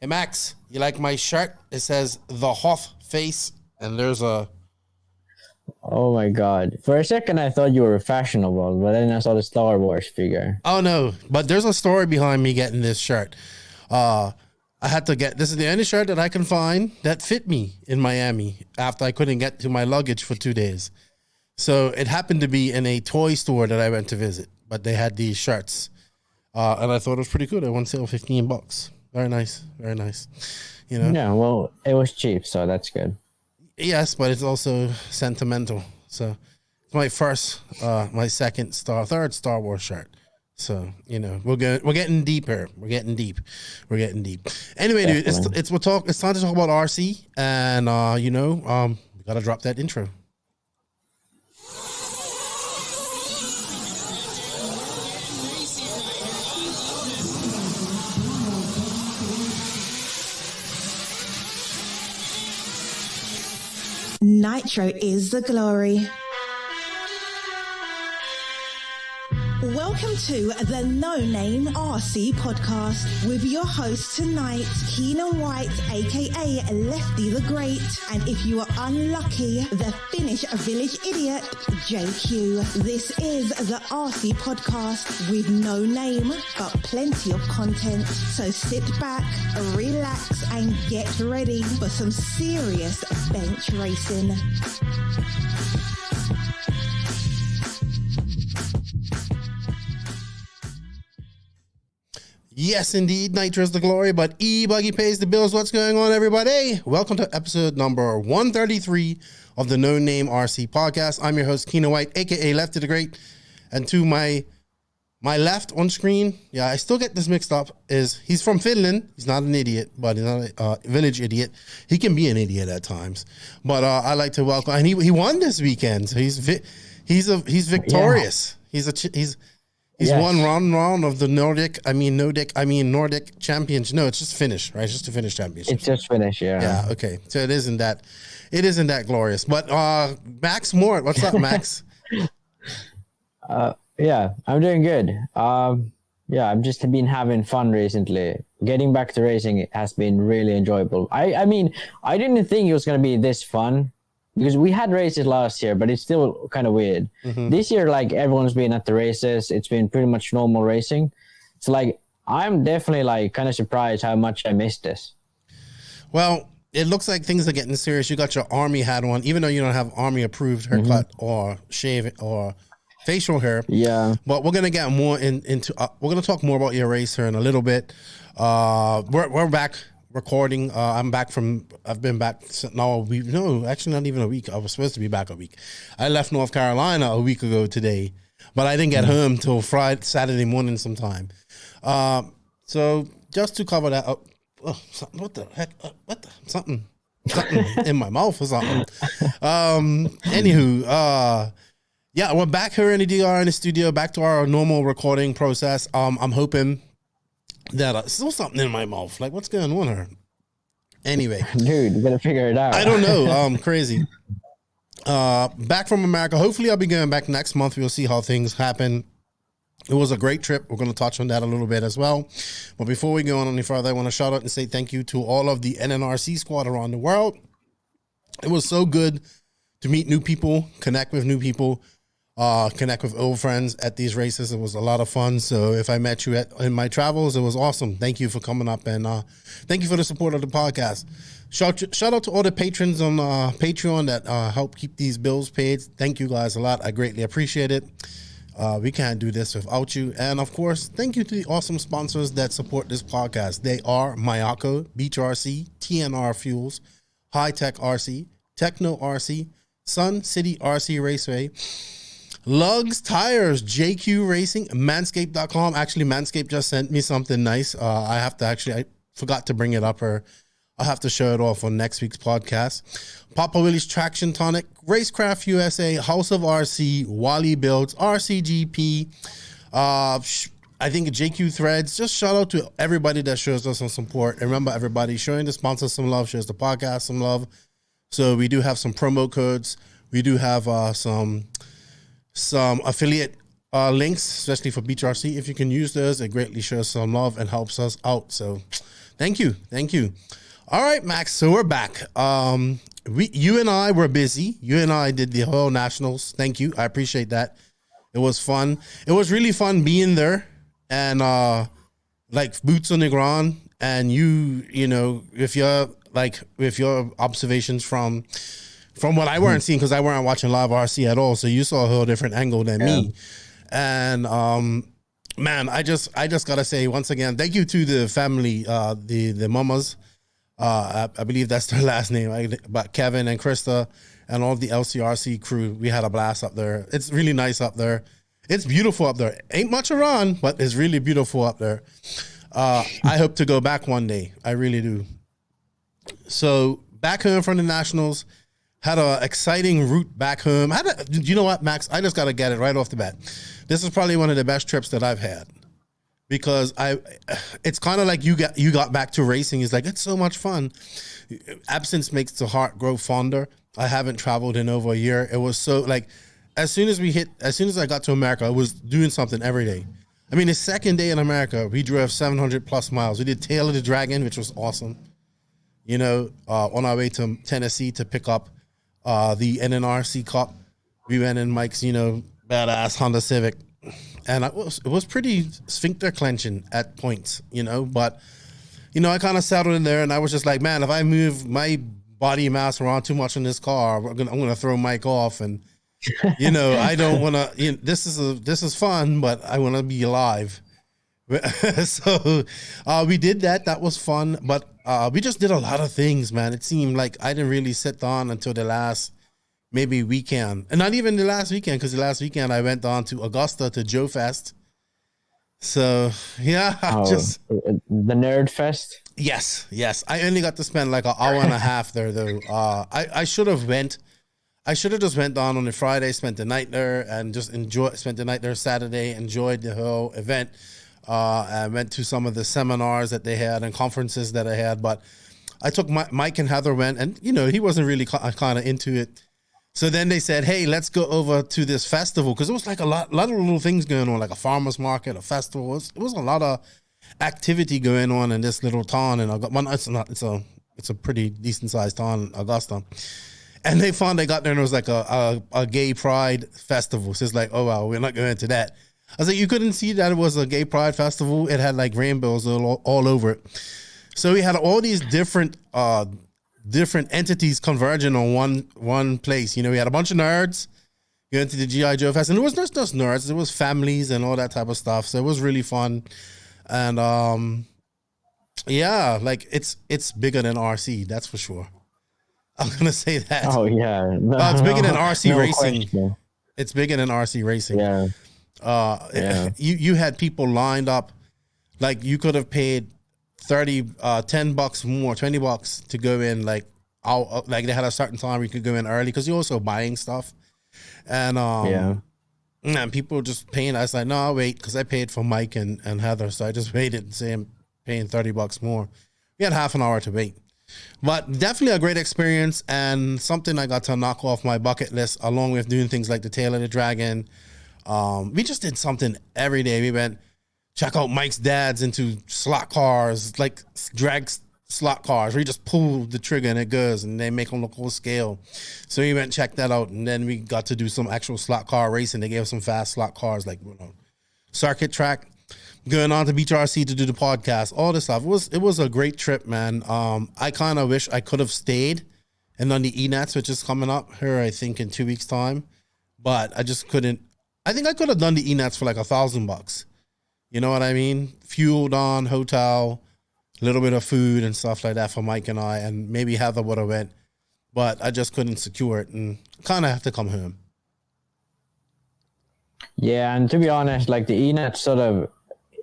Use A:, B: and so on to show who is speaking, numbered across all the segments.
A: Hey Max, you like my shirt? It says the Hoff face, and there's a.
B: Oh my god. For a second I thought you were fashionable, but then I saw the Star Wars figure.
A: Oh no, but there's a story behind me getting this shirt. I had to get this is the only shirt that I can find that fit me in Miami after I couldn't get to my luggage for 2 days. So it happened to be in a toy store that I went to visit, but they had these shirts. And I thought it was pretty cool. They won sale $15. Very nice. Very nice. You know?
B: Yeah, well, it was cheap, so that's good.
A: Yes, but it's also sentimental. So it's my third Star Wars shirt. So, you know, we're getting deep here. We're getting deep. Anyway, dude, it's time to talk about RC, and we gotta drop that intro.
C: Nitro is the glory. Welcome to the No Name RC podcast with your host tonight, Keenan White, aka Lefty the Great, and if you are unlucky, the Finnish village idiot, JQ. This is the RC podcast with no name, but plenty of content. So sit back, relax, and get ready for some serious bench racing.
A: Yes, indeed, Nitro is the glory, but E-Buggy pays the bills. What's going on, everybody? Welcome to episode number 133 of the No Name RC podcast. I'm your host, Keenan White, a.k.a. Lefty the Great. And to my left on screen, yeah, I still get this mixed up, he's from Finland. He's not an idiot, but he's not a village idiot. He can be an idiot at times. But I like to welcome, and he won this weekend, so he's victorious. Yeah. He's won round of the Nordic Champions. No, it's just Finnish, right? It's just a Finnish championship.
B: It's just Finnish, yeah.
A: Yeah, okay. So it isn't that glorious. But Max Mort, what's up, Max?
B: Yeah, I'm doing good. I've just been having fun recently. Getting back to racing has been really enjoyable. I mean, I didn't think it was going to be this fun, because we had races last year, but it's still kind of weird. Mm-hmm. This year, like, everyone's been at the races. It's been pretty much normal racing. So, like, I'm definitely, like, kind of surprised how much I missed this.
A: Well, it looks like things are getting serious. You got your Army hat on, even though you don't have Army-approved haircut or shave or facial hair.
B: Yeah.
A: But we're going to get more into we're going to talk more about your race here in a little bit. We're back recording. I've been back now a week. No, actually not even a week. I was supposed to be back a week. I left North Carolina a week ago today, but I didn't get home till Saturday morning sometime. So just to cover that up, what the heck? Something in my mouth or something. Anywho, yeah, we're back here in the DR in the studio, back to our normal recording process. I'm hoping that still something in my mouth. Like, what's going on here? Anyway,
B: dude, you gotta figure it out.
A: I don't know. Crazy. Back from America. Hopefully, I'll be going back next month. We'll see how things happen. It was a great trip. We're going to touch on that a little bit as well. But before we go on any further, I want to shout out and say thank you to all of the NNRC squad around the world. It was so good to meet new people, connect with new people. Connect with old friends at these races. It was a lot of fun. So if I met you in my travels, it was awesome. Thank you for coming up, and thank you for the support of the podcast. Shout out to all the patrons on Patreon that help keep these bills paid. Thank you guys a lot. I greatly appreciate it. We can't do this without you. And of course, thank you to the awesome sponsors that support this podcast. They are Mayako, Beach RC, TNR Fuels, Hitec RC, Tekno RC, Sun City RC Raceway, Lugs Tires, JQ Racing, Manscaped.com. Actually, Manscaped just sent me something nice. I forgot to bring it up, or I'll have to show it off on next week's podcast. Papa Willie's Traction Tonic, Racecraft USA, House of RC, Wally Builds, RCGP, I think JQ Threads. Just shout out to everybody that shows us some support. And remember, everybody, showing the sponsor some love shows the podcast some love. So we do have some promo codes. We do have some affiliate links, especially for Beach RC. If you can use those, it greatly shows some love and helps us out. So Thank you. All right, Max. So we're back. You and I were busy. You and I did the whole nationals. Thank you. I appreciate that. It was fun. It was really fun being there and like boots on the ground. And you know, with your observations from what I weren't seeing, because I weren't watching live RC at all. So you saw a whole different angle than me. And man, I just gotta say once again, thank you to the family, the mamas. I believe that's their last name, but Kevin and Krista and all the LCRC crew. We had a blast up there. It's really nice up there. It's beautiful up there. Ain't much around, but it's really beautiful up there. I hope to go back one day. I really do. So back home from the nationals, had an exciting route back home. You know what, Max? I just got to get it right off the bat. This is probably one of the best trips that I've had, because it's kind of like you got back to racing. It's like, it's so much fun. Absence makes the heart grow fonder. I haven't traveled in over a year. It was so like, as soon as I got to America, I was doing something every day. I mean, the second day in America, we drove 700 plus miles. We did Tail of the Dragon, which was awesome. You know, on our way to Tennessee to pick up the NNRC Cup. We went in Mike's, you know, badass Honda Civic. And it was pretty sphincter clenching at points, you know. But, you know, I kind of settled in there, and I was just like, man, if I move my body mass around too much in this car, I'm gonna throw Mike off. And, you know, I don't want to, you know, this is fun, but I want to be alive. So we did that. That was fun. But we just did a lot of things, man. It seemed like I didn't really sit down until the last maybe weekend. And not even the last weekend, because the last weekend I went on to Augusta to Joe Fest. So, yeah.
B: The Nerd Fest?
A: Yes. I only got to spend like an hour and a half there, though. I should have just went down on a Friday, spent the night there, and just spent the night there Saturday, enjoyed the whole event. I went to some of the seminars that they had and conferences that I had, but I took Mike and Heather went, and, you know, he wasn't really kind of into it. So then they said, hey, let's go over to this festival, because it was like a lot of little things going on, like a farmer's market, a festival. It was a lot of activity going on in this little town. And it's a pretty decent sized town, Augusta. And they got there and it was like a gay pride festival. So it's like, oh, well, we're not going to that. I was like, you couldn't see that it was a gay pride festival. It had like rainbows all over it. So we had all these different entities converging on one place. You know, we had a bunch of nerds going to the G.I. Joe Fest. And it was not just nerds. It was families and all that type of stuff. So it was really fun. And yeah, like it's bigger than RC. That's for sure. I'm going to say that.
B: Oh, yeah.
A: It's bigger than RC Racing.
B: Question.
A: It's bigger than RC Racing.
B: Yeah.
A: You had people lined up, like you could have paid $10 more, $20 to go in, like like they had a certain time where you could go in early, because you're also buying stuff. And and people just paying. I was like, no, I'll wait, because I paid for Mike and Heather, so I just waited and say I'm paying $30 more. We had half an hour to wait. But definitely a great experience, and something I got to knock off my bucket list, along with doing things like the Tail of the Dragon. We just did something every day. We went check out Mike's dad's into slot cars, like drag slot cars, where you just pull the trigger and it goes, and they make them look whole scale. So we went and checked that out, and then we got to do some actual slot car racing. They gave us some fast slot cars, like, you know, circuit track. Going on to Beach RC to do the podcast, all this stuff. It was a great trip, man. I kind of wish I could have stayed and done the ENATs, which is coming up here, I think, in 2 weeks' time. But I just couldn't. I think I could have done the ENATs for like $1,000. You know what I mean? Fueled on, hotel, a little bit of food and stuff like that for Mike and I, and maybe Heather would have went. But I just couldn't secure it, and kind of have to come home.
B: Yeah, and to be honest, like the ENATs sort of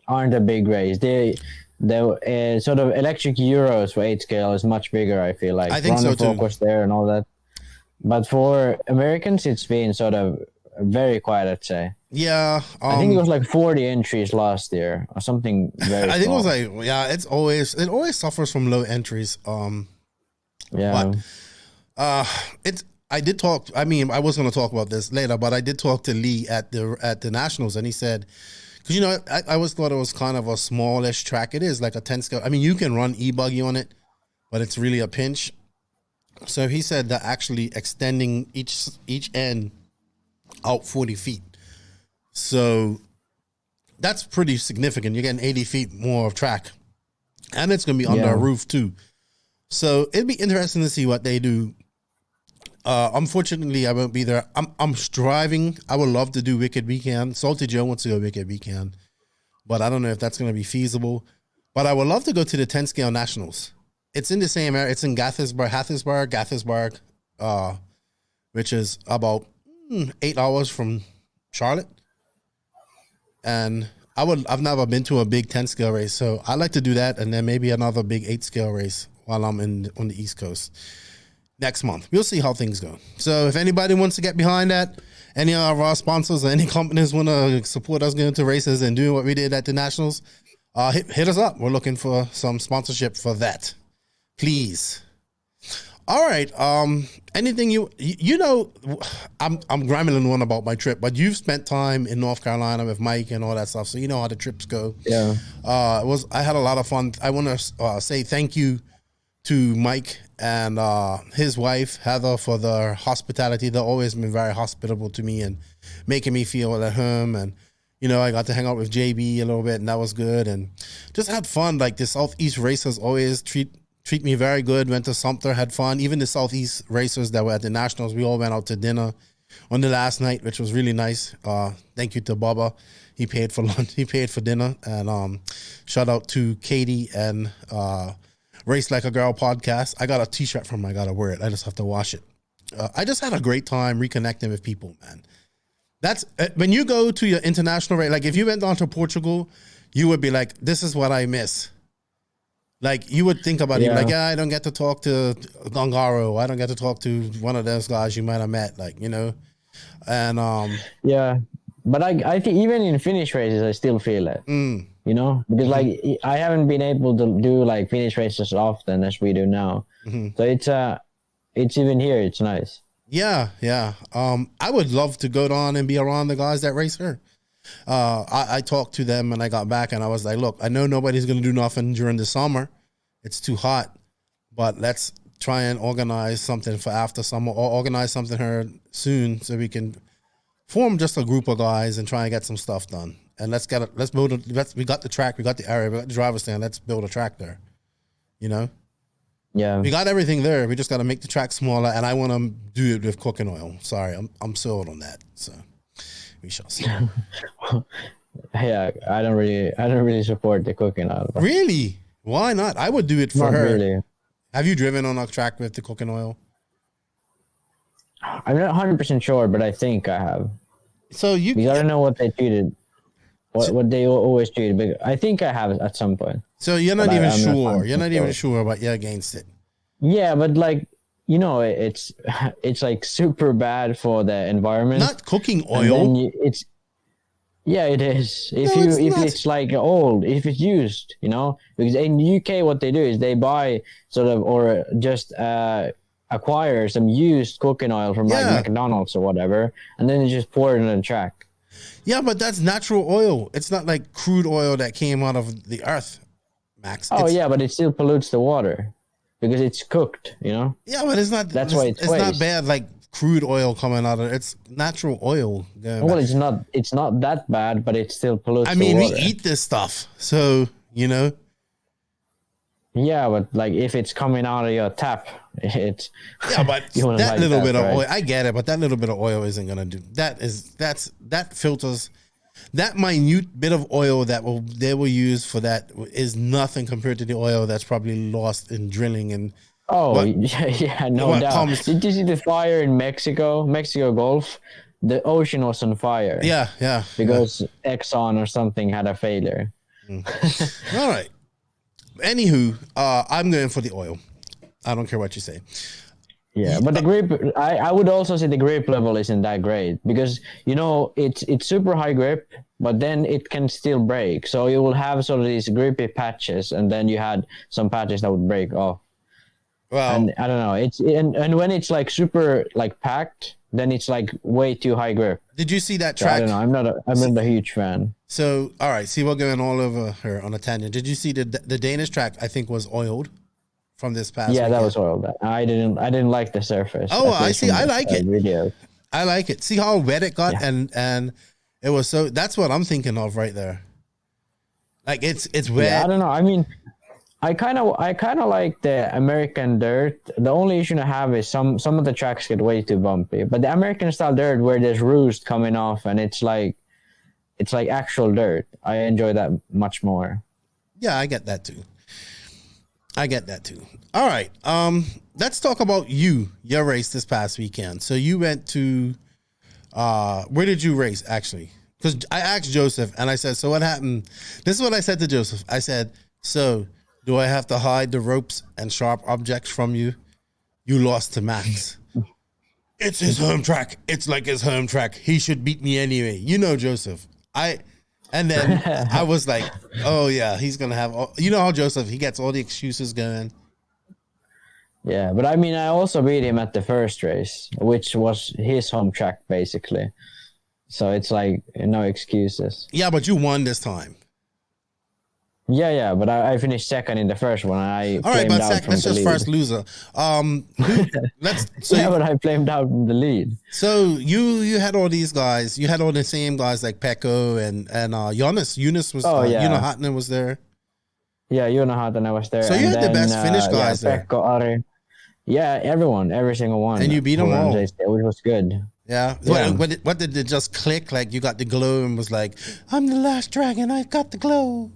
B: aren't a big race. They sort of electric Euros for 8 scale is much bigger, I feel like.
A: I think so too.
B: Focus there and all that. But for Americans, it's been sort of very quiet, I'd say.
A: Yeah.
B: I think it was like 40 entries last year or something very
A: I think small. It was like, yeah, it always suffers from low entries.
B: Yeah.
A: But I did talk, I mean, I was going to talk about this later, but I did talk to Lee at the Nationals, and he said, Because, I always thought it was kind of a smallish track. It is like a 10 scale. I mean, you can run e-buggy on it, but it's really a pinch. So he said that actually extending each end out 40 feet. So that's pretty significant. You're getting 80 feet more of track. And it's going to be under a roof too. So it'd be interesting to see what they do. Unfortunately, I won't be there. I'm striving. I would love to do Wicked Weekend. Salty Joe wants to go Wicked Weekend, but I don't know if that's going to be feasible. But I would love to go to the 10 scale nationals. It's in the same area. It's in Gaithersburg, which is about 8 hours from Charlotte. And I've never been to a big 10 scale race, so I'd like to do that, and then maybe another big 8 scale race while I'm on the East Coast next month. We'll see how things go. So if anybody wants to get behind that, any of our sponsors or any companies want to support us going to races and doing what we did at the Nationals, hit us up. We're looking for some sponsorship for that, please. All right. Anything I'm rambling on about my trip, but you've spent time in North Carolina with Mike and all that stuff, so you know how the trips go.
B: Yeah.
A: I had a lot of fun. I want to say thank you to Mike and his wife Heather for their hospitality. They've always been very hospitable to me and making me feel at home. And I got to hang out with JB a little bit, and that was good. And just had fun. Like the Southeast racers always treat me very good. Went to Sumter, had fun. Even the Southeast racers that were at the Nationals, we all went out to dinner on the last night, which was really nice. Thank you to Bubba. He paid for lunch. He paid for dinner. And shout out to Katie and Race Like a Girl podcast. I got a t-shirt from him. I got to wear it. I just have to wash it. I just had a great time reconnecting with people, man. That's when you go to your international race. Like if you went down to Portugal, you would be like, this is what I miss. Like you would think about it, like, I don't get to talk to Gongaro. I don't get to talk to one of those guys you might have met, and
B: but I think even in finish races, I still feel it, because like I haven't been able to do like finish races often as we do now. So it's even here. It's nice.
A: Yeah. I would love to go down and be around the guys that race her. I talked to them and I got back and I was like, look, I know nobody's going to do nothing during the summer. It's too hot, but let's try and organize something for after summer or organize something here soon so we can form just a group of guys and try and get some stuff done. And we got the track, we got the area, we got the driver's stand. Let's build a track there,
B: Yeah.
A: We got everything there. We just got to make the track smaller, and I want to do it with cooking oil. Sorry, I'm sold on that. So we shall see.
B: Yeah, I don't really support the cooking oil.
A: Really? Why not? I would do it for her.
B: Really.
A: Have you driven on a track with the cooking oil?
B: I'm not 100% sure, but I think I have.
A: So
B: because I don't know what they treated, what they always treated, but I think I have at some point.
A: So you're not even sure. You're not even sure, but you're against it.
B: Yeah, but like it's like super bad for the environment.
A: Not cooking oil.
B: It is. If it's like old, if it's used, because in UK what they do is they buy sort of or just acquire some used cooking oil from like McDonald's or whatever, and then they just pour it in the track.
A: Yeah, but that's natural oil. It's not like crude oil that came out of the earth, Max.
B: But it still pollutes the water because it's cooked, Yeah,
A: but it's not.
B: That's why it's
A: not bad like crude oil coming out of it. It's natural oil.
B: Well, it's not that bad, but it still pollutes the water.
A: We eat this stuff, so
B: Yeah, but like if it's coming out of your tap, it's
A: but that little bit of oil, I get it, but that little bit of oil isn't gonna do that filters that minute bit of oil they will use for that is nothing compared to the oil that's probably lost in drilling and
B: no doubt. Did you see the fire in Mexico Gulf? The ocean was on fire.
A: Yeah.
B: Because Exxon or something had a failure.
A: All right. Anywho, I'm going for the oil. I don't care what you say.
B: Yeah, but the grip, I would also say the grip level isn't that great because, it's super high grip, but then it can still break. So you will have sort of these grippy patches, and then you had some patches that would break off.
A: Well,
B: and I don't know. It's and when it's like super like packed, then it's like way too high grip.
A: Did you see that
B: So, I
A: track?
B: don't know. I'm not a huge fan.
A: So, all right, see, we're going all over her on a tangent. Did you see the Danish track? I think was oiled from this past.
B: Yeah,
A: weekend.
B: that was oiled. I didn't like the surface.
A: Oh,
B: at
A: I
B: least
A: see.
B: from
A: I
B: the,
A: like it.
B: Video.
A: I like it. See how wet it got,
B: Yeah.
A: and it was so. That's what I'm thinking of right there. Like it's wet.
B: Yeah, I don't know. I mean, I kind of like the American dirt. The only issue I have is some of the tracks get way too bumpy. But the American style dirt where there's roost coming off and it's like actual dirt. I enjoy that much more.
A: Yeah, I get that too. All right. Let's talk about your race this past weekend. So you went to where did you race actually? Because I asked Joseph and I said, so what happened? This is what I said to Joseph. I said, so do I have to hide the ropes and sharp objects from you? You lost to Max. It's his home track. It's like his home track. He should beat me anyway. You know, Joseph. And then I was like, oh yeah, he's gonna have all, you know how Joseph, he gets all the excuses going.
B: Yeah, but I mean, I also beat him at the first race, which was his home track basically. So it's like no excuses.
A: Yeah, but you won this time.
B: Yeah, but I finished second in the first one. And I
A: All right, but
B: out from
A: that's
B: the
A: just
B: lead.
A: first loser.
B: But I flamed out from the lead.
A: So you had all these guys. You had all the same guys like Pekko and Jonas. Eunice was. Hatnen was there.
B: Yeah, Hatnen was there.
A: So you had the best Finnish guys there.
B: Pekko, Ari. Yeah, every single one.
A: And you beat them all.
B: Which was good.
A: Yeah. What did it just click? Like you got the glow and was like, I'm the last dragon. I got the glow.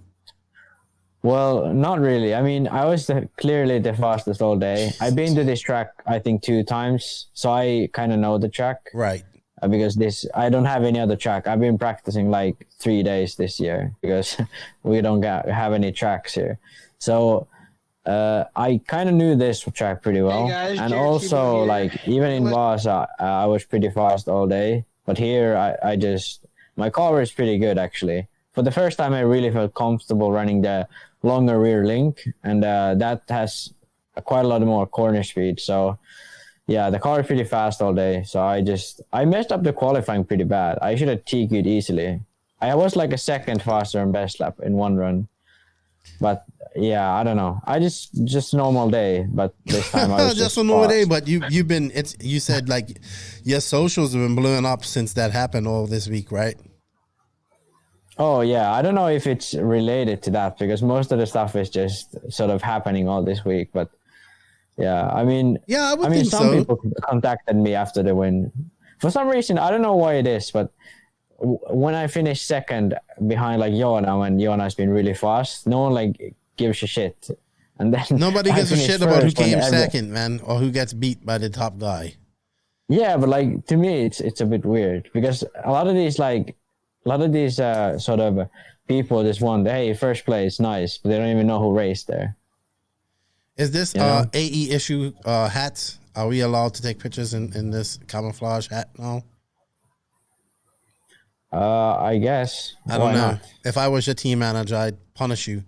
B: Well, not really. I mean, I was clearly the fastest all day. I've been to this track, I think, 2 times, so I kind of know the track.
A: Right.
B: Because I don't have any other track. I've been practicing like 3 days this year because we don't have any tracks here. So I kind of knew this track pretty well. Hey guys, and also, like, even in Vasa, I was pretty fast all day. But here, my car is pretty good, actually. For the first time, I really felt comfortable running the longer rear link, and that has quite a lot more corner speed. So, yeah, the car is pretty fast all day. So I messed up the qualifying pretty bad. I should have TQ'd easily. I was like a second faster on best lap in one run. But yeah, I don't know. I just normal day, but this time I was
A: just a normal day. But you said like your socials have been blowing up since that happened all this week, right?
B: Oh, yeah. I don't know if it's related to that because most of the stuff is just sort of happening all this week. But yeah, I mean, some people contacted me after the win. For some reason, I don't know why it is, but when I finished second behind like Joona, when Joona has been really fast, no one like gives a shit. And then
A: nobody gives a shit about who came second, man, or who gets beat by the top guy.
B: Yeah, but like to me, it's a bit weird because a lot of these sort of people just want, hey, first place, nice, but they don't even know who raced there.
A: Is this AE issue hats? Are we allowed to take pictures in this camouflage hat now?
B: I guess.
A: I don't know. Not? If I was your team manager, I'd punish you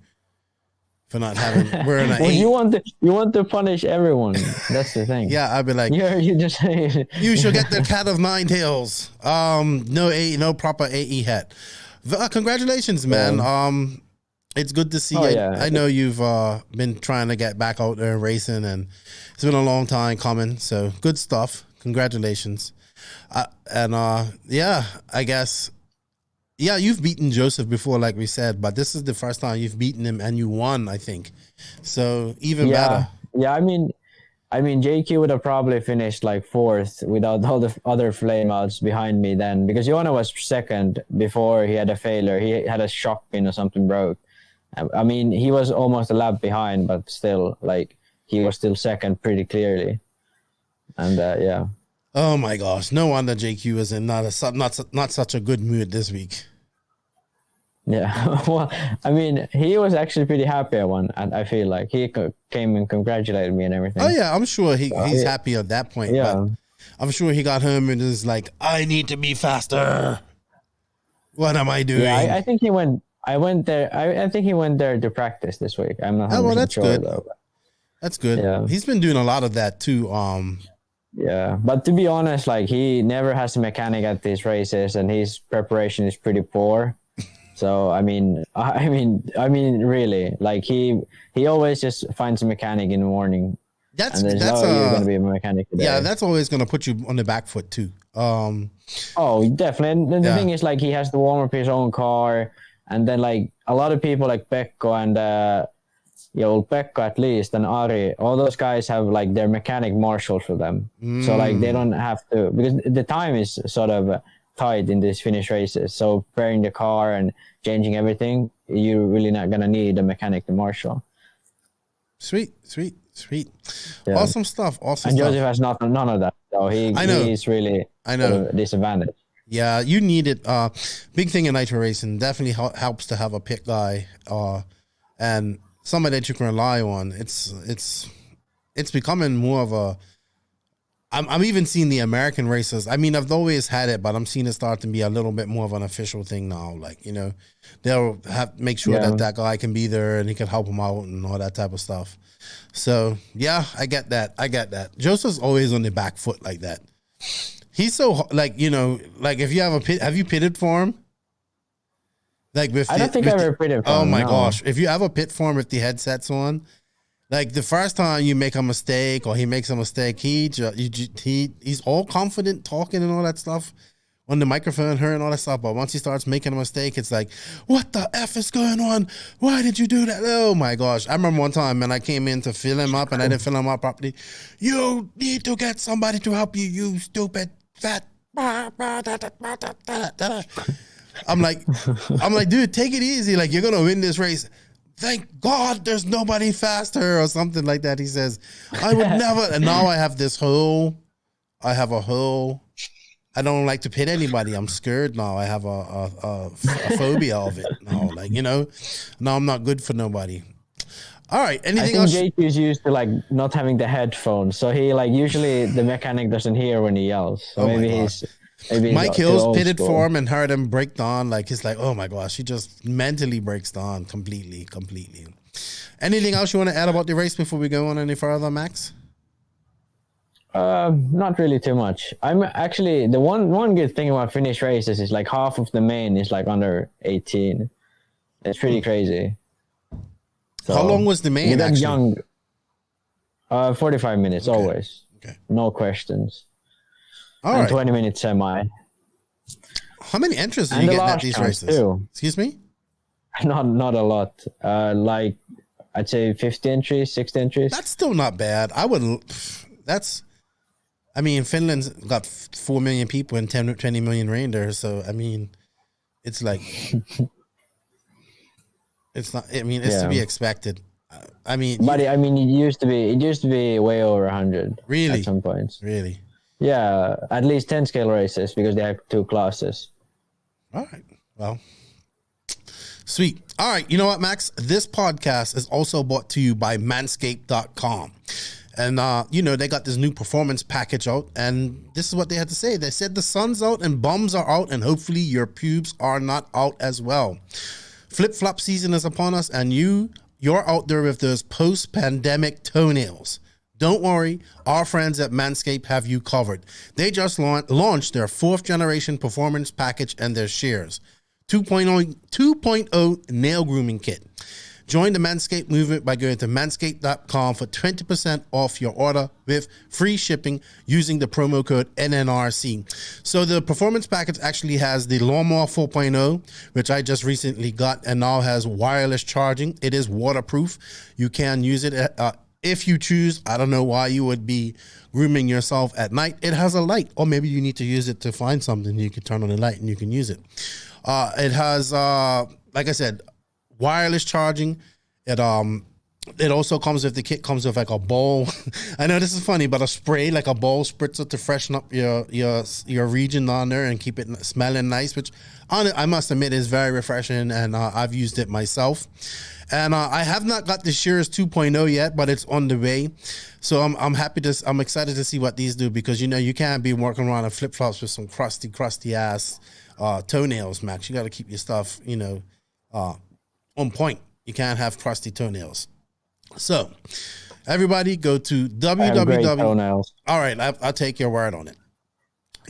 A: for not having wearing an AE.
B: You want to punish everyone. That's the thing.
A: Yeah, I'd be like,
B: you just
A: you should get the cat of 9 tails. No proper AE hat. Congratulations, man. It's good to see you.
B: Yeah.
A: I know you've been trying to get back out there racing, and it's been a long time coming. So good stuff. Congratulations. I guess. Yeah, you've beaten Joseph before, like we said, but this is the first time you've beaten him and you won, I think. So even better.
B: Yeah, I mean, JQ would have probably finished like 4th without all the other flameouts behind me then, because Joona was second before he had a failure. He had a shock pin or something broke. I mean, he was almost a lap behind, but still, like, he was still second pretty clearly. And yeah.
A: Oh my gosh! No wonder JQ is in not such a good mood this week.
B: Yeah, well, I mean, he was actually pretty happy at one, and I feel like he came and congratulated me and everything.
A: Oh yeah, I'm sure he's happy at that point.
B: Yeah,
A: but I'm sure he got home and is like, I need to be faster. What am I doing?
B: Yeah, I think he went. I went there. I think he went there to practice this week. I'm not.
A: Oh well, that's
B: sure,
A: good.
B: Though.
A: That's good.
B: Yeah.
A: He's been doing a lot of that too.
B: Yeah, but to be honest, like he never has a mechanic at these races, and his preparation is pretty poor. So really, like he always just finds a mechanic in the morning.
A: That's
B: you're going to be a mechanic today.
A: Yeah, that's always going to put you on the back foot too.
B: Oh, definitely. And the thing is, like, he has to warm up his own car, and then like a lot of people like Pekko and Pekko at least and Ari, all those guys have like their mechanic marshals for them. So like they don't have to, because the time is sort of tight in these Finnish races. So preparing the car and changing everything, you're really not gonna need a mechanic to marshal.
A: Sweet. Yeah. Awesome stuff.
B: And Joseph has none of that. So he's really sort of disadvantaged.
A: Yeah, you need it. Big thing in nitro racing, definitely helps to have a pit guy and somebody that you can rely on. It's becoming more of a. I'm even seeing the American racers. I mean, I've always had it, but I'm seeing it start to be a little bit more of an official thing now. Like, you know, they'll make sure that guy can be there and he can help him out and all that type of stuff. So yeah, I get that. Joseph's always on the back foot like that. He's so like, you know, like if you have a pit, have you pitted for him? Like
B: I don't think I've ever pitted for him.
A: Oh my gosh. If you have a pit for him with the headsets on, like the first time you make a mistake or he makes a mistake, he's all confident talking and all that stuff on the microphone, her and all that stuff. But once he starts making a mistake, it's like, what the F is going on? Why did you do that? Oh my gosh. I remember one time when I came in to fill him up and I didn't fill him up properly. You need to get somebody to help you, you stupid fat. I'm like, dude, take it easy. Like, you're going to win this race. Thank God there's nobody faster or something like that. He says, I would never. And now I have this hole. I don't like to pit anybody. I'm scared now. I have a phobia of it now. Like, you know, now I'm not good for nobody. All right. Anything else?
B: I think JQ's used to like not having the headphones. So he like usually the mechanic doesn't hear when he yells. So maybe
A: Mike Hills pitted for him and heard him break down. Like, he's like, oh my gosh, he just mentally breaks down completely. Anything else you want to add about the race before we go on any further, Max?
B: Not really too much. I'm actually, the one good thing about Finnish races is like half of the main is like under 18. It's pretty crazy. So,
A: how long was the main actually?
B: Young, 45 minutes always.
A: Okay.
B: No questions.
A: All
B: and
A: right.
B: 20 minutes semi.
A: How many entries do you get at these races?
B: Too.
A: Excuse me?
B: Not a lot. Like I'd say 50 entries, 60 entries.
A: That's still not bad. Finland's got 4 million people and 20 million reindeers. So, I mean, it's like, it's not, I mean, it's to be expected. But
B: it used to be way over 100.
A: Really?
B: At some points.
A: Really?
B: Yeah, at least 10 scale races because they have 2 classes.
A: All right. Well, sweet. All right. You know what, Max? This podcast is also brought to you by Manscaped.com. And, they got this new performance package out. And this is what they had to say. They said the sun's out and bums are out. And hopefully your pubes are not out as well. Flip-flop season is upon us. And you're out there with those post-pandemic toenails. Don't worry, our friends at Manscaped have you covered. They just launched their 4th generation performance package and their Shears 2.0 nail grooming kit. Join the Manscaped movement by going to manscaped.com for 20% off your order with free shipping using the promo code NNRC. So the performance package actually has the Lawnmower 4.0, which I just recently got and now has wireless charging. It is waterproof. You can use it if you choose. I don't know why you would be grooming yourself at night. It has a light, or maybe you need to use it to find something. You can turn on the light and you can use it. It has, like I said, wireless charging. It also comes with, the kit comes with like a bowl. I know this is funny, but a spray, like a bowl spritzer to freshen up your region down there and keep it smelling nice, which I must admit is very refreshing, and I've used it myself. And I have not got the Shears 2.0 yet, but it's on the way. So I'm excited to see what these do, because you can't be walking around in flip flops with some crusty ass toenails, Max. You got to keep your stuff, on point. You can't have crusty toenails. So Everybody go to www. All right, I'll take your word on it.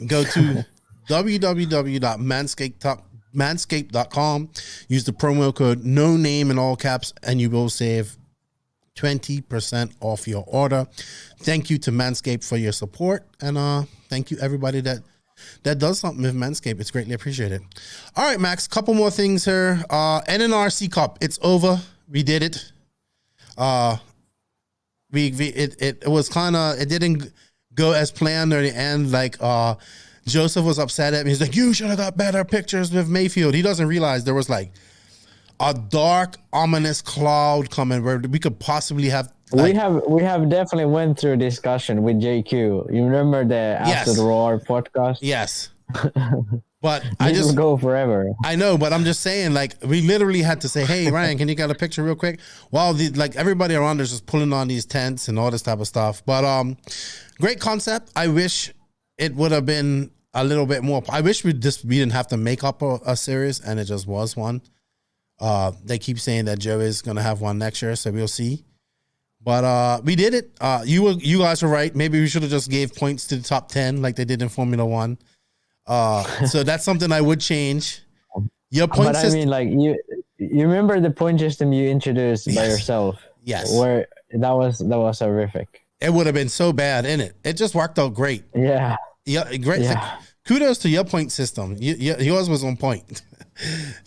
A: Go to www.manscaped.com. Use the promo code no name in all caps, and you will save 20% off your order. Thank you to Manscaped for your support, and thank you everybody that does something with Manscaped. It's greatly appreciated. All right, Max, couple more things here. NNRC Cup, it's over. We did it. It was kind of, it didn't go as planned near the end. Like Joseph was upset at me. He's like, you should have got better pictures with Mayfield. He doesn't realize there was like a dark, ominous cloud coming where we could possibly have. Like,
B: we have definitely went through a discussion with JQ. You remember the After the Roar podcast?
A: Yes. But
B: I just go forever.
A: I know, but I'm just saying, like, we literally had to say, hey, Ryan, can you get a picture real quick? While like everybody around us is just pulling on these tents and all this type of stuff. But great concept. I wish it would have been a little bit more. I wish we didn't have to make up a series, and it just was one. They keep saying that Joe is going to have one next year, so we'll see. But we did it. You guys were right. Maybe we should have just gave points to the top 10 like they did in Formula One. So that's something I would change. Your point system.
B: I mean, like you remember the point system you introduced by yourself?
A: Yes.
B: Where that was horrific.
A: It would have been so bad, innit? It just worked out great.
B: Yeah.
A: Yeah, great. Yeah. Kudos to your point system. Yours was on point.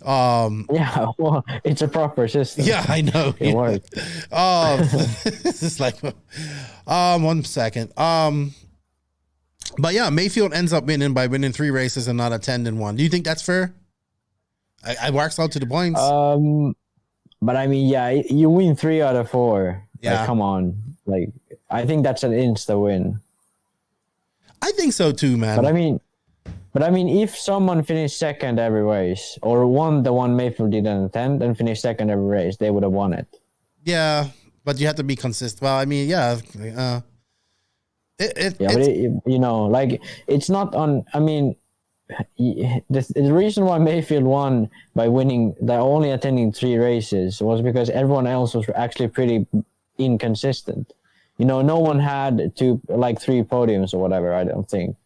B: Yeah, well, it's a proper system.
A: Yeah, I know.
B: It worked.
A: This is like 1 second. But yeah, Mayfield ends up winning by winning 3 races and not attending one. Do you think that's fair? I works out to the points.
B: But I mean, yeah, you win 3 out of 4.
A: Yeah,
B: like, come on. Like, I think that's an insta win.
A: I think so too, man.
B: But I mean, if someone finished second every race, or won the one Mayfield didn't attend and finished second every race, they would have won it.
A: Yeah, but you have to be consistent. Well, I mean, yeah.
B: But you know, like, it's not on. I mean, the reason why Mayfield won by winning, by only attending 3 races, was because everyone else was actually pretty inconsistent. You know, no one had 3 podiums or whatever. I don't think.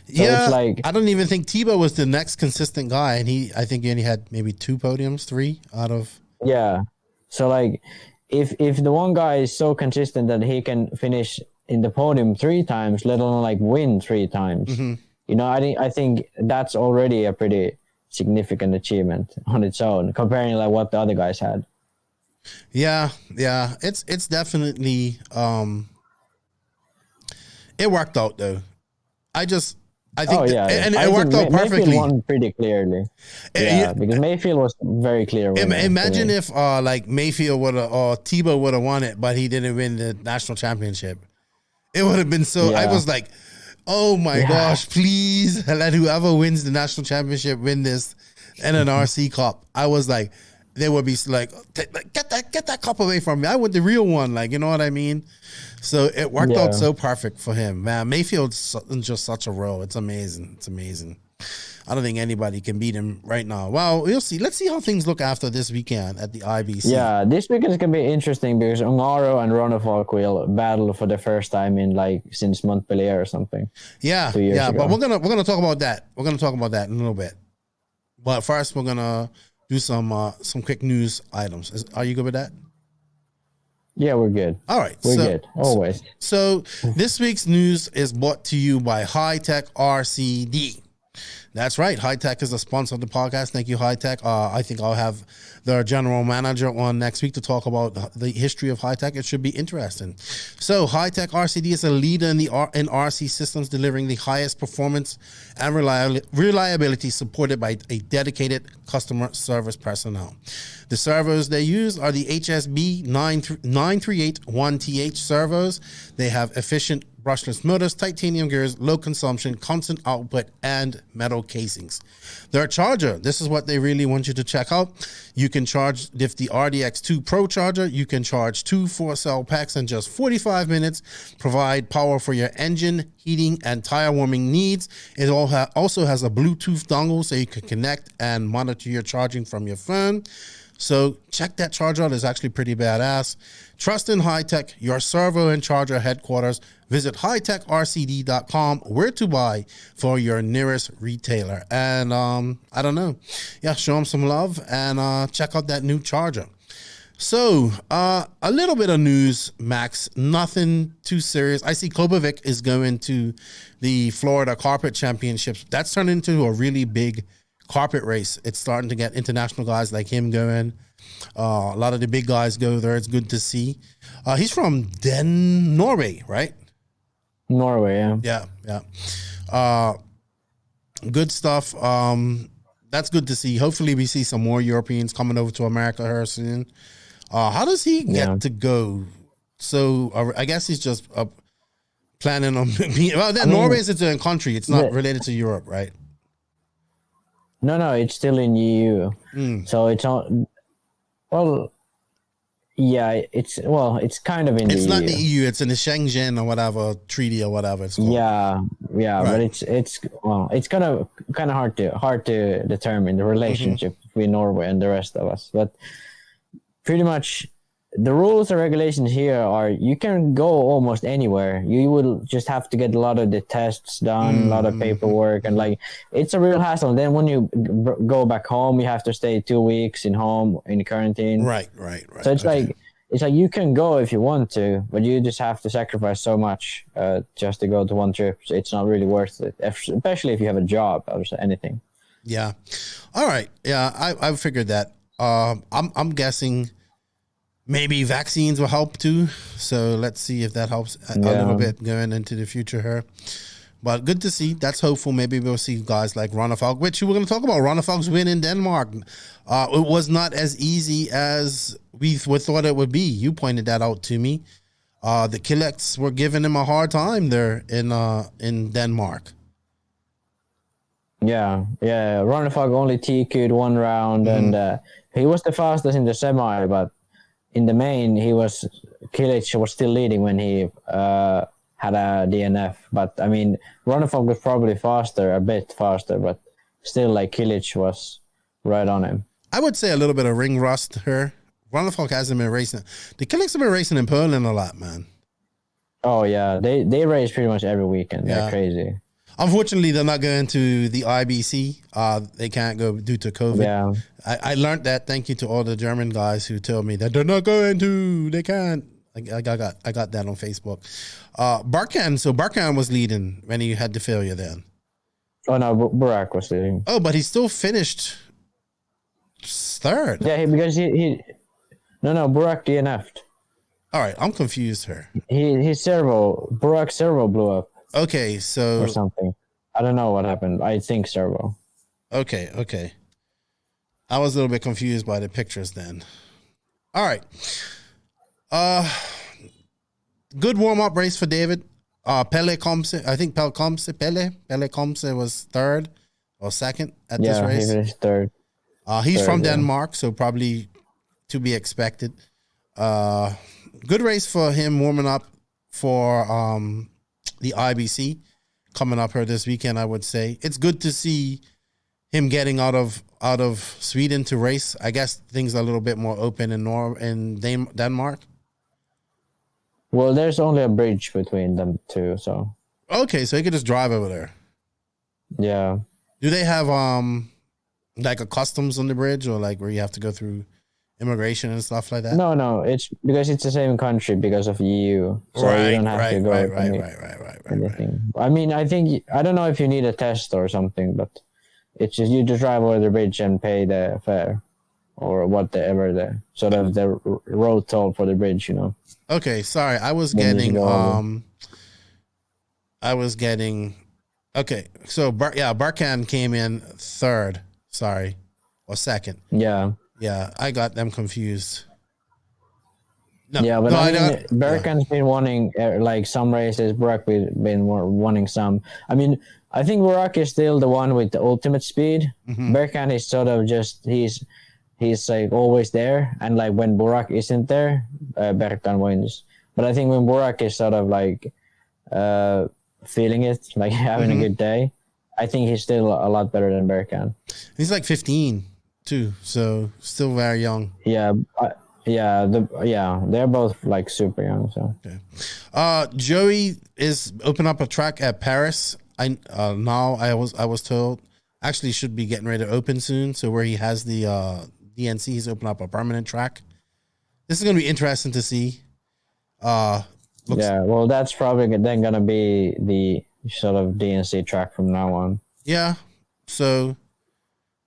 B: So
A: yeah,
B: it's like,
A: I don't even think Tebow was the next consistent guy, and I think he only had maybe 2 podiums, 3 out of.
B: Yeah, so like, if the one guy is so consistent that he can finish in the podium 3 times, let alone like win 3 times, you know, I think that's already a pretty significant achievement on its own, comparing like what the other guys had.
A: Yeah, it's definitely it worked out though. I think and it worked out perfectly.
B: Mayfield won pretty clearly. Because Mayfield was very clear.
A: Imagine if like Mayfield would have or Tebow would have won it, but he didn't win the national championship. It would have been so. Yeah. I was like, oh my gosh, please let whoever wins the national championship win this NNRC Cup. I was like, they would be like, get that cup away from me. I want the real one. Like, you know what I mean? So it worked out so perfect for him. Man, Mayfield's just such a row. It's amazing. It's amazing. I don't think anybody can beat him right now. Well, we'll see. Let's see how things look after this weekend at the IBC.
B: Yeah, this weekend is going to be interesting because Ungaro and Ronefalk will battle for the first time in since Montpellier or something.
A: Yeah,
B: 2 years ago.
A: But we're gonna talk about that. We're gonna talk about that in a little bit. But first, we're gonna do some quick news items. Are you good with that?
B: Yeah, we're good.
A: All right.
B: We're good. Always.
A: So this week's news is brought to you by Hitec RCD. That's right. Hitec is a sponsor of the podcast. Thank you, Hitec. I think I'll have their general manager on next week to talk about the history of Hitec. It should be interesting. So Hitec RCD is a leader in RC systems, delivering the highest performance and reliability, supported by a dedicated customer service personnel. The servos they use are the HSB 9381TH servos. They have efficient brushless motors, titanium gears, low consumption, constant output, and metal casings. Their charger, this is what they really want you to check out. You can charge with the RDX2 Pro charger. You can charge 2 4-cell packs in just 45 minutes, provide power for your engine, heating, and tire warming needs. It also has a Bluetooth dongle so you can connect and monitor your charging from your phone. So check that charger out. It's actually pretty badass. Trust in Hitec, your servo and charger headquarters. Visit hitecrcd.com, where to buy for your nearest retailer. And I don't know. Yeah, show them some love and check out that new charger. So, a little bit of news, Max. Nothing too serious. I see Kobovic is going to the Florida Carpet Championships. That's turned into a really big carpet race. It's starting to get international guys like him going. A lot of the big guys go there. It's good to see. He's from Norway, right?
B: Norway, yeah.
A: Yeah. Good stuff. That's good to see. Hopefully we see some more Europeans coming over to America here soon. How does he get to go? So I guess he's just planning on being... Well, Norway is its own country. It's not related to Europe, right?
B: No, it's still in EU. So it's on... Well, yeah, it's kind of in the EU.
A: It's not the EU. It's in the Schengen or whatever treaty or whatever it's called.
B: Yeah, right. But it's kind of hard to determine the relationship between Norway and the rest of us. But pretty much the rules and regulations here are you can go almost anywhere. You will just have to get a lot of the tests done, a lot of paperwork, and like it's a real hassle. And then when you go back home, you have to stay 2 weeks in quarantine.
A: Right.
B: So it's like you can go if you want to, but you just have to sacrifice so much just to go to one trip. So it's not really worth it, especially if you have a job or anything.
A: Yeah. All right. Yeah, I figured that. I'm guessing maybe vaccines will help too. So let's see if that helps a little bit going into the future here. But good to see. That's hopeful. Maybe we'll see guys like Ronnefalk, which we're going to talk about. Ronnefalk's win in Denmark. It was not as easy as we thought it would be. You pointed that out to me. The Killets were giving him a hard time there in Denmark.
B: Yeah. Ronnefalk only TQ'd one round, and he was the fastest in the semi, but in the main, Kilic was still leading when he had a DNF. But I mean, Ronnefalk was probably a bit faster, but still, like Kilic was right on him.
A: I would say a little bit of ring rust here. Ronnefalk hasn't been racing. The Kilics have been racing in Poland a lot, man.
B: Oh yeah, they race pretty much every weekend. Yeah. They're crazy.
A: Unfortunately, they're not going to the IBC. They can't go due to COVID. Yeah. I learned that. Thank you to all the German guys who told me that they're not going to. They can't. I got that on Facebook. Barkan. So Barkan was leading when he had the failure then.
B: Oh no, Burak was leading.
A: Oh, but he still finished third.
B: Yeah, because he no Burak DNF'd.
A: All right, I'm confused here.
B: Burak's servo blew up.
A: Okay, so...
B: Or something. I don't know what happened. I think servo.
A: Okay. I was a little bit confused by the pictures then. All right. Good warm-up race for David. Pelle Komse, I think Pelle Komse was third or second at this race.
B: Yeah, he finished third.
A: He's from Denmark, so probably to be expected. Good race for him warming up for... the IBC coming up here this weekend, I would say. It's good to see him getting out of Sweden to race. I guess things are a little bit more open in Denmark.
B: Well, there's only a bridge between them two, so.
A: Okay, so he could just drive over there.
B: Yeah.
A: Do they have like a customs on the bridge, or like where you have to go through immigration and stuff like that?
B: No, it's because it's the same country because of EU, so you don't have to go. Right. I mean, I don't know if you need a test or something, but it's just you just drive over the bridge and pay the fare or whatever the sort of the road toll for the bridge, you know.
A: Okay, sorry, I was getting. Okay, so Barkan came in third. Sorry, or second. Yeah, I got them confused. No,
B: yeah, but I mean, Barkan's been winning like some races. Burak been winning some. I mean, I think Burak is still the one with the ultimate speed. Barkan is sort of just he's like always there, and like when Burak isn't there, Barkan wins. But I think when Burak is sort of like feeling it, like having a good day, I think he's still a lot better than Barkan.
A: He's like 15. too, so still very young.
B: Yeah, they're both like super young. So
A: okay. Joey is open up a track at Paris. I was told actually should be getting ready to open soon. So where he has the DNC, he's open up a permanent track. This is going to be interesting to see.
B: Well, that's probably then going to be the sort of DNC track from now on. Yeah,
A: so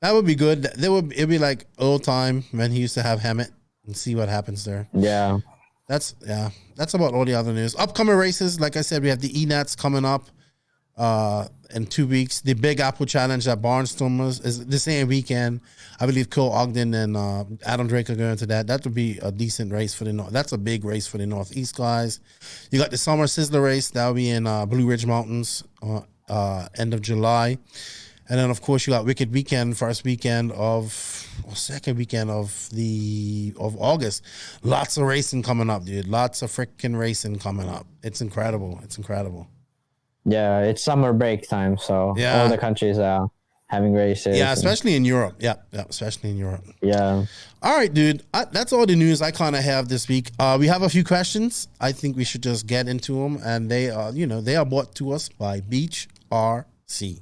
A: that would be good. It'd be like old time when he used to have Hammett and see what happens there.
B: Yeah,
A: that's about all the other news. Upcoming races, like I said, we have the ENATs coming up in 2 weeks. The Big Apple Challenge at Barnstormers is the same weekend. I believe Cole Ogden and Adam Drake are going to that. That would be a decent race for the North. That's a big race for the Northeast guys. You got the Summer Sizzler race. That'll be in Blue Ridge Mountains end of July. And then, of course, you got Wicked Weekend, second weekend of August. Lots of racing coming up, dude. Lots of freaking racing coming up. It's incredible.
B: Yeah, it's summer break time, so all the countries are having races.
A: Yeah, especially in Europe. Yeah, especially in Europe.
B: Yeah.
A: All right, dude. That's all the news I kind of have this week. We have a few questions. I think we should just get into them, and they are brought to us by Beach RC.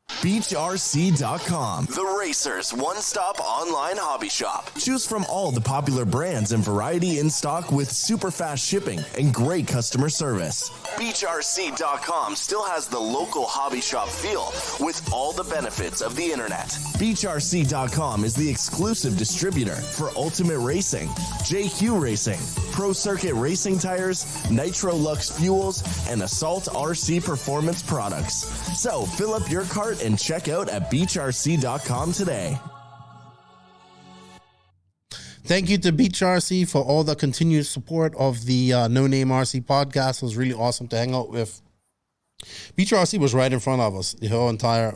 D: BeachRC.com, the racers' one-stop online hobby shop. Choose from all the popular brands and variety in stock with super fast shipping and great customer service. BeachRC.com still has the local hobby shop feel with all the benefits of the internet. BeachRC.com is the exclusive distributor for Ultimate Racing, JQ Racing, Pro Circuit Racing Tires, Nitro Lux Fuels, and Assault RC Performance products. So fill up your cart and check out at BeachRC.com today.
A: Thank you to Beach RC for all the continued support of the No Name RC podcast. It was really awesome to hang out with. Beach RC was right in front of us the whole entire,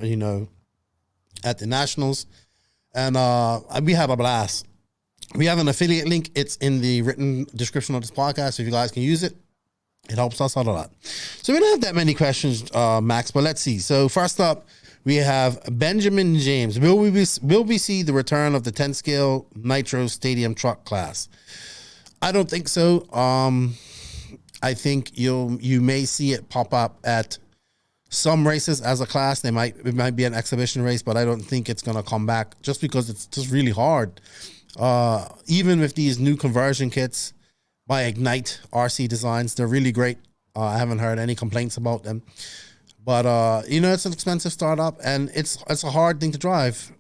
A: at the Nationals. And we had a blast. We have an affiliate link. It's in the written description of this podcast. So if you guys can use it, it helps us out a lot. So we don't have that many questions, Max, but let's see. So first up, we have Benjamin James. Will we see the return of the 10 scale Nitro Stadium truck class? I don't think so. I think you may see it pop up at some races as a class. It might be an exhibition race, but I don't think it's gonna come back just because it's just really hard. Even with these new conversion kits by Ignite RC Designs, they're really great. I haven't heard any complaints about them. But it's an expensive startup, and it's a hard thing to drive.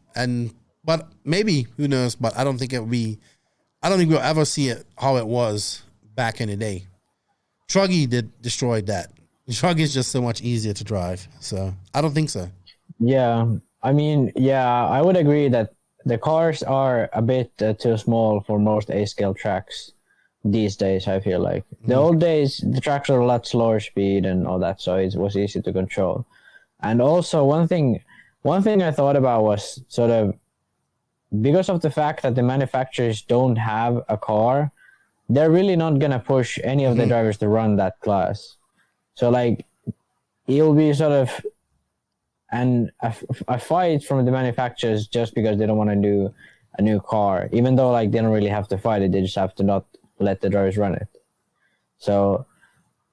A: But maybe, who knows? But I don't think we'll ever see it how it was back in the day. Truggy destroyed that. Truggy is just so much easier to drive, so I don't think so.
B: Yeah, I would agree that the cars are a bit too small for most A-scale tracks these days. I feel like the old days, the tracks are a lot slower speed and all that, so it was easy to control. And also one thing I thought about was sort of because of the fact that the manufacturers don't have a car, they're really not gonna push any of the drivers to run that class. So like it'll be sort of a fight from the manufacturers just because they don't want to do a new car, even though like they don't really have to fight it, they just have to not let the drivers run it. So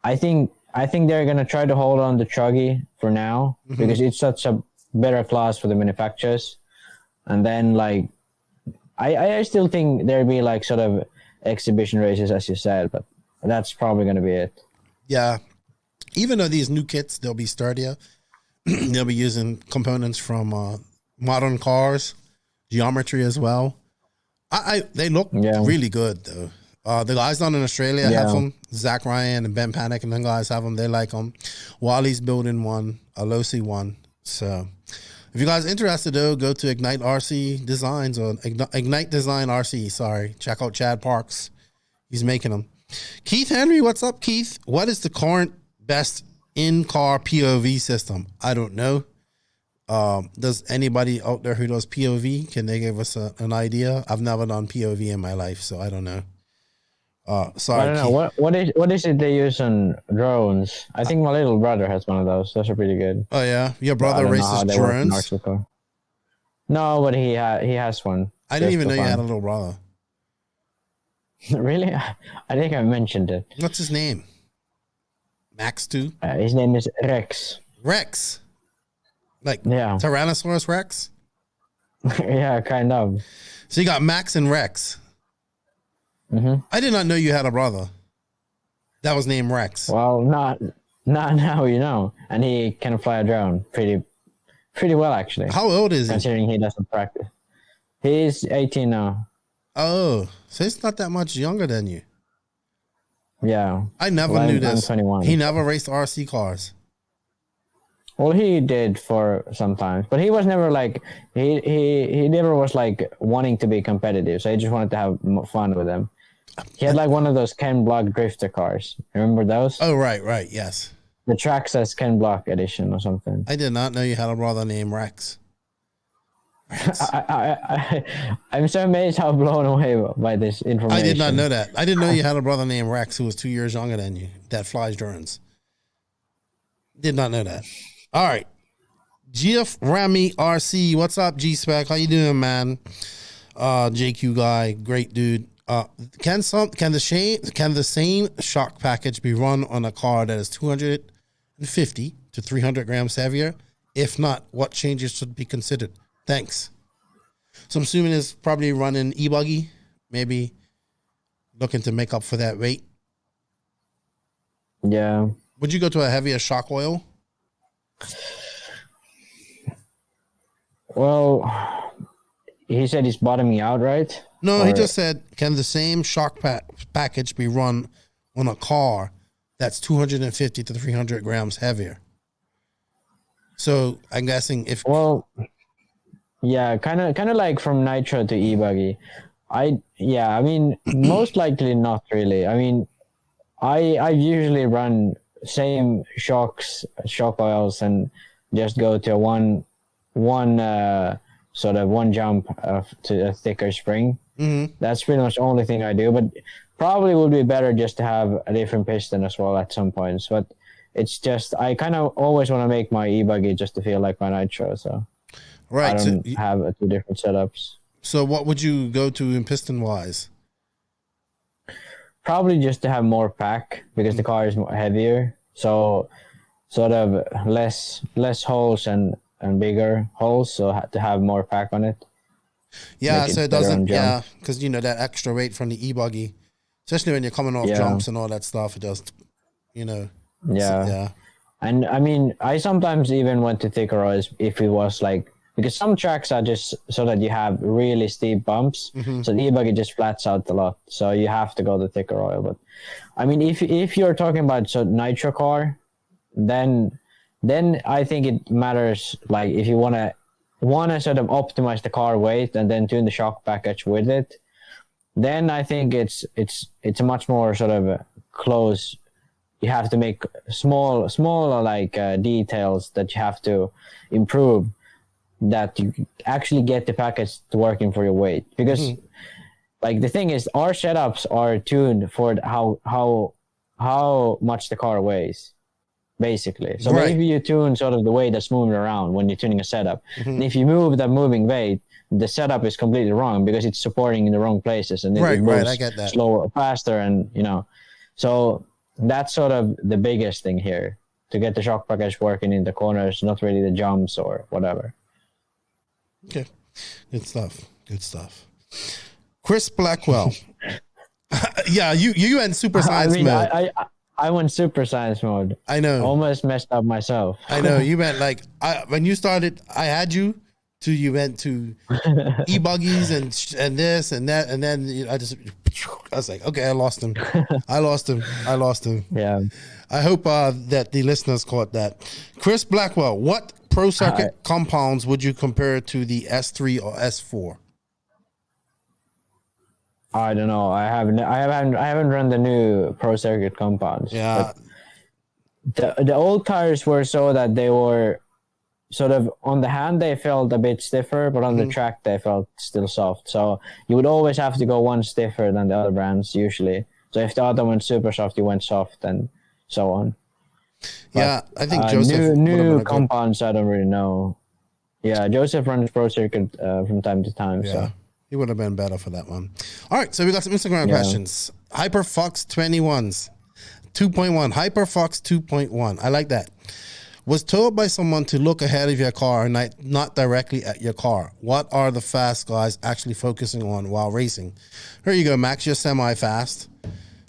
B: I think they're going to try to hold on to Truggy for now because it's such a better class for the manufacturers. And then like I still think there'll be like sort of exhibition races, as you said, but that's probably going to be it.
A: Yeah. Even though these new kits, they'll be sturdier. They'll be using components from modern cars, geometry as well. They look really good though. The guys down in Australia have them. Zach Ryan and Ben Panic and them guys have them. They like them. Wally's building one, Alosi one. So if you guys are interested though, go to Ignite RC Designs or Ignite Design RC. Sorry. Check out Chad Parks. He's making them. Keith Henry, what's up, Keith? What is the current best in-car POV system? I don't know. Does anybody out there who does POV, can they give us an idea? I've never done POV in my life, so I don't know. Sorry.
B: I don't know. What is it they use on drones? I think my little brother has one of those. Those are pretty good.
A: Oh yeah, your brother races drones.
B: No, but he has one.
A: I didn't
B: Just
A: even
B: for
A: know you had a
B: fun.
A: little brother.
B: Really? I think I mentioned it.
A: What's his name? Max too?
B: His name is Rex.
A: Rex. Like
B: Yeah.
A: Tyrannosaurus Rex?
B: Yeah, kind of.
A: So you got Max and Rex.
B: Mm-hmm.
A: I did not know you had a brother that was named Rex.
B: Well, not now, you know. And he can fly a drone pretty well, actually.
A: How old is he?
B: Considering he doesn't practice. He's 18 now.
A: Oh, so he's not that much younger than you.
B: Yeah.
A: I never
B: Well,
A: knew
B: I'm
A: this.
B: 21.
A: He never raced RC cars.
B: Well, he did for some time, but he was never like he never was like wanting to be competitive. So he just wanted to have fun with them. He had like one of those Ken Block drifter cars. Remember those?
A: Oh, right, yes.
B: The Traxxas Ken Block edition or something.
A: I did not know you had a brother named Rex.
B: I'm so amazed how blown away by this information.
A: I did not know that. I didn't know you had a brother named Rex who was 2 years younger than you that flies drones. Did not know that. All right. GF Rami RC. What's up, G-Spec? How you doing, man? JQ guy. Great dude. Can the same shock package be run on a car that is 250 to 300 grams heavier? If not, what changes should be considered? Thanks. So I'm assuming it's probably running e-buggy, maybe looking to make up for that weight.
B: Yeah.
A: Would you go to a heavier shock oil?
B: Well, he said he's bottoming out, right?
A: No, he just said, can the same shock package be run on a car that's 250 to 300 grams heavier? So I'm guessing if...
B: Well, yeah, kind of like from nitro to e-buggy. I mean, most likely not really. I mean, I usually run same shock oils and just go to one jump to a thicker spring.
A: Mm-hmm.
B: That's pretty much the only thing I do, but probably would be better just to have a different piston as well at some points. But it's just, I kind of always want to make my e-buggy just to feel like my nitro, so
A: right,
B: I don't have two different setups.
A: So what would you go to in piston wise?
B: Probably just to have more pack because the car is heavier, so sort of less holes and bigger holes, so to have more pack on it.
A: Yeah, so it doesn't, yeah, because you know that extra weight from the e-buggy, especially when you're coming off jumps and all that stuff, it just, you know.
B: Yeah. And I mean, I sometimes even went to thicker oils if it was like, because some tracks are just so that you have really steep bumps, so the e-buggy just flats out a lot, so you have to go the thicker oil. But I mean, if you're talking about nitro car, then I think it matters, like if you want to sort of optimize the car weight and then tune the shock package with it, then I think it's a much more sort of close. You have to make smaller like details that you have to improve, that you actually get the package to working for your weight. Because like the thing is, our setups are tuned for how much the car weighs, basically. So maybe you tune sort of the weight that's moving around when you're tuning a setup. And if you move that moving weight, the setup is completely wrong because it's supporting in the wrong places, and it moves
A: I get that.
B: slower, faster, and you know. So that's sort of the biggest thing here, to get the shock package working in the corners, not really the jumps or whatever.
A: Okay. Good stuff. Chris Blackwell. Yeah, you went super science mode.
B: I went super science mode.
A: I know.
B: Almost messed up myself.
A: I know. You went like, when you started, I had you went to e-buggies and this and that, and then I was like, okay, I lost him.
B: Yeah.
A: I hope that the listeners caught that. Chris Blackwell, what pro circuit compounds would you compare to the S3 or S4?
B: I don't know. I haven't run the new pro circuit compounds.
A: Yeah.
B: The old tires were so that they were sort of on the hand they felt a bit stiffer, but on the track they felt still soft. So you would always have to go one stiffer than the other brands usually. So if the other went super soft, you went soft and so on.
A: Yeah,
B: but,
A: I think Joseph
B: new compounds I don't really know. Yeah, Joseph runs Pro Circuit from time to time.
A: Yeah.
B: So.
A: He would have been better for that one. All right, so we got some Instagram
B: Yeah.
A: questions. HyperFox21s, 2.1. HyperFox 2.1. I like that. Was told by someone to look ahead of your car and not directly at your car. What are the fast guys actually focusing on while racing? Here you go, Max. You're semi-fast.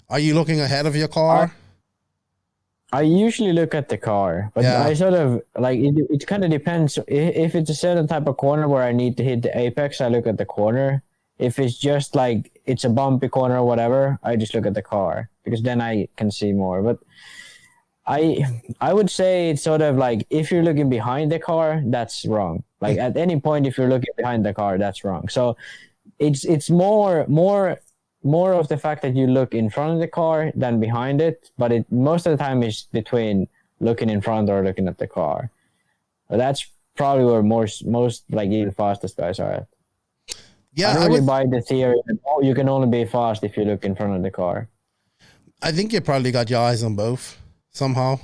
A: Are you looking ahead of your car?
B: I usually look at the car, but
A: Yeah.
B: I sort of like it kind of depends. If it's a certain type of corner where I need to hit the apex, I look at the corner. If it's just like it's a bumpy corner or whatever, I just look at the car because then I can see more. But I would say it's sort of like if you're looking behind the car, that's wrong. Like at any point, if you're looking behind the car, that's wrong. So it's more of the fact that you look in front of the car than behind it, but it most of the time is between looking in front or looking at the car. But that's probably where most like even fastest guys are at.
A: Yeah,
B: I don't really buy the theory that you can only be fast if you look in front of the car.
A: I think you probably got your eyes on both somehow,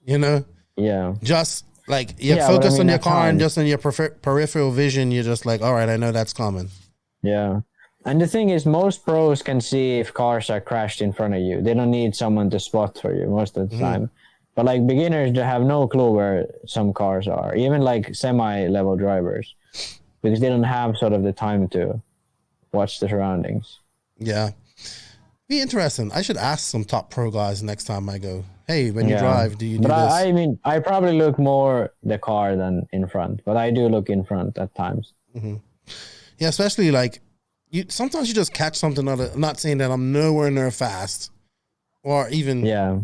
A: you know?
B: Yeah.
A: Just like you
B: Yeah,
A: focus
B: but I mean,
A: on your
B: at
A: car and
B: times-
A: just in your peripheral vision, you're just like, all right, I know that's coming.
B: Yeah. And the thing is, most pros can see if cars are crashed in front of you. They don't need someone to spot for you most of the time. But like beginners, they have no clue where some cars are, even like semi-level drivers, because they don't have sort of the time to watch the surroundings.
A: Yeah. Be interesting. I should ask some top pro guys next time I go, hey, when you
B: Yeah.
A: drive, do you do
B: But
A: this?
B: I mean, I probably look more the car than in front, but I do look in front at times.
A: Yeah, especially like sometimes you just catch something out of, I'm not saying that I'm nowhere near fast, or even
B: Yeah.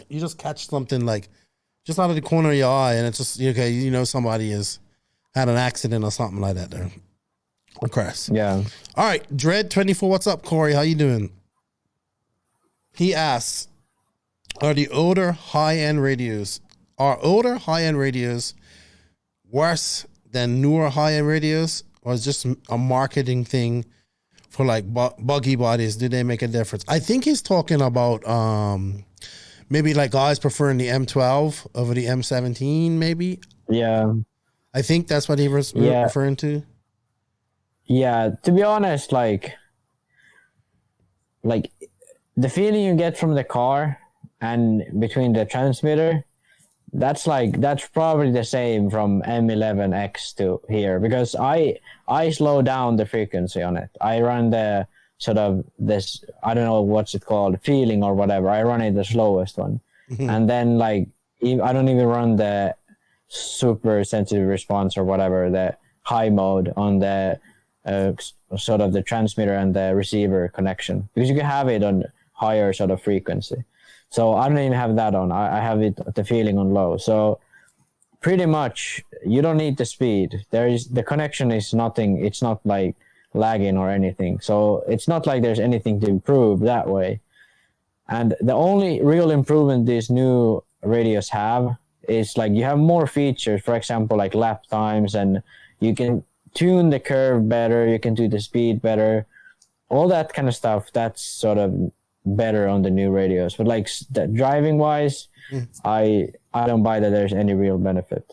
A: you just catch something like just out of the corner of your eye, and it's just okay. You know, somebody has had an accident or something like that there. Or crash.
B: Yeah.
A: All right, Dread24, what's up, Corey? How you doing? He asks, are older high-end radios worse than newer high-end radios, or is just a marketing thing for like buggy bodies? Do they make a difference? I think he's talking about maybe like guys preferring the M12 over the M17, maybe.
B: Yeah.
A: I think that's what he was referring to.
B: Yeah, to be honest, like the feeling you get from the car and between the transmitter, that's probably the same from M11X to here, because I slow down the frequency on it. I run the sort of this, I don't know what's it called, feeling or whatever. I run it the slowest one. And then like I don't even run the super sensitive response or whatever, the high mode on the sort of the transmitter and the receiver connection, because you can have it on higher sort of frequency. So I don't even have that on. I have it the feeling on low. So pretty much you don't need the speed. The connection is nothing. It's not like lagging or anything. So it's not like there's anything to improve that way. And the only real improvement these new radios have is like you have more features, for example, like lap times, and you can tune the curve better, you can do the speed better, all that kind of stuff. That's sort of better on the new radios. But like driving wise, I don't buy that there's any real benefit.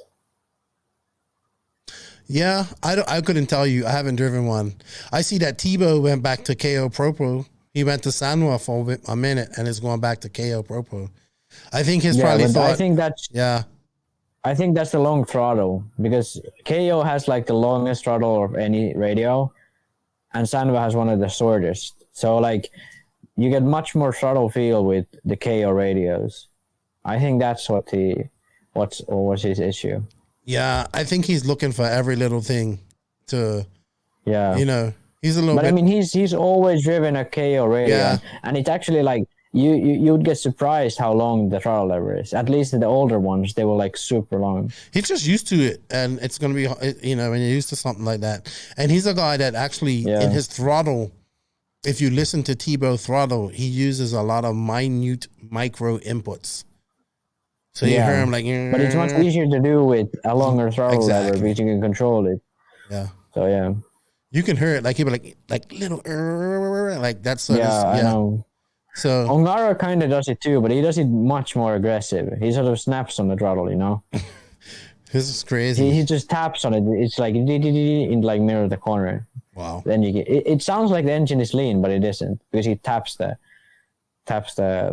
A: Yeah, I couldn't tell you. I haven't driven one. I see that Tebow went back to KO Pro. He went to Sanwa for a minute and is going back to KO Pro. I think his probably thought.
B: I think that's the long throttle, because KO has like the longest throttle of any radio, and Sanwa has one of the shortest. So like you get much more throttle feel with the KO radios. I think that's what was his issue.
A: Yeah, I think he's looking for every little thing to.
B: Yeah,
A: you know, he's a little.
B: But
A: bit,
B: I mean, he's always driven a KO radio,
A: Yeah.
B: and it's actually like. You would get surprised how long the throttle lever is. At least the older ones, they were like super long.
A: He's just used to it, and it's going to be, you know, when you're used to something like that. And he's a guy that actually, in his throttle, if you listen to Tebow throttle, he uses a lot of minute micro inputs. So you hear him like,
B: but it's much easier to do with a longer throttle lever because you can control it.
A: Yeah.
B: So yeah,
A: you can hear it like he'll be like little, like that's
B: I know.
A: So
B: Ongaro kind of does it too, but he does it much more aggressive. He sort of snaps on the throttle, you know.
A: This is crazy.
B: He just taps on it. It's like in like mirror the corner.
A: Wow.
B: Then you get it sounds like the engine is lean, but it isn't because he taps the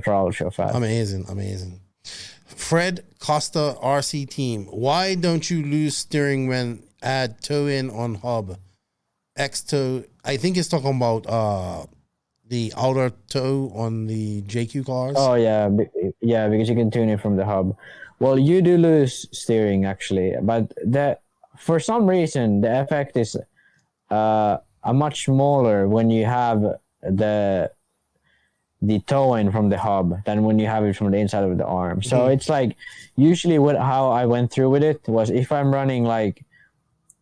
B: throttle so fast.
A: Amazing. Fred Costa RC team. Why don't you lose steering when add toe in on hub? X toe. I think it's talking about the outer toe on the JQ cars.
B: Oh yeah, because you can tune it from the hub. Well, you do lose steering actually, but for some reason the effect is a much smaller when you have the toe in from the hub than when you have it from the inside of the arm. So it's like usually how I went through with it was if I'm running like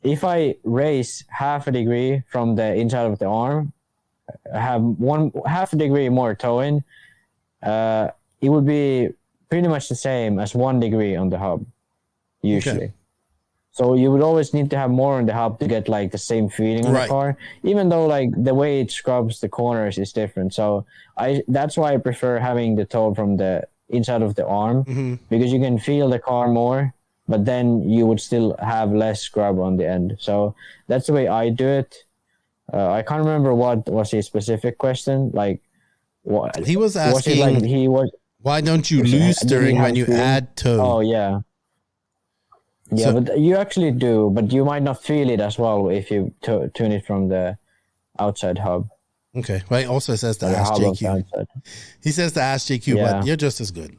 B: if I race half a degree from the inside of the arm, have half a degree more toe in, it would be pretty much the same as 1 degree on the hub, usually. Okay. So you would always need to have more on the hub to get like the same feeling on the car, even though like the way it scrubs the corners is different. So that's why I prefer having the toe from the inside of the arm because you can feel the car more, but then you would still have less scrub on the end. So that's the way I do it. I can't remember what was his specific question. Like, what
A: he was asking. Why don't you lose steering when you add toe?
B: Oh yeah, yeah. So, but you actually do, but you might not feel it as well if you tune it from the outside hub.
A: Okay. Well, he also says to ask JQ. He says to ask JQ, but you're just as good.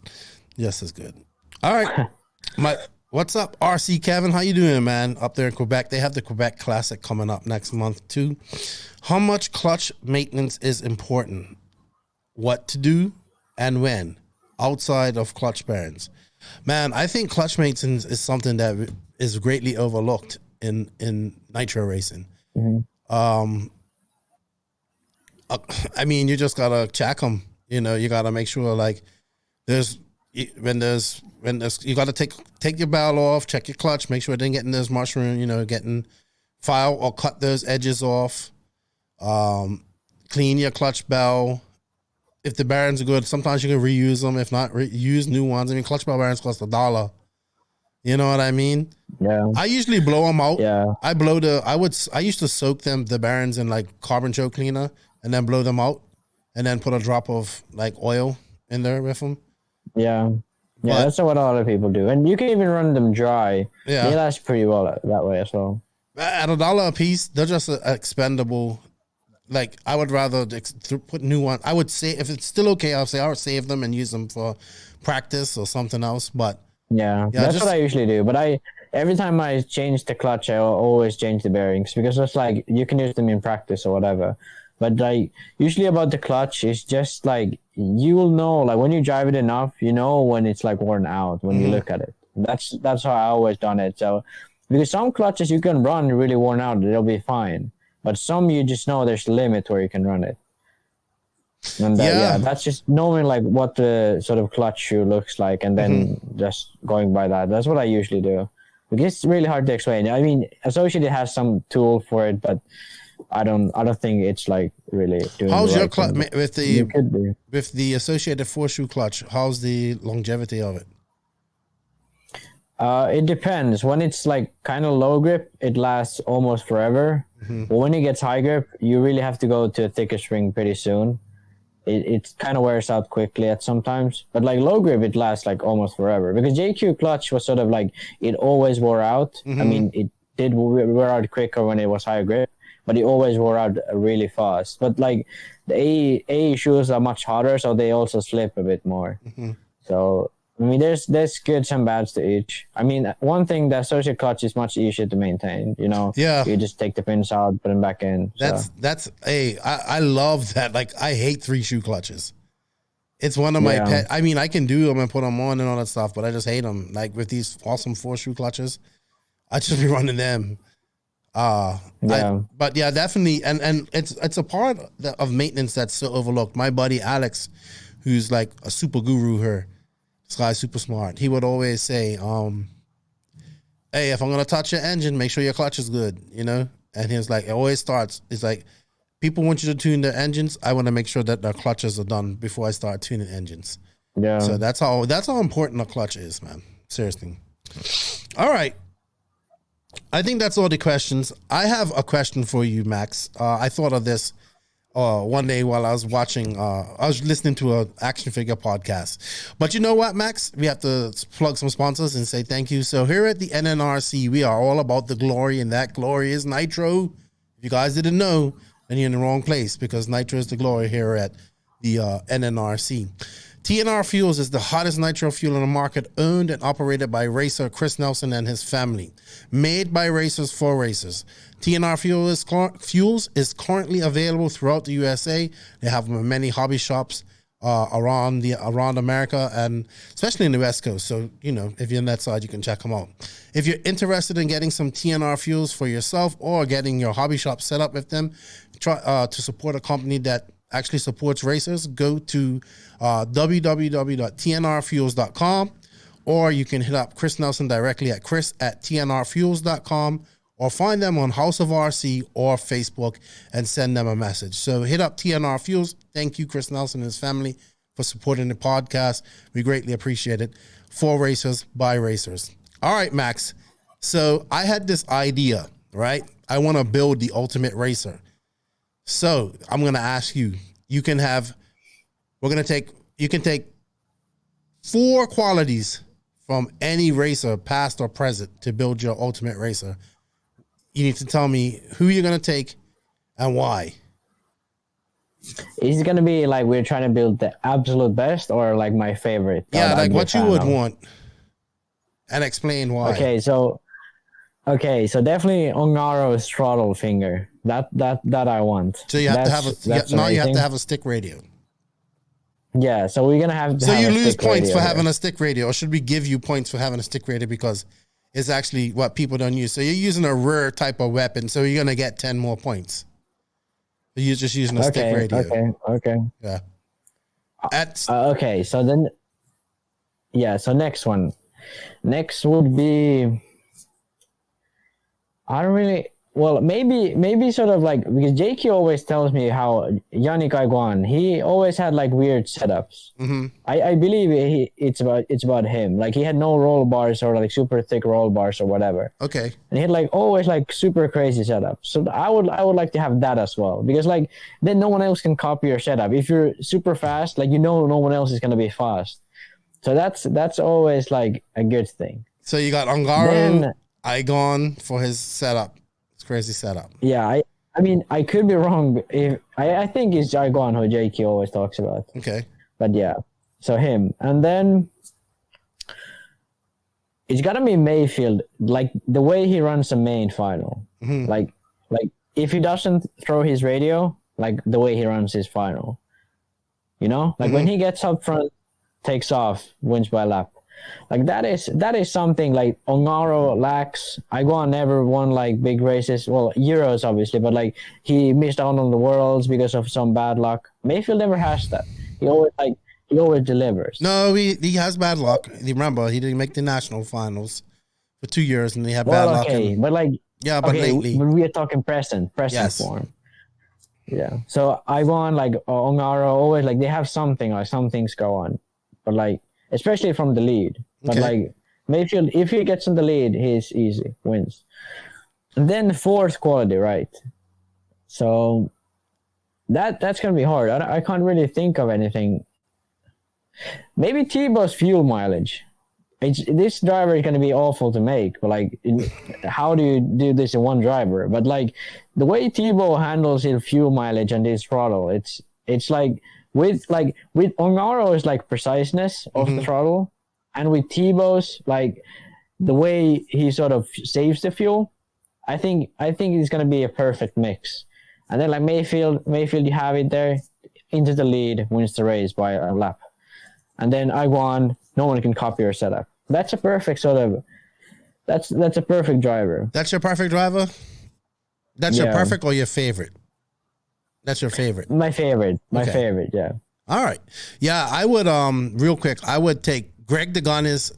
A: Just as good. All right. What's up, RC Kevin? How you doing, man? Up there in Quebec. They have the Quebec Classic coming up next month, too. How much clutch maintenance is important? What to do and when? Outside of clutch bearings. Man, I think clutch maintenance is something that is greatly overlooked in nitro racing. I mean, you just gotta check them. You know, you gotta make sure like when there's you gotta take your barrel off, check your clutch, make sure it didn't get in those mushroom. You know, getting file or cut those edges off. Clean your clutch bell. If the bearings are good, sometimes you can reuse them. If not, use new ones. I mean, clutch bell bearings cost $1. You know what I mean?
B: Yeah.
A: I usually blow them out.
B: Yeah.
A: I used to soak the bearings in like carbon choke cleaner and then blow them out and then put a drop of like oil in there with them.
B: Yeah. Yeah, that's what a lot of people do. And you can even run them dry. Yeah. They last pretty well that way as well.
A: At $1 a piece, they're just expendable. Like, I would rather put new one. I would say, if it's still okay, I would save them and use them for practice or something else. But
B: yeah, that's what I usually do. But every time I change the clutch, I always change the bearings because it's like you can use them in practice or whatever. But like usually about the clutch, it's just like you will know, like when you drive it enough, you know when it's like worn out when you look at it. That's how I always done it. So because some clutches you can run really worn out, it'll be fine. But some you just know there's a limit where you can run it. And that's just knowing like what the sort of clutch shoe looks like and then just going by that. That's what I usually do. Because it's really hard to explain. I mean, Associated has some tool for it, but I don't think it's like really doing.
A: How's your clutch with the Associated 4-shoe clutch? How's the longevity of it?
B: It depends. When it's like kind of low grip, it lasts almost forever. But when it gets high grip, you really have to go to a thicker spring pretty soon. It kind of wears out quickly at sometimes. But like low grip, it lasts like almost forever. Because JQ clutch was sort of like, it always wore out. I mean, it did wear out quicker when it was high grip, but it always wore out really fast. But like the A shoes are much harder, so they also slip a bit more. So I mean, there's goods and bads to each. I mean, one thing, the associate clutch is much easier to maintain. You know, you just take the pins out, put them back in.
A: I love that. Like, I hate 3-shoe clutches. It's one of my pet. I mean, I can do them and put them on and all that stuff, but I just hate them. Like with these awesome 4-shoe clutches, I just be running them. But yeah, definitely, and it's a part of maintenance that's so overlooked. My buddy Alex, who's like a super guru here. This guy's super smart. He would always say, hey, if I'm going to touch your engine, make sure your clutch is good, you know? And he was like, it always starts. It's like, people want you to tune their engines. I want to make sure that their clutches are done before I start tuning engines. Yeah. So that's how important a clutch is, man. Seriously. All right. I think that's all the questions. I have a question for you, Max. I thought of this one day while I was watching, I was listening to a action figure podcast. But you know what, Max? We have to plug some sponsors and say thank you. So here at the NNRC, we are all about the glory, and that glory is nitro. If you guys didn't know, then you're in the wrong place, because nitro is the glory here at the NNRC. TNR Fuels is the hottest nitro fuel in the market, owned and operated by racer Chris Nelson and his family. Made by racers for racers. TNR Fuels is currently available throughout the USA. They have them in many hobby shops around America, and especially in the West Coast. So, you know, if you're on that side, you can check them out. If you're interested in getting some TNR Fuels for yourself or getting your hobby shop set up with them, try to support a company that actually supports racers, go to www.tnrfuels.com, or you can hit up Chris Nelson directly at chris@tnrfuels.com, or find them on House of RC or Facebook and send them a message. So hit up TNR Fuels. Thank you, Chris Nelson and his family, for supporting the podcast. We greatly appreciate it. For racers, by racers. All right, Max. So I had this idea, right? I want to build the ultimate racer. So I'm going to ask you, you can take 4 qualities from any racer, past or present, to build your ultimate racer. You need to tell me who you're going to take and why.
B: Is it going to be like we're trying to build the absolute best, or like my favorite?
A: Yeah, like what you would want, and explain why.
B: Okay, so definitely Ongaro's throttle finger. That I want.
A: So you have to have you have to have a stick radio.
B: Yeah, so we're gonna have.
A: So you lose points for having a stick radio, or should we give you points for having a stick radio because it's actually what people don't use? So you're using a rare type of weapon, so you're gonna get 10 more points. You're just using a stick radio.
B: Okay.
A: Yeah.
B: Okay, so then, yeah. So next one. Next would be. I don't really. Well, maybe sort of like, because JQ always tells me how Yannick Aiguan, he always had like weird setups.
A: Mm-hmm.
B: I believe it's about him. Like he had no roll bars or like super thick roll bars or whatever.
A: Okay.
B: And he had like always like super crazy setups. So I would like to have that as well, because like then no one else can copy your setup. If you're super fast, like no one else is gonna be fast. So that's always like a good thing.
A: So you got Ongaro Aiguan for his setup. Crazy setup.
B: Yeah, I mean, I could be wrong. If I think it's Aiguan who JQ always talks about.
A: Okay.
B: But yeah, so him. And then it's got to be Mayfield, like the way he runs the main final.
A: Mm-hmm.
B: Like if he doesn't throw his radio, like the way he runs his final. You know? Like when he gets up front, takes off, wins by lap. Like that is something like Ongaro lacks. Aiguan never won like big races. Well, Euros obviously, but like he missed out on the Worlds because of some bad luck. Mayfield never has that. He always delivers.
A: No, he has bad luck. Remember, he didn't make the national finals for 2 years, and he had bad luck.
B: Okay, but like
A: lately,
B: we are talking present form. Yeah. So Aiguan, like Ongaro, always like they have something, like some things go on, but like. Especially from the lead. But like Mayfield, if he gets in the lead, he's easy, wins. And then the 4th quality, right? So that's gonna be hard. I can't really think of anything. Maybe Tebow's fuel mileage. This driver is gonna be awful to make, but like, how do you do this in one driver? But like the way Tebow handles his fuel mileage and his throttle, it's like. With Ongaro's like preciseness of the throttle, and with Tebow's like the way he sort of saves the fuel, I think it's gonna be a perfect mix. And then like Mayfield, you have it there, into the lead, wins the race by a lap. And then Aiguan, no one can copy your setup. That's a perfect sort of. That's a perfect driver.
A: That's your perfect driver. That's your perfect or your favorite. That's your favorite.
B: My favorite. Yeah.
A: All right. Yeah, I would real quick, I would take Greg Degon's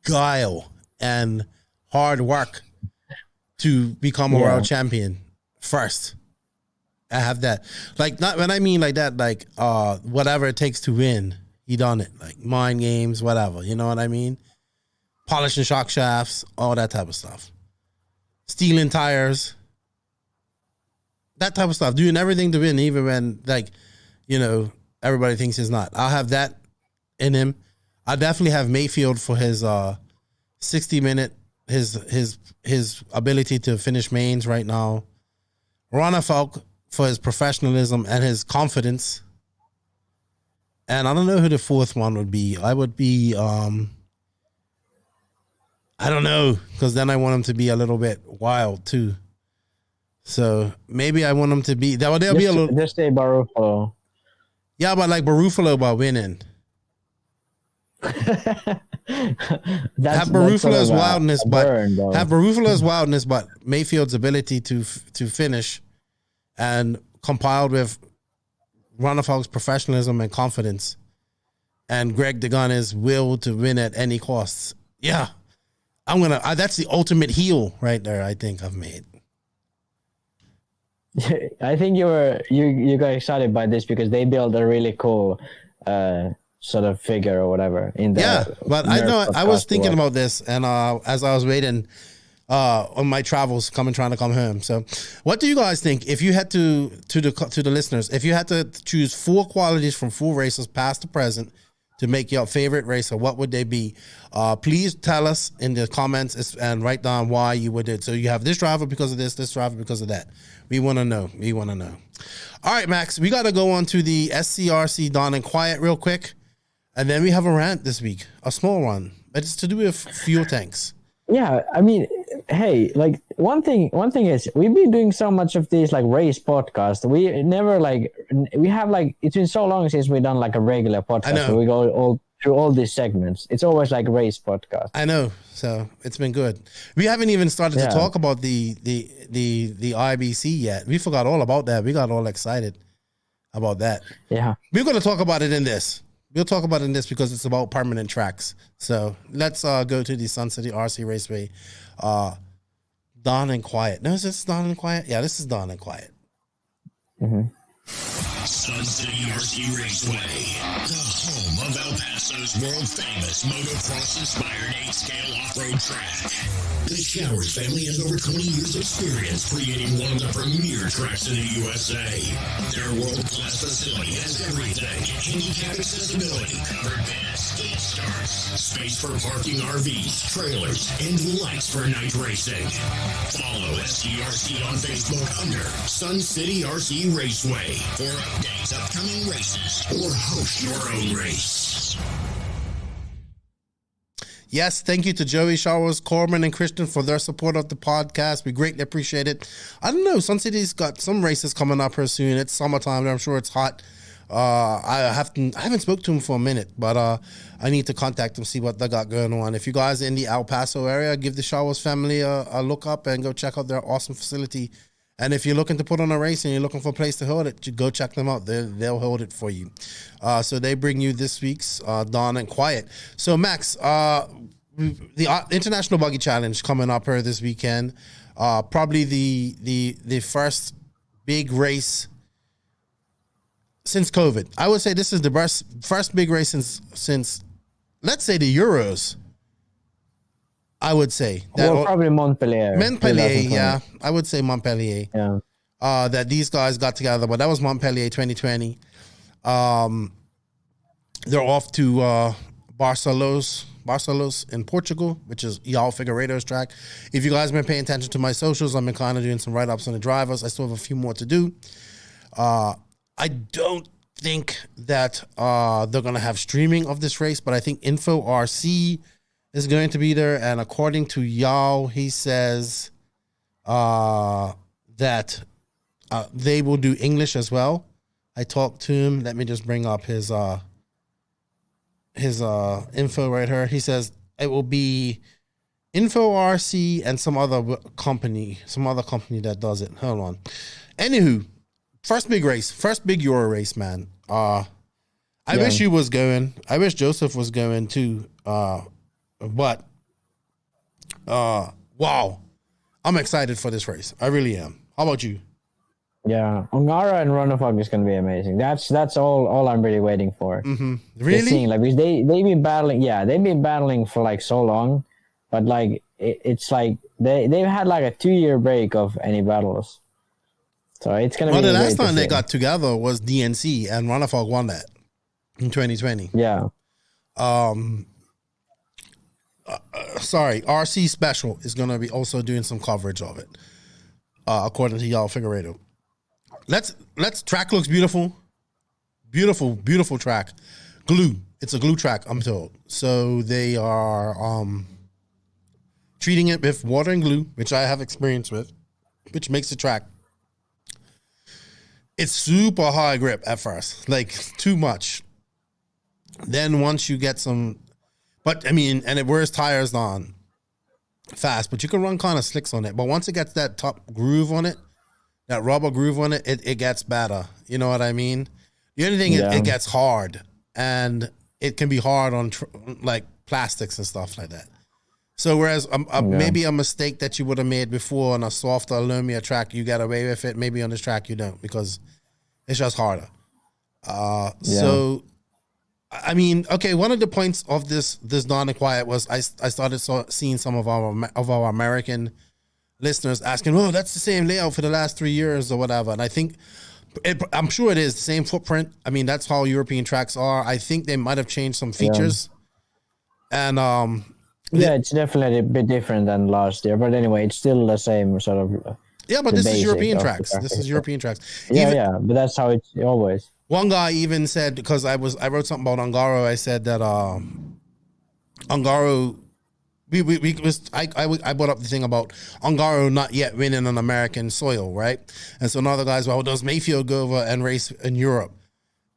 A: guile and hard work to become a world champion first. I have that. Like, not when I mean like that, like whatever it takes to win, he done it. Like mind games, whatever. You know what I mean? Polishing shock shafts, all that type of stuff. stealing tires, that type of stuff, doing everything to win, even when everybody thinks he's not. I'll have that in him. I definitely have Mayfield for his 60-minute, his ability to finish mains right now. Ronafalk for his professionalism and his confidence. And I don't know who the fourth one would be. I would be, I don't know, because then I want him to be a little bit wild too. So maybe I want him to be, there'll be a little.
B: Just say Barufalo.
A: Yeah, but like Barufalo by winning. Have Barufalo's wildness, but Mayfield's ability to finish, and compiled with Ronafalk's professionalism and confidence, and Greg Degon's will to win at any costs. Yeah, that's the ultimate heel right there. I think I've made.
B: I think you got excited by this because they built a really cool sort of figure or whatever in there.
A: Yeah, but I know I was thinking about this, and as I was waiting on my travels, trying to come home. So, what do you guys think? If you had to the listeners, if you had to choose 4 qualities from 4 racers, past to present, to make your favorite racer, what would they be? Please tell us in the comments and write down why you would do it. So you have this driver because of this driver because of that. We want to know. All right, Max, we got to go on to the SCRC Don and Quiet real quick. And then we have a rant this week, a small one. It's to do with fuel tanks.
B: Yeah, I mean, hey, like one thing is we've been doing so much of these like race podcasts. We never we have it's been so long since we've done like a regular podcast where we go all through all these segments. It's always like race podcast.
A: I know, so it's been good. We haven't even started to talk about the IBC yet. We forgot all about that. We got all excited about that.
B: Yeah,
A: we're going to talk about it in this. We'll talk about it in this because it's about permanent tracks. So let's go to the Sun City RC Raceway. Don and Quiet. No, is this Don and Quiet? Yeah, this is Don and Quiet.
B: Mm-hmm.
E: Sun City RC Raceway, the home of El Paso's world-famous motocross-inspired 8-scale off-road track. The Showers family has over 20 years experience creating one of the premier tracks in the USA. Their world-class facility has everything: handicap accessibility, covered beds, gate starts, space for parking RVs, trailers, and lights for night racing. Follow SCRC on Facebook under Sun City RC Raceway for updates, upcoming races, or host your own race.
A: Yes, thank you to Joey Showers, Corbin, and Christian for their support of the podcast. We greatly appreciate it. I don't know, Sun City's got some races coming up here soon. It's summertime, I'm sure it's hot. I haven't spoke to him for a minute, but I need to contact them, see what they got going on. If you guys are in the El Paso area, give the Showers family a look up and go check out their awesome facility. And if you're looking to put on a race and you're looking for a place to hold it, go check them out. They'll hold it for you. So they bring you this week's Dawn and Quiet. So, Max, the International Buggy Challenge coming up here this weekend. Probably the first big race since COVID. I would say this is the first big race since let's say the Euros. I would say
B: that probably Montpellier,
A: yeah. I would say Montpellier.
B: Yeah.
A: That these guys got together, but that was Montpellier 2020. They're off to Barcelos in Portugal, which is João Figueiredo's track. If you guys have been paying attention to my socials, I've been kind of doing some write-ups on the drivers. I still have a few more to do. I don't think that they're going to have streaming of this race, but I think Info RC is going to be there. And according to Yao, he says that they will do English as well. I talked to him. Let me just bring up his info right here. He says it will be Info RC and some other company that does it. Hold on. Anywho, first big Euro race, man. I wish he was going. I wish Joseph was going too. But wow, I'm excited for this race. I really am. How about you?
B: Yeah, Ongara and Ronafog is going to be amazing. That's all I'm really waiting for.
A: Mm-hmm. Really?
B: Seeing, like, they've been battling. Yeah, they've been battling for like so long, but like it's like they've had like a 2-year break of any battles. So it's gonna be.
A: Well, the last time they got together was DNC, and Runafog won that in 2020.
B: Yeah.
A: Sorry, RC Special is gonna be also doing some coverage of it, according to y'all Figueredo. Let's track looks beautiful, beautiful track. Glue. It's a glue track, I'm told. So they are treating it with water and glue, which I have experience with, which makes the track. It's super high grip at first, like too much. Then once you get some, but I mean, and it wears tires on fast, but you can run kind of slicks on it. But once it gets that top groove on it, that rubber groove on it, it gets better. You know what I mean? The only thing, it gets hard, and it can be hard on like plastics and stuff like that. So whereas maybe a mistake that you would have made before on a softer Lumia track, you get away with it. Maybe on this track you don't, because it's just harder. So, I mean, okay, one of the points of this Dawn and Quiet was I started seeing some of our American listeners asking, oh, that's the same layout for the last 3 years or whatever. And I think, I'm sure it is the same footprint. I mean, that's how European tracks are. I think they might have changed some features. And
B: yeah, it's definitely a bit different than last year, but anyway, it's still the same sort of.
A: Yeah, but this is European tracks. This is European tracks.
B: Yeah, but that's how it's always.
A: One guy even said, because I wrote something about Ungaro. I said that Ungaro. I brought up the thing about Ungaro not yet winning on American soil, right? And so another guy's, well, does Mayfield go over and race in Europe?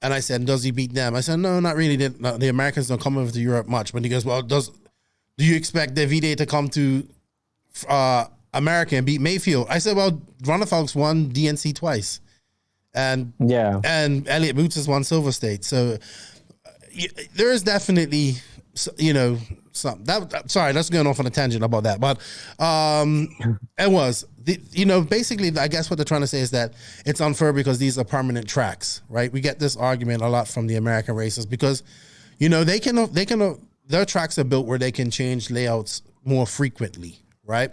A: And I said, does he beat them? I said, no, not really. The Americans don't come over to Europe much. But he goes, well, do you expect Davide to come to America and beat Mayfield? I said, well, Runafog's won DNC twice. And Elliot Boots has won Silver State. So there is definitely, sorry, that's going off on a tangent about that. But it was, basically, I guess what they're trying to say is that it's unfair because these are permanent tracks, right? We get this argument a lot from the American racers because, their tracks are built where they can change layouts more frequently, right?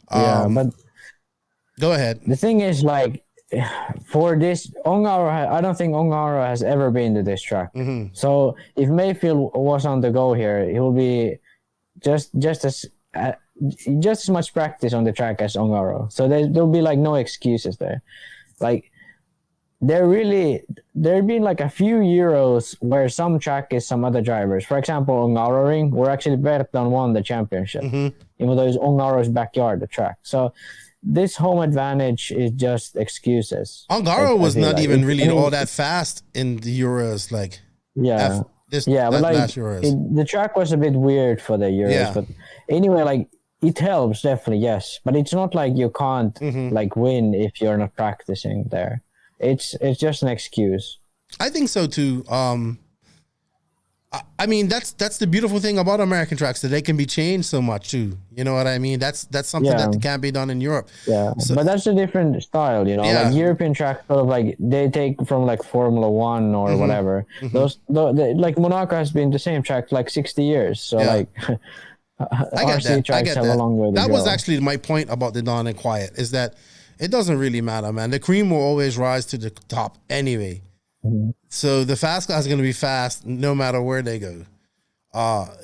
B: But
A: go ahead.
B: The thing is, like, for this, I don't think Ongaro has ever been to this track. Mm-hmm. So if Mayfield was on the go here, he will be just as much practice on the track as Ongaro. So there'll be like no excuses there. Like there have been like a few Euros where some track is some other drivers. For example, Ongaro Ring, where actually Berton won the championship, even though it's Ongaro's backyard, the track. So this home advantage is just excuses.
A: Ongaro was not like, even really all that fast in the Euros, like
B: but like
A: last Euros.
B: The track was a bit weird for the Euros, but anyway, like it helps definitely, yes, but it's not like you can't like win if you're not practicing there. It's just an excuse.
A: I think so too. I mean, that's the beautiful thing about American tracks, that they can be changed so much too. You know what I mean? That's something that can't be done in Europe.
B: Yeah, so, but that's a different style, like European tracks sort of like they take from like Formula One or whatever. Those like Monaco has been the same track like 60 years. So like RC tracks have a long way to go.
A: That was actually my point about the Dawn and Quiet, is that it doesn't really matter, man. The cream will always rise to the top anyway. So the fast guys are going to be fast no matter where they go.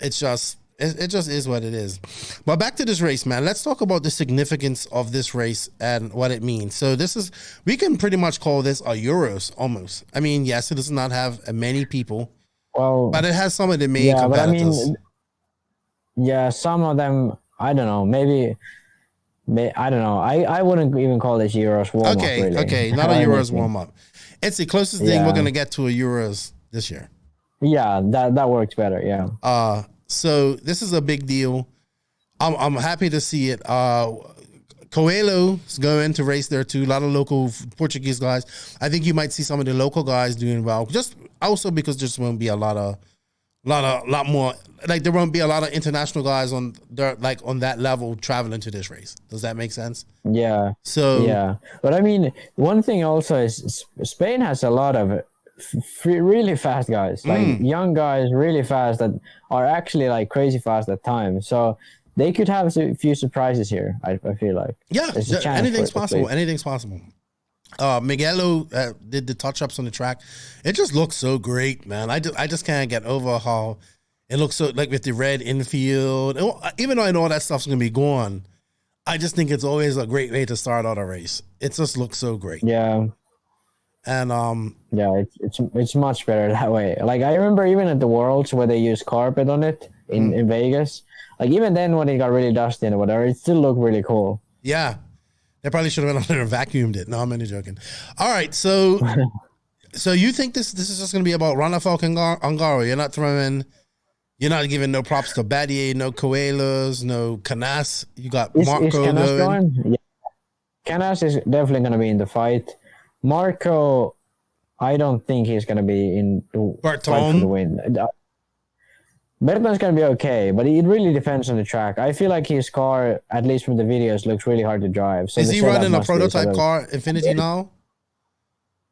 A: It just is what it is. But back to this race, man. Let's talk about the significance of this race and what it means. So we can pretty much call this a Euros almost. I mean, yes, it does not have many people, but it has some of the main competitors.
B: But I mean, some of them, I don't know, maybe I don't know. I wouldn't even call this Euros warm-up, really.
A: Okay, not a Euros warm-up. It's the closest thing we're going to get to a Euros this year.
B: Yeah, that works better, yeah.
A: So this is a big deal. I'm happy to see it. Coelho is going to race there too. A lot of local Portuguese guys. I think you might see some of the local guys doing well. Just also because there just won't be a lot more. Like there won't be a lot of international guys on that level traveling to this race. Does that make sense?
B: Yeah.
A: So
B: yeah, but I mean, one thing also is Spain has a lot of really fast guys, like young guys, really fast that are actually like crazy fast at times. So they could have a few surprises here. I feel like.
A: Yeah,
B: There's a chance
A: anything's
B: for it,
A: possible.
B: please.
A: Anything's possible. Miguelo did the touch-ups on the track. It just looks so great, man. I just can't get over how it looks so, like, with the red infield. Even though I know all that stuff's going to be gone, I just think it's always a great way to start out a race. It just looks so great.
B: Yeah.
A: And
B: yeah, it's much better that way. Like, I remember even at the Worlds where they used carpet on it in Vegas. Like, even then when it got really dusty and whatever, it still looked really cool.
A: Yeah. They probably should have been on there and vacuumed it. No, I'm only joking. All right, so you think this is just going to be about Ronafalk and Ongaro? You're not giving no props to Battier, no Coelhos, no Canas. You got Marco
B: is Canas
A: going.
B: Yeah. Canas is definitely going to be in the fight. Marco, I don't think he's going to be in the fight for the win. Berton's going to be okay, but it really depends on the track. I feel like his car, at least from the videos, looks really hard to drive. So
A: is he running a prototype car, Infinity now?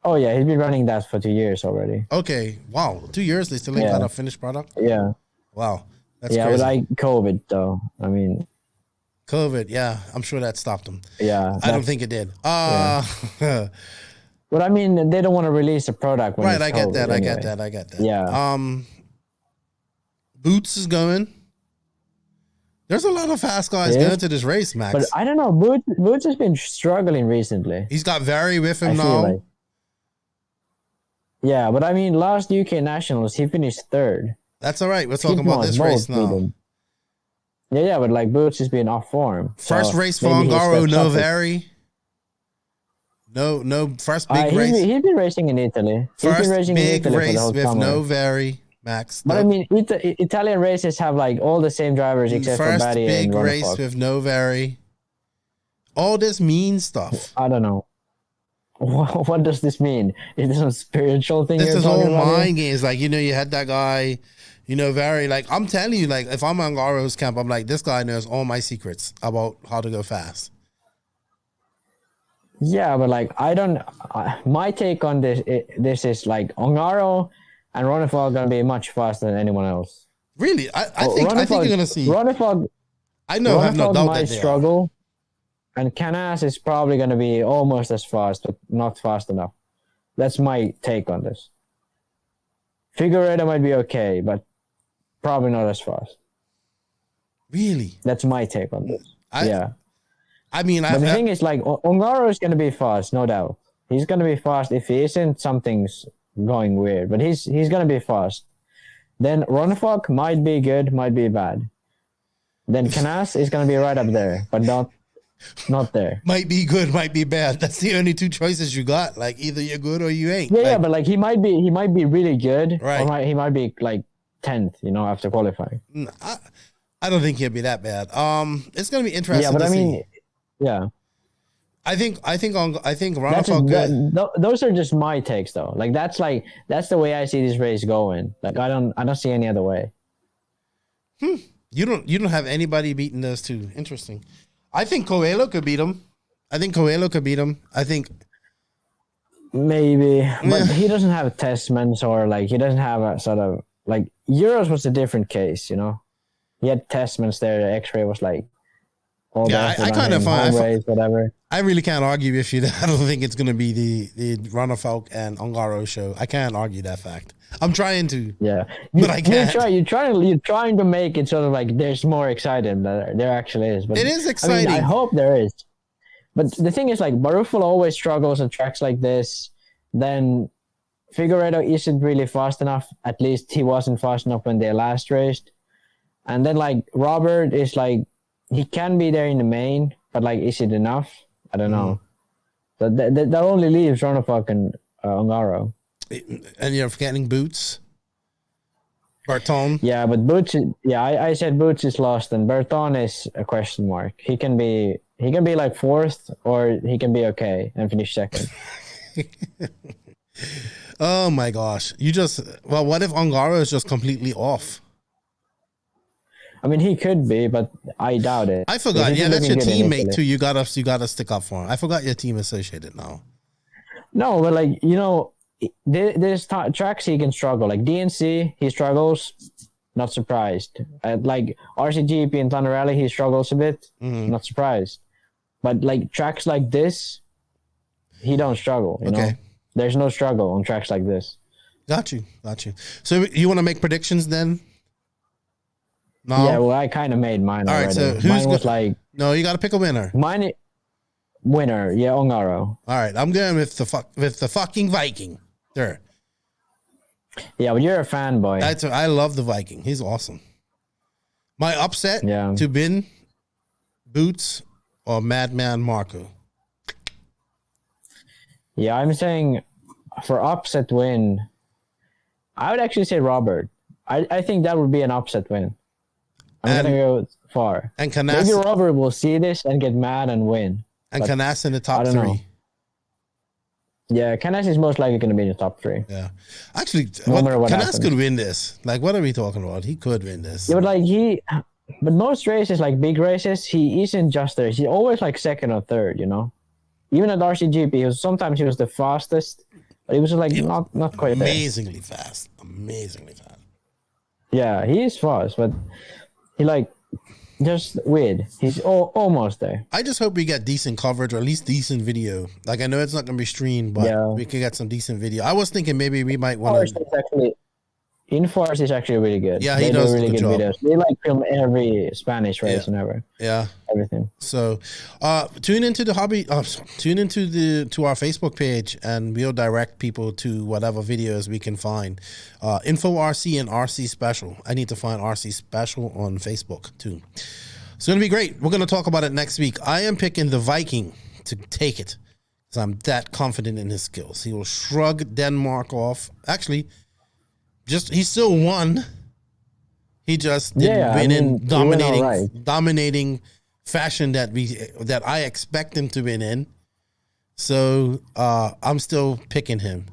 B: Oh, yeah, he's been running that for 2 years already.
A: Okay, wow. 2 years, they still ain't got a finished product?
B: Yeah.
A: Wow, that's
B: crazy.
A: but
B: like COVID, though. I mean...
A: COVID, yeah. I'm sure that stopped him.
B: Yeah.
A: I don't think it did.
B: Yeah. But, I mean, they don't want to release a product when
A: right,
B: it's
A: I get
B: COVID
A: that,
B: anyway.
A: I get that.
B: Yeah.
A: Boots is going. There's a lot of fast guys going to this race, Max.
B: But I don't know. Boots has been struggling recently.
A: He's got Very with him now.
B: Like. Yeah, but I mean, last UK Nationals, he finished third.
A: That's all right. We're talking about this race now.
B: Yeah, but like Boots is being off form.
A: First race for Ongaro, no Very. No, first big race.
B: He's been racing in Italy.
A: First big race with no Very, Max.
B: But I mean, Italian races have like all the same drivers except for Battier and
A: First big race
B: Ronafalk.
A: with no Very. All this mean stuff.
B: I don't know. What does this mean? Is this some spiritual thing?
A: This is all mind
B: here?
A: games. Like, you had that guy, Very. Like, I'm telling you, like, if I'm on Garo's camp, I'm like, this guy knows all my secrets about how to go fast.
B: Yeah, but like, I don't. My take on this is like Ongaro and Ronafalk are gonna be much faster than anyone else.
A: Really, I think you're gonna see
B: Ronafalk.
A: I know, I have no doubt
B: might
A: that they
B: struggle, and Canas is probably gonna be almost as fast, but not fast enough. That's my take on this. Figueredo might be okay, but probably not as fast.
A: Really,
B: that's my take on this.
A: I mean,
B: but the thing is, like, Ongaro is going to be fast, no doubt. He's going to be fast. If he isn't, something's going weird. But he's going to be fast. Then Ronafalk might be good, might be bad. Then Canas is going to be right up there, but not there.
A: Might be good, might be bad. That's the only two choices you got. Like, either you're good or you ain't.
B: Yeah, but like he might be really good,
A: right?
B: Or he might be like 10th, after qualifying.
A: I don't think he'll be that bad. It's going to be interesting.
B: Yeah, but I mean.
A: See.
B: Yeah,
A: I think Ronafalk.
B: Those are just my takes, though. Like that's the way I see this race going. Like I don't see any other way.
A: You don't have anybody beating those two. Interesting. I think Coelho could beat him. I think
B: maybe, but he doesn't have Testmans or like he doesn't have a sort of like Euros was a different case. He had Testmans there. The X-ray was like.
A: I kind of find
B: whatever.
A: I really can't argue with you that I don't think it's going to be the Ronafalk and Ongaro show. I can't argue that fact. I'm trying to.
B: Yeah,
A: but I can't.
B: You're trying to make it sort of like there's more exciting than there actually is. But
A: it is exciting.
B: I hope there is. But the thing is, like, Barufalo always struggles on tracks like this. Then Figueredo isn't really fast enough. At least he wasn't fast enough when they last raced. And then like Robert is like. He can be there in the main, but like, is it enough? I don't know. But that only leaves Ronafalk and Ongaro.
A: And you're forgetting Boots, Berton.
B: Yeah, but Boots. I said Boots is lost, and Berton is a question mark. He can be like fourth, or he can be okay and finish second.
A: Oh my gosh! What if Ongaro is just completely off?
B: I mean, he could be, but I doubt it.
A: I forgot. Yeah, that's your teammate too. You gotta stick up for him. I forgot your team associated now.
B: No, but like there's tracks he can struggle. Like DNC, he struggles. Not surprised. Like RCGP and Thunder Rally, he struggles a bit. Not surprised. But like tracks like this, he don't struggle. You know, there's no struggle on tracks like this.
A: Got you. So you want to make predictions then? No.
B: Yeah, well, I kind of made mine already.
A: All right, so
B: mine was like
A: no, you got to pick a winner.
B: Mine winner, yeah, Ongaro.
A: All right, I'm going with the fucking Viking. There.
B: Yeah, but you're a fanboy.
A: I love the Viking. He's awesome. My upset to win, Boots or Madman Marco.
B: Yeah, I'm saying for upset win, I would actually say Robert. I think that would be an upset win. I'm gonna go far.
A: And Canas,
B: maybe Robert will see this and get mad and win.
A: And Canas in the top 3.
B: Know. Yeah, Canas is most likely going to be in the top 3.
A: Yeah, actually,
B: Canas
A: could win this. Like, what are we talking about? He could win this.
B: Yeah, but most races, like big races, he isn't just there. He's always like second or third. You know, even at RCGP, sometimes he was the fastest, but he was like not quite
A: amazingly
B: there.
A: fast.
B: Yeah, he is fast, but he like just weird. He's almost there.
A: I just hope we get decent coverage or at least decent video. Like, I know it's not going to be streamed, but we could get some decent video. I was thinking maybe we might want to.
B: Inforce is actually really good.
A: Yeah, he does really good
B: videos. They like film every Spanish race and ever.
A: Yeah,
B: everything.
A: So, tune into the hobby. Tune into to our Facebook page, and we'll direct people to whatever videos we can find. Info RC and RC Special. I need to find RC Special on Facebook too. It's gonna be great. We're gonna talk about it next week. I am picking the Viking to take it because I'm that confident in his skills. He will shrug Denmark off. Actually. He still won. He just didn't win in dominating fashion that I expect him to win in. So I'm still picking him.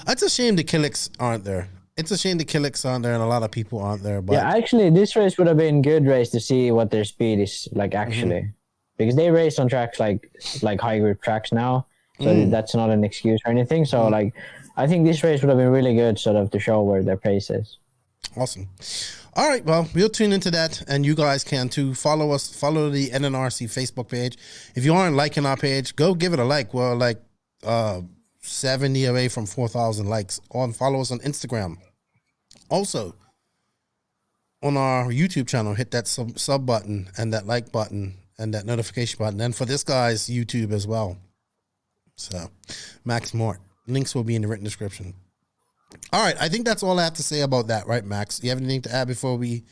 A: It's a shame the Killix aren't there. And a lot of people aren't there. But
B: yeah, actually, this race would have been a good race to see what their speed is like actually, because they race on tracks like high grip tracks now. So that's not an excuse or anything. So like. I think this race would have been really good sort of to show where their pace is.
A: Awesome. All right, well, we'll tune into that, and you guys can too. Follow the NNRC Facebook page. If you aren't liking our page, go give it a like. We're like 70 away from 4,000 likes. Follow us on Instagram. Also, on our YouTube channel, hit that sub button and that like button and that notification button. And for this guy's YouTube as well. So, Max Mort. Links will be in the written description. All right, I think that's all I have to say about that, right, Max? You have anything to add before we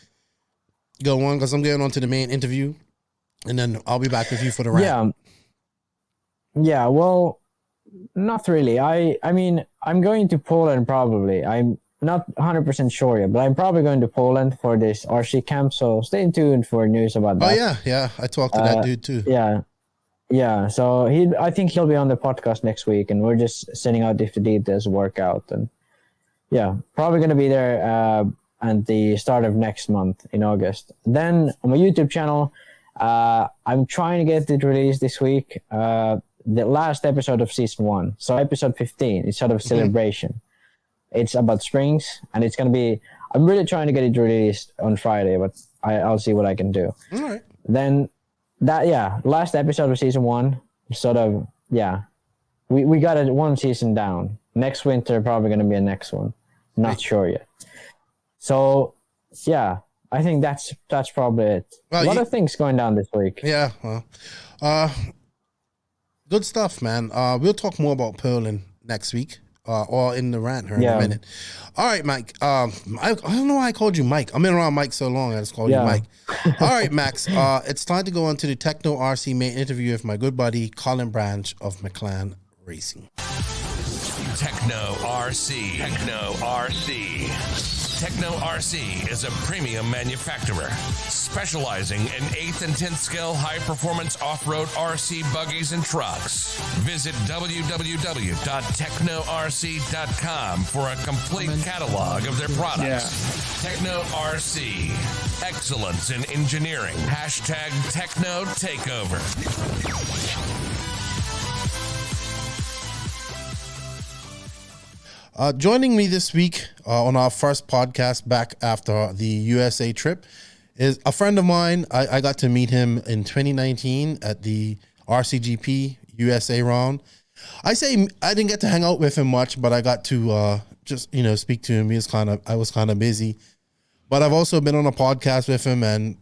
A: go on? Because I'm going on to the main interview, and then I'll be back with you for the rant.
B: Yeah. Well, not really. I mean, I'm going to Poland probably. I'm not 100% sure yet, but I'm probably going to Poland for this RC camp. So stay tuned for news about that.
A: Oh yeah. I talked to that dude too.
B: Yeah, so I think he'll be on the podcast next week, and we're just sending out if the details work out. And yeah, probably going to be there at the start of next month in August. Then on my YouTube channel, I'm trying to get it released this week. The last episode of season 1, so episode 15, it's sort of celebration. It's about springs, and it's going to be. I'm really trying to get it released on Friday, but I'll see what I can do.
A: All right.
B: Then. Last episode of season 1, sort of, we got it one season down. Next winter, probably going to be a next one. Not sure yet. So, I think that's probably it. Well, a lot of things going down this week.
A: Yeah, well, good stuff, man. We'll talk more about Poland next week. Or in the rant here in a minute. All right, Mike. I don't know why I called you Mike. I've been around Mike so long, I just called you Mike. All right, Max. It's time to go on to the Tekno RC main interview with my good buddy Colin Branch of Maclan Racing.
F: Tekno RC. Tekno RC is a premium manufacturer specializing in 8th and 10th scale high-performance off-road RC buggies and trucks. Visit www.teknorc.com for a complete catalog of their products. Tekno RC. Excellence in engineering. #Tekno Takeover.
A: Joining me this week on our first podcast back after the USA trip is a friend of mine. I got to meet him in 2019 at the RCGP USA round. I didn't get to hang out with him much, but I got to just speak to him. I was kind of busy, but I've also been on a podcast with him, and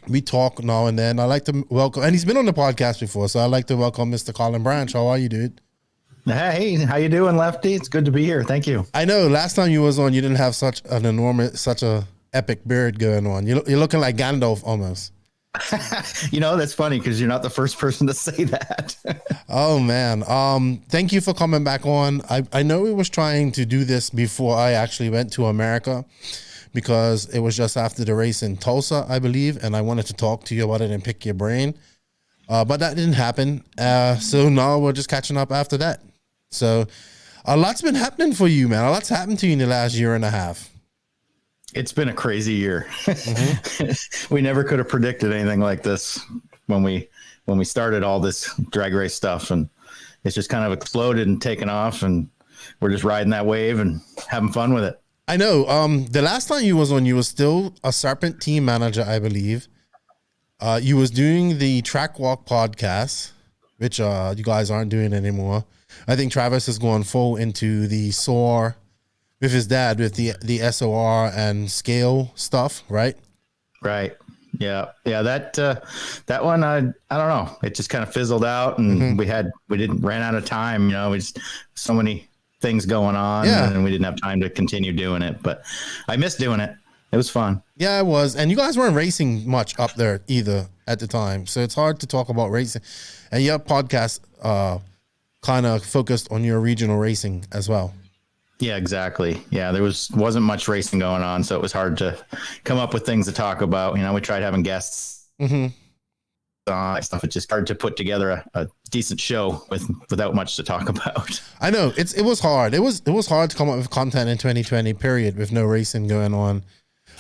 A: we talk now and then. I like to welcome, and he's been on the podcast before, so I like to welcome Mr. Colin Branch. How are you, dude?
G: Hey, how you doing, Lefty? It's good to be here. Thank you.
A: I know last time you was on, you didn't have such a epic beard going on. You're looking like Gandalf almost.
G: That's funny because you're not the first person to say that.
A: Oh man. Thank you for coming back on. I know we was trying to do this before I actually went to America, because it was just after the race in Tulsa, I believe, and I wanted to talk to you about it and pick your brain. But that didn't happen. So now we're just catching up after that. So a lot's been happening for you, man. A lot's happened to you in the last year and a half.
G: It's been a crazy year.
A: Mm-hmm.
G: We never could have predicted anything like this when we started all this drag race stuff, and it's just kind of exploded and taken off, and we're just riding that wave and having fun with it.
A: I know. The last time you was on, you was still a Serpent team manager, I believe. You was doing the Track Walk podcast, which you guys aren't doing anymore. I think Travis is going full into the SOAR with his dad, with the SOR and scale stuff, right?
G: Right. Yeah. That one, I don't know. It just kind of fizzled out, and we ran out of time. We just so many things going on, and we didn't have time to continue doing it. But I missed doing it. It was fun.
A: Yeah, it was. And you guys weren't racing much up there either at the time, so it's hard to talk about racing. And your podcast kind of focused on your regional racing as well.
G: Yeah, exactly. Yeah, there wasn't much racing going on, so it was hard to come up with things to talk about. We tried having guests stuff. It's just hard to put together a decent show without much to talk about. I know
A: it was hard. It was hard to come up with content in 2020 period with no racing going on.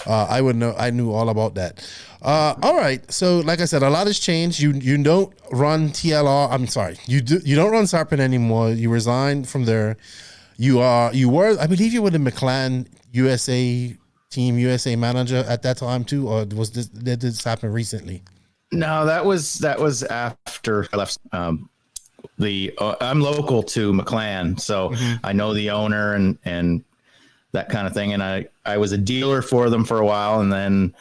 A: I knew all about that. All right. So like I said, a lot has changed. You don't run TLR. I'm sorry. You don't run Serpent anymore. You resigned from there. You were, I believe you were the Maclan USA team, USA manager at that time too, or did this happen recently?
G: No, that was after I left. I'm local to Maclan, so I know the owner and that kind of thing. And I was a dealer for them for a while, and then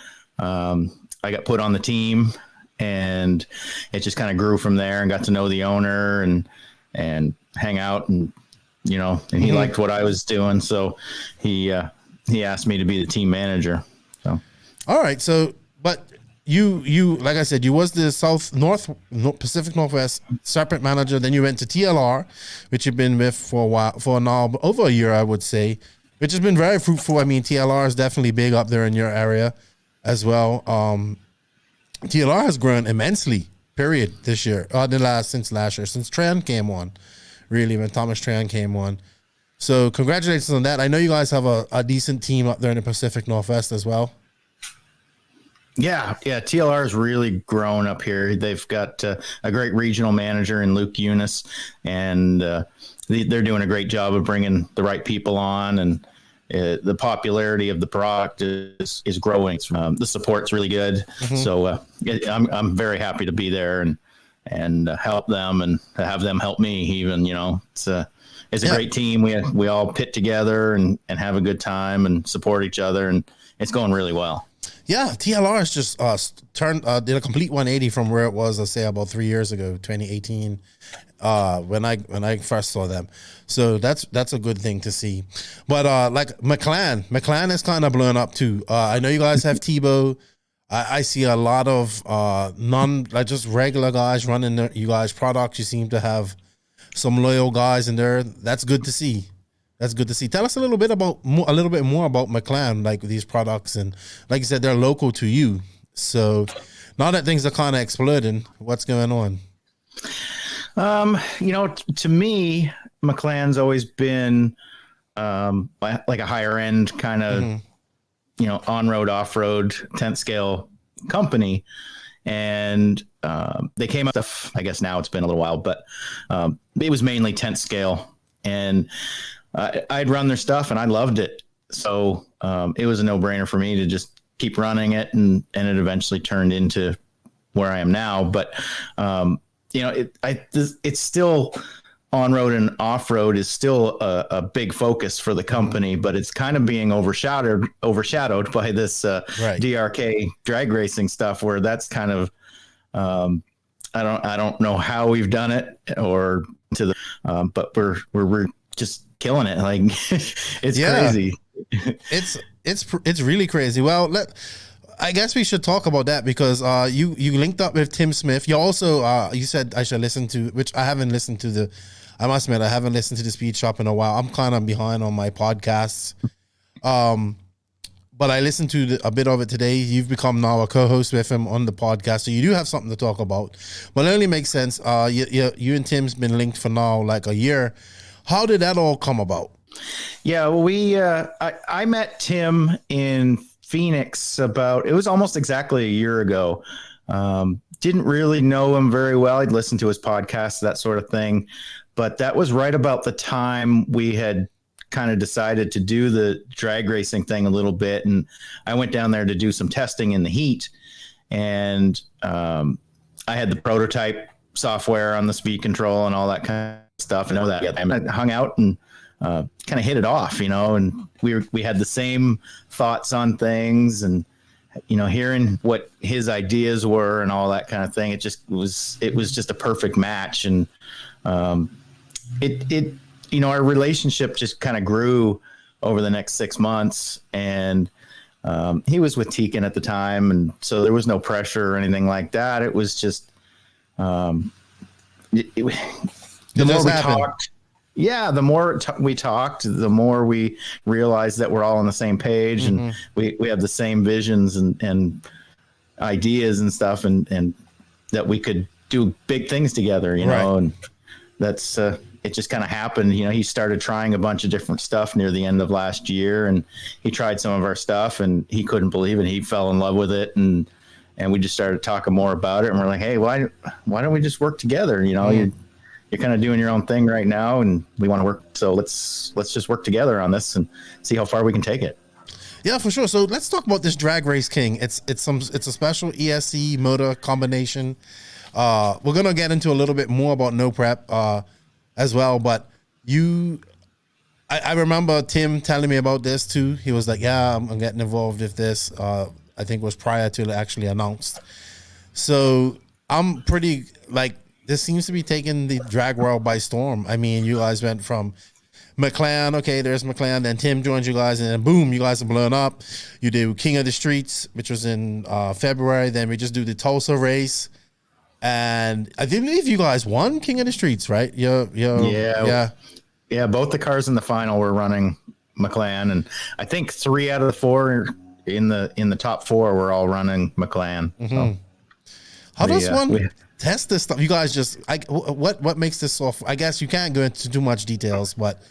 G: I got put on the team, and it just kind of grew from there, and got to know the owner and hang out, and he liked what I was doing, so he asked me to be the team manager. So
A: all right, so but you like I said, you was the Pacific Northwest Serpent manager. Then you went to TLR, which you've been with for a while, for now over a year, I would say, which has been very fruitful. I mean, TLR is definitely big up there in your area as well. TLR has grown immensely, period, this year, since last year, since Tran came on, really, when Thomas Tran came on. So congratulations on that. I know you guys have a decent team up there in the Pacific Northwest as well.
G: Yeah. TLR has really grown up here. They've got a great regional manager in Luke Eunice, and they're doing a great job of bringing the right people on, and the popularity of the product is growing. The support's really good. So I'm very happy to be there and help them, and to have them help me even. It's a great team. We all pit together and have a good time and support each other, and it's going really well.
A: Yeah, TLR has just did a complete 180 from where it was, let's say, about 3 years ago, 2018, when I first saw them. So that's a good thing to see. But like Maclan is kind of blown up too. I know you guys have Tebow. I see a lot of just regular guys running you guys' products. You seem to have some loyal guys in there. That's good to see. Tell us a little bit more about Maclan, like these products, and like you said, they're local to you. So now that things are kind of exploding, what's going on?
G: To me, Maclan's always been like a higher end kind of, on-road, off-road, tent scale company. And they came up with, I guess now it's been a little while, but it was mainly tent scale. And I'd run their stuff and I loved it. So it was a no-brainer for me to just keep running it, and it eventually turned into where I am now. But it's still on-road and off-road is still a big focus for the company, but it's kind of being overshadowed by this DRK drag racing stuff, where that's kind of I don't know how we've done it or to the but we're just killing it. Like it's crazy. It's really crazy. Well, I guess we should talk about that, because you linked up with Tim Smith. You also you said I should listen to, which I haven't listened to I must admit I haven't listened to the Speed Shop in a while. I'm kind of behind on my podcasts. But I listened to a bit of it today. You've become now a co-host with him on the podcast, so you do have something to talk about. But it only makes sense. You and Tim's been linked for now like a year. How did that all come about? Yeah, well, I met Tim in Phoenix it was almost exactly a year ago. Didn't really know him very well. I'd listened to his podcast, that sort of thing. But that was right about the time we had kind of decided to do the drag racing thing a little bit. And I went down there to do some testing in the heat. And I had the prototype software on the speed control and all that kind of stuff. And all that. I hung out and kind of hit it off, and we had the same thoughts on things, and hearing what his ideas were and all that kind of thing. It was just a perfect match. And our relationship just kind of grew over the next 6 months. And he was with Tekin at the time, and so there was no pressure or anything like that. It was just the more we talked. Yeah, the more we talked, the more we realized that we're all on the same page, and we have the same visions and ideas and stuff, and that we could do big things together, know, and that's it just kind of happened. He started trying a bunch of different stuff near the end of last year, and he tried some of our stuff, and he couldn't believe it. He fell in love with it, and we just started talking more about it, and we're like, hey, why don't we just work together? You're kind of doing your own thing right now, and we want to work. So let's just work together on this and see how far we can take it.
A: Yeah, for sure. So let's talk about this Drag Race King. It's a special ESC motor combination. We're gonna get into a little bit more about no prep as well. But I remember Tim telling me about this too. He was like, "Yeah, I'm getting involved with this." I think it was prior to it actually announced. So I'm pretty like. This seems to be taking the drag world by storm. I mean, you guys went from Maclan, okay, there's Maclan, then Tim joined you guys, and then boom, you guys are blowing up. You do King of the Streets, which was in February. Then we just do the Tulsa race. And I believe you guys won King of the Streets, right? Yeah.
G: Both the cars in the final were running Maclan, and I think 3 out of the 4 in the top 4 were all running Maclan.
A: Mm-hmm. So how does one test this stuff? You guys just what makes this so? I guess you can't go into too much details, but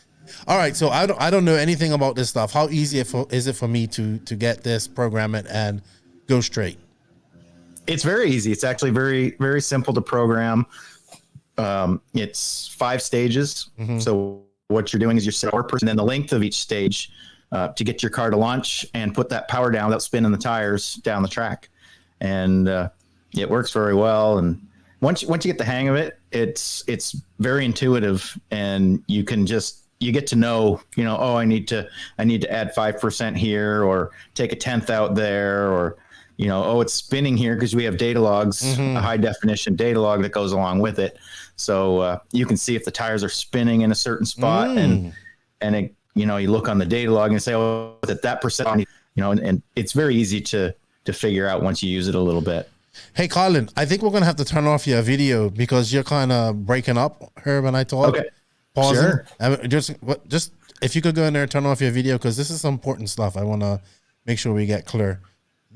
A: all right. So I don't know anything about this stuff. How easy is it for me to get this, program it, and go straight?
G: It's very easy. It's actually very, very simple to program. It's 5 stages. Mm-hmm. So what you're doing is you're setting power person, and then the length of each stage to get your car to launch and put that power down without spinning the tires down the track. And it works very well. And once you get the hang of it, it's very intuitive, and you get to know, oh, I need to add 5% here, or take a 10th out there, or oh, it's spinning here because we have data logs, a high definition data log that goes along with it. So you can see if the tires are spinning in a certain spot, and it, you look on the data log and say, oh, that percent, and it's very easy to figure out once you use it a little bit.
A: Hey, Colin, I think we're going to have to turn off your video because you're kind of breaking up here when I talk. Okay. Pausing. Sure. Just if you could go in there and turn off your video, because this is some important stuff. I want to make sure we get clear.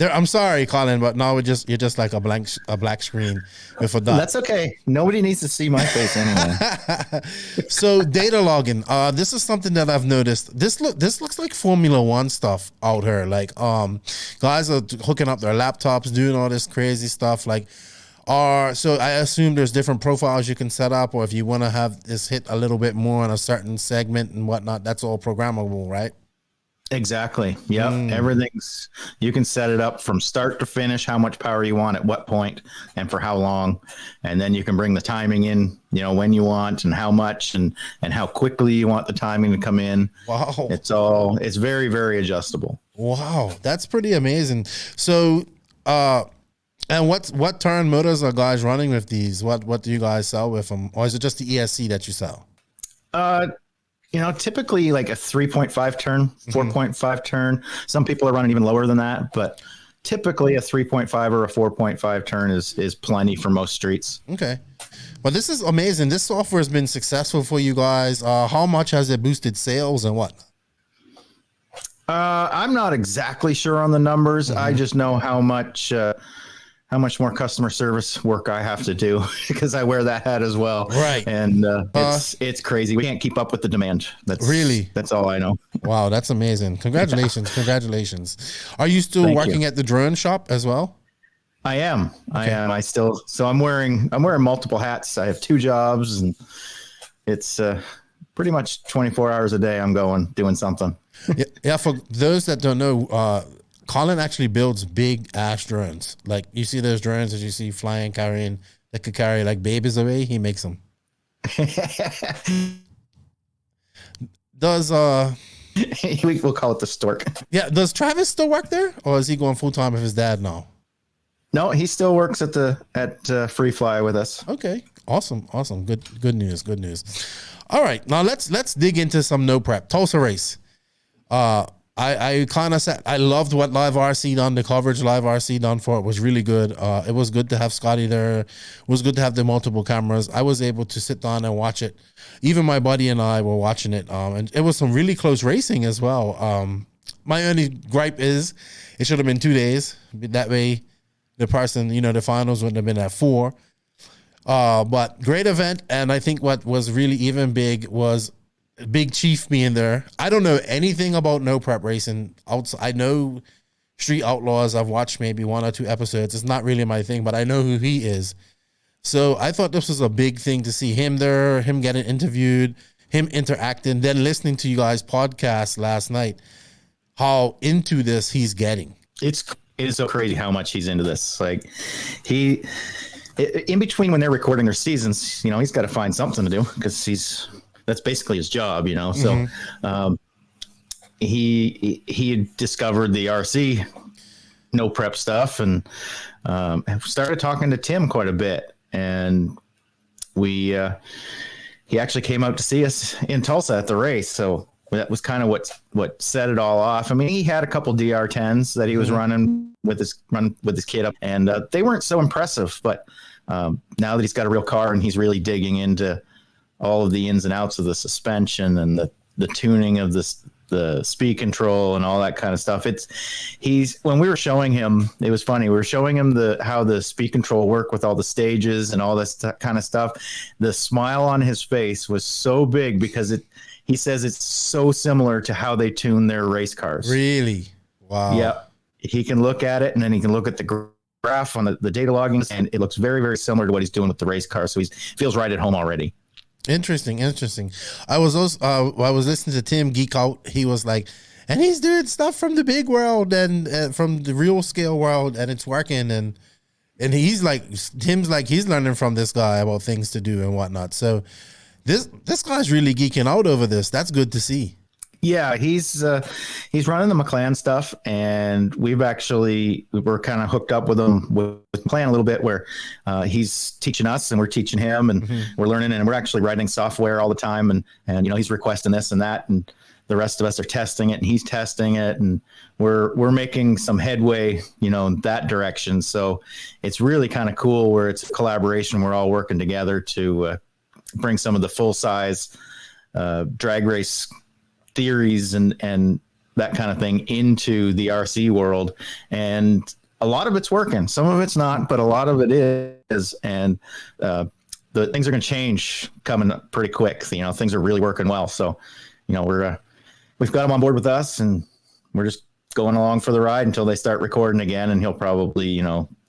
A: I'm sorry, Colin, but now you're just like a black screen with a dot.
G: That's okay. Nobody needs to see my face anyway.
A: So data logging. This is something that I've noticed. This looks like Formula One stuff out here. Like guys are hooking up their laptops, doing all this crazy stuff. Like, So I assume there's different profiles you can set up, or if you want to have this hit a little bit more on a certain segment and whatnot, that's all programmable, right?
G: Exactly. Yep. Everything's, you can set it up from start to finish, how much power you want at what point and for how long. And then you can bring the timing in, when you want and how much and how quickly you want the timing to come in.
A: Wow.
G: It's very, very adjustable.
A: Wow. That's pretty amazing. So, and what turn motors are guys running with these? What do you guys sell with them? Or is it just the ESC that you sell?
G: Typically like a 3.5 turn, 4.5 turn. Some people are running even lower than that, but typically a 3.5 or a 4.5 turn is plenty for most streets.
A: Okay. Well, this is amazing. This software has been successful for you guys. How much has it boosted sales and what?
G: I'm not exactly sure on the numbers. I just know how much more customer service work I have to do because I wear that hat as well.
A: Right.
G: And it's crazy. We can't keep up with the demand. That's all I know.
A: Wow. That's amazing. Congratulations. Yeah. Congratulations. Are you still working at the drone shop as well?
G: I am. Okay. So I'm wearing multiple hats. I have 2 jobs and it's pretty much 24 hours a day. I'm doing something.
A: Yeah. For those that don't know, Colin actually builds big ass drones. Like you see those drones that you see flying, carrying, that could carry like babies away. He makes them.
G: We'll call it the stork. Yeah.
A: Does Travis still work there, or is he going full time with his dad now?
G: No, he still works at Free Fly with us.
A: Okay. Awesome. Good news. All right. Now let's dig into some no prep. Tulsa race. I kind of said I loved what Live RC done. The coverage Live RC done for it was really good. It was good to have Scotty there. It was good to have the multiple cameras. I was able to sit down and watch it. Even my buddy and I were watching it. And it was some really close racing as well. My only gripe is it should have been 2 days. That way the person, the finals wouldn't have been at 4. But great event. And I think what was really even big was Big Chief being there. I don't know anything about no prep racing. I know Street Outlaws. I've watched maybe 1 or 2 episodes. It's not really my thing, but I know who he is. So I thought this was a big thing to see him there, him getting interviewed, him interacting, then listening to you guys' podcast last night, how into this he's getting.
G: It is so crazy how much he's into this. Like in between when they're recording their seasons, he's got to find something to do because that's basically his job, So he discovered the RC no prep stuff and started talking to Tim quite a bit. And he actually came out to see us in Tulsa at the race. So that was kind of what set it all off. I mean, he had a couple DR10s that he was running with his kid up, and they weren't so impressive. But now that he's got a real car and he's really digging into all of the ins and outs of the suspension and the tuning of the speed control and all that kind of stuff. When we were showing him, it was funny. We were showing him how the speed control worked with all the stages and all this kind of stuff. The smile on his face was so big because he says it's so similar to how they tune their race cars.
A: Really? Wow.
G: Yeah. He can look at it and then he can look at the graph on the data logging, and it looks very, very similar to what he's doing with the race car. So he feels right at home already.
A: Interesting. I was listening to Tim geek out. He was like, and he's doing stuff from the big world and from the real scale world, and it's working. And he's like, Tim's like, he's learning from this guy about things to do and whatnot. So this guy's really geeking out over this. That's good to see.
G: Yeah, he's running the Maclan stuff, and we're kind of hooked up with him with Maclan a little bit, where he's teaching us and we're teaching him, and we're learning, and we're actually writing software all the time, and he's requesting this and that, and the rest of us are testing it, and he's testing it, and we're making some headway, in that direction. So it's really kind of cool where it's a collaboration. We're all working together to bring some of the full size drag race theories and that kind of thing into the RC world. And a lot of it's working. Some of it's not, but a lot of it is. And the things are going to change coming up pretty quick. Things are really working well. So, we've got him on board with us, and we're just going along for the ride until they start recording again. And he'll probably,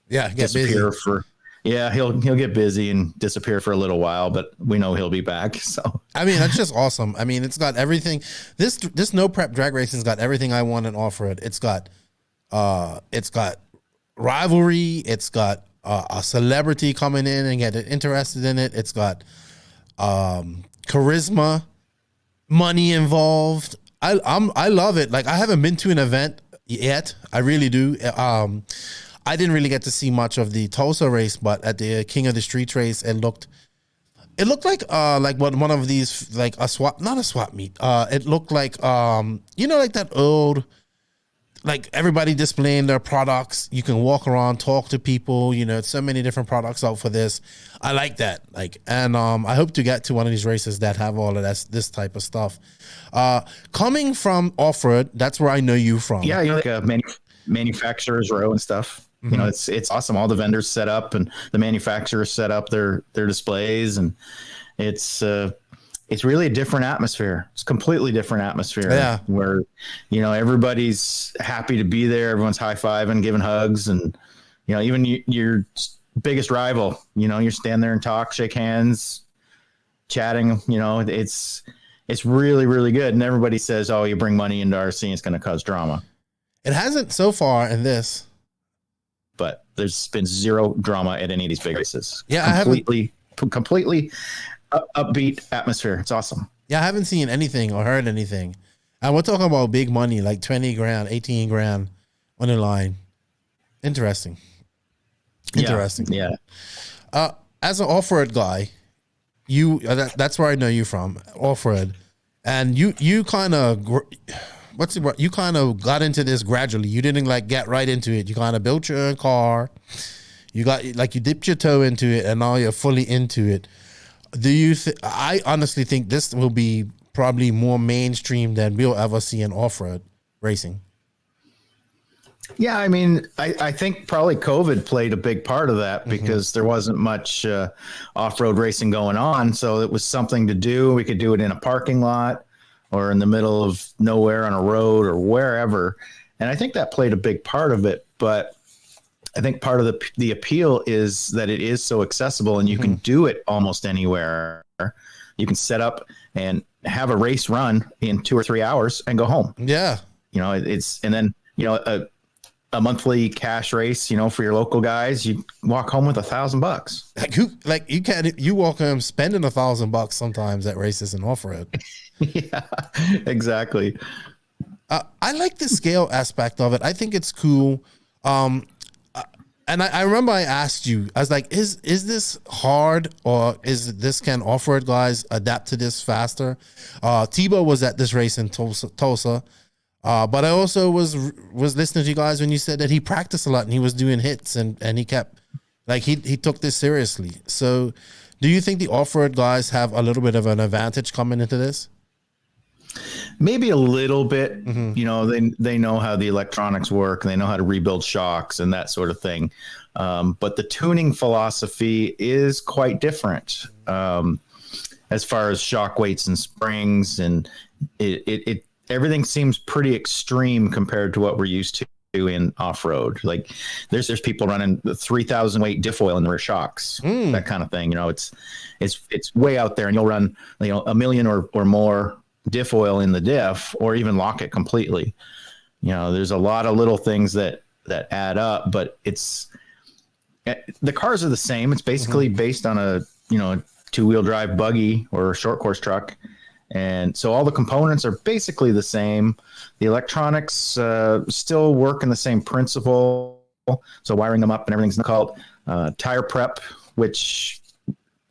A: get
G: disappear
A: busy.
G: for Yeah, he'll get busy and disappear for a little while, but we know he'll be back. So
A: I mean, that's just awesome. I mean, it's got everything. This no prep drag racing's got everything I want in off road. It's got rivalry. It's got a celebrity coming in and get interested in it. It's got charisma, money involved. I love it. Like, I haven't been to an event yet. I really do. I didn't really get to see much of the Tulsa race, but at the King of the Streets race, it looked like one of these, like not a swap meet. It looked like like that old, like everybody displaying their products. You can walk around, talk to people. So many different products out for this. I like that. And I hope to get to one of these races that have all of this type of stuff. Coming from off-road, that's where I know you from.
G: Yeah, like a manufacturer's row and stuff. Mm-hmm. It's awesome. All the vendors set up and the manufacturers set up their displays, and it's really a different atmosphere. It's a completely different atmosphere.
A: Yeah.
G: Where, everybody's happy to be there. Everyone's high-fiving, giving hugs, and, even your biggest rival, you're standing there and talk, shake hands, chatting, it's really, really good. And everybody says, oh, you bring money into RC, it's going to cause drama.
A: It hasn't so far in this.
G: But there's been zero drama at any of these big races.
A: Yeah,
G: completely upbeat atmosphere. It's awesome.
A: Yeah, I haven't seen anything or heard anything. And we're talking about big money, like 20 grand, 18 grand on the line. Interesting.
G: Yeah.
A: As an off-road guy, that's where I know you from, off-road. And you kind of... you kind of got into this gradually. You didn't get right into it. You kind of built your own car. You got you dipped your toe into it, and now you're fully into it. Do you? I honestly think this will be probably more mainstream than we'll ever see in off-road racing.
G: Yeah, I mean, I think probably COVID played a big part of that because there wasn't much off-road racing going on, so it was something to do. We could do it in a parking lot or in the middle of nowhere on a road or wherever. And I think that played a big part of it. But I think part of the appeal is that it is so accessible and you can do it almost anywhere. You can set up and have a race run in 2 or 3 hours and go home.
A: Yeah.
G: And then a monthly cash race, for your local guys, you walk home with $1,000. You walk home spending $1,000 sometimes at races and off-road. Yeah, exactly.
A: I like the scale aspect of it. I think it's cool. And I remember I asked you, I was like, is this hard, or can off-road guys adapt to this faster? Tebow was at this race in Tulsa. But I also was listening to you guys when you said that he practiced a lot and he was doing hits and he kept, he took this seriously. So do you think the off-road guys have a little bit of an advantage coming into this?
G: Maybe a little bit. They know how the electronics work and they know how to rebuild shocks and that sort of thing. But the tuning philosophy is quite different as far as shock weights and springs, and it everything seems pretty extreme compared to what we're used to in off-road. Like there's people running the 3,000 weight diff oil in their shocks, that kind of thing. It's way out there, and you'll run, 1 million or more diff oil in the diff, or even lock it completely. There's a lot of little things that add up, but the cars are the same. It's basically based on a 2-wheel drive buggy or a short course truck. And so all the components are basically the same. The electronics still work in the same principle. So wiring them up and everything's called tire prep, which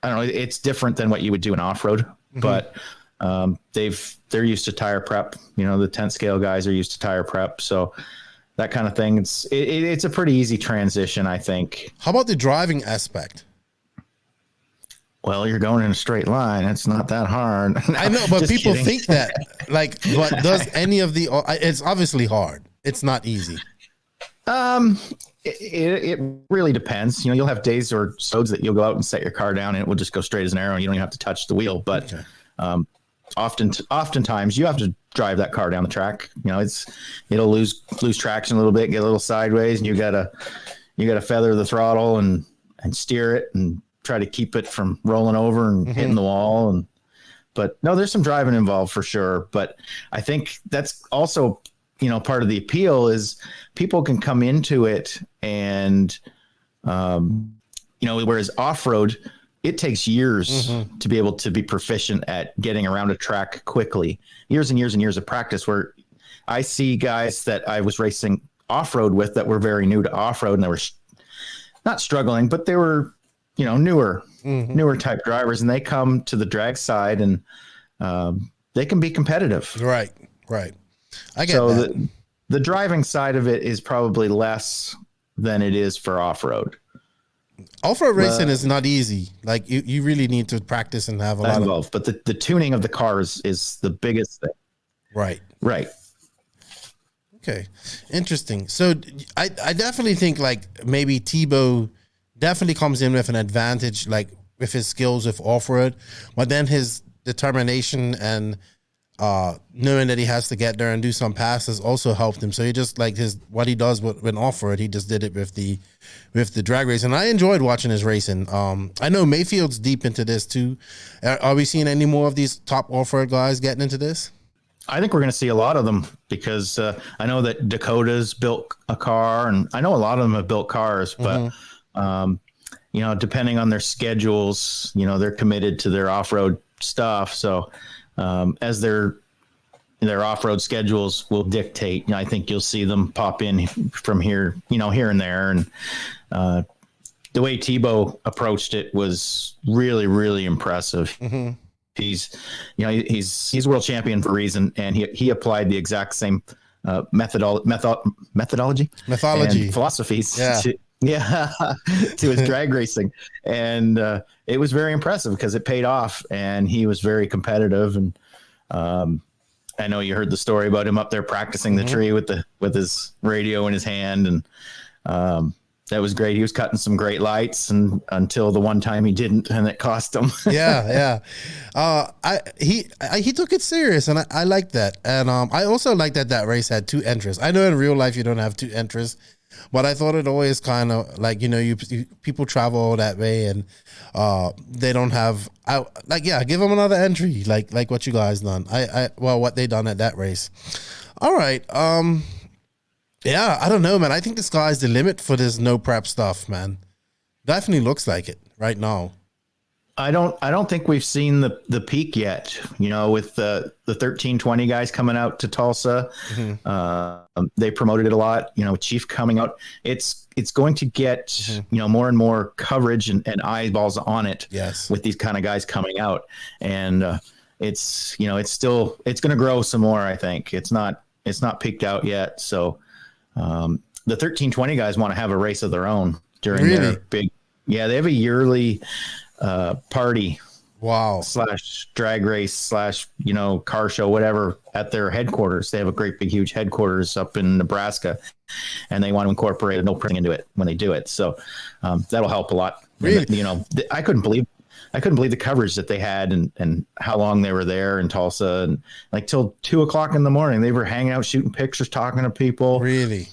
G: I don't know, it's different than what you would do in off-road, but they're used to tire prep. The 10th scale guys are used to tire prep. So that kind of thing. It's a pretty easy transition, I think.
A: How about the driving aspect?
G: Well, you're going in a straight line. It's not that hard. No,
A: I know, but people think that. But does any of the? It's obviously hard. It's not easy.
G: It really depends. You'll have days or so's that you'll go out and set your car down and it will just go straight as an arrow and you don't even have to touch the wheel. But oftentimes you have to drive that car down the track. It'll lose traction a little bit, get a little sideways, and you gotta feather the throttle and and steer it and try to keep it from rolling over and hitting the wall. But no, there's some driving involved for sure. But I think that's also, part of the appeal is people can come into it and, whereas off-road, it takes years to be able to be proficient at getting around a track quickly. Years and years and years of practice, where I see guys that I was racing off-road with that were very new to off-road, and they were not struggling, but they were, newer type drivers, and they come to the drag side and they can be competitive.
A: Right. I get that.
G: The driving side of it is probably less than it is for off-road.
A: Off-road racing is not easy. Like you really need to practice and have a lot
G: involved. But the tuning of the cars is the biggest thing.
A: Right. Okay, interesting. So I definitely think like maybe Tebow definitely comes in with an advantage, like with his skills with off-road, but then his determination and knowing that he has to get there and do some passes also helped him. So he just like what he does when off-road, he just did it with the drag race. And I enjoyed watching his racing. I know Mayfield's deep into this too. Are we seeing any more of these top off-road guys getting into this?
G: I think we're going to see a lot of them because I know that Dakota's built a car, and I know a lot of them have built cars, but depending on their schedules, they're committed to their off-road stuff. So as their off-road schedules will dictate, I think you'll see them pop in from here, here and there. And the way Tebow approached it was really, really impressive. He's world champion for a reason, and he applied the exact same methodology and philosophies to his drag racing, and it was very impressive because it paid off, and he was very competitive. And I know you heard the story about him up there practicing the tree with his radio in his hand, and that was great. He was cutting some great lights, and until the one time he didn't, and it cost him. He took it serious, and I like that. And I also like that race had two entries. I know in real life you don't have two entries, but I thought it always kind of like, people travel that way, and they don't have give them another entry like what you guys done. What they done at that race. All right. Yeah, I don't know, man. I think the sky's the limit for this no prep stuff, man. Definitely looks like it right now. I don't think we've seen the peak yet. With the 1320 guys coming out to Tulsa, they promoted it a lot. Chief coming out, it's going to get more and more coverage and eyeballs on it. Yes, with these kind of guys coming out, and it's going to grow some more. I think it's not peaked out yet. So the 1320 guys want to have a race of their own during their big. Yeah, they have a yearly party. Wow. / drag race / car show, whatever, at their headquarters. They have a great big huge headquarters up in Nebraska, and they want to incorporate a no printing into it when they do it. So that'll help a lot. Really? I couldn't believe the coverage that they had and how long they were there in Tulsa, and like till 2:00 in the morning, they were hanging out, shooting pictures, talking to people. Really?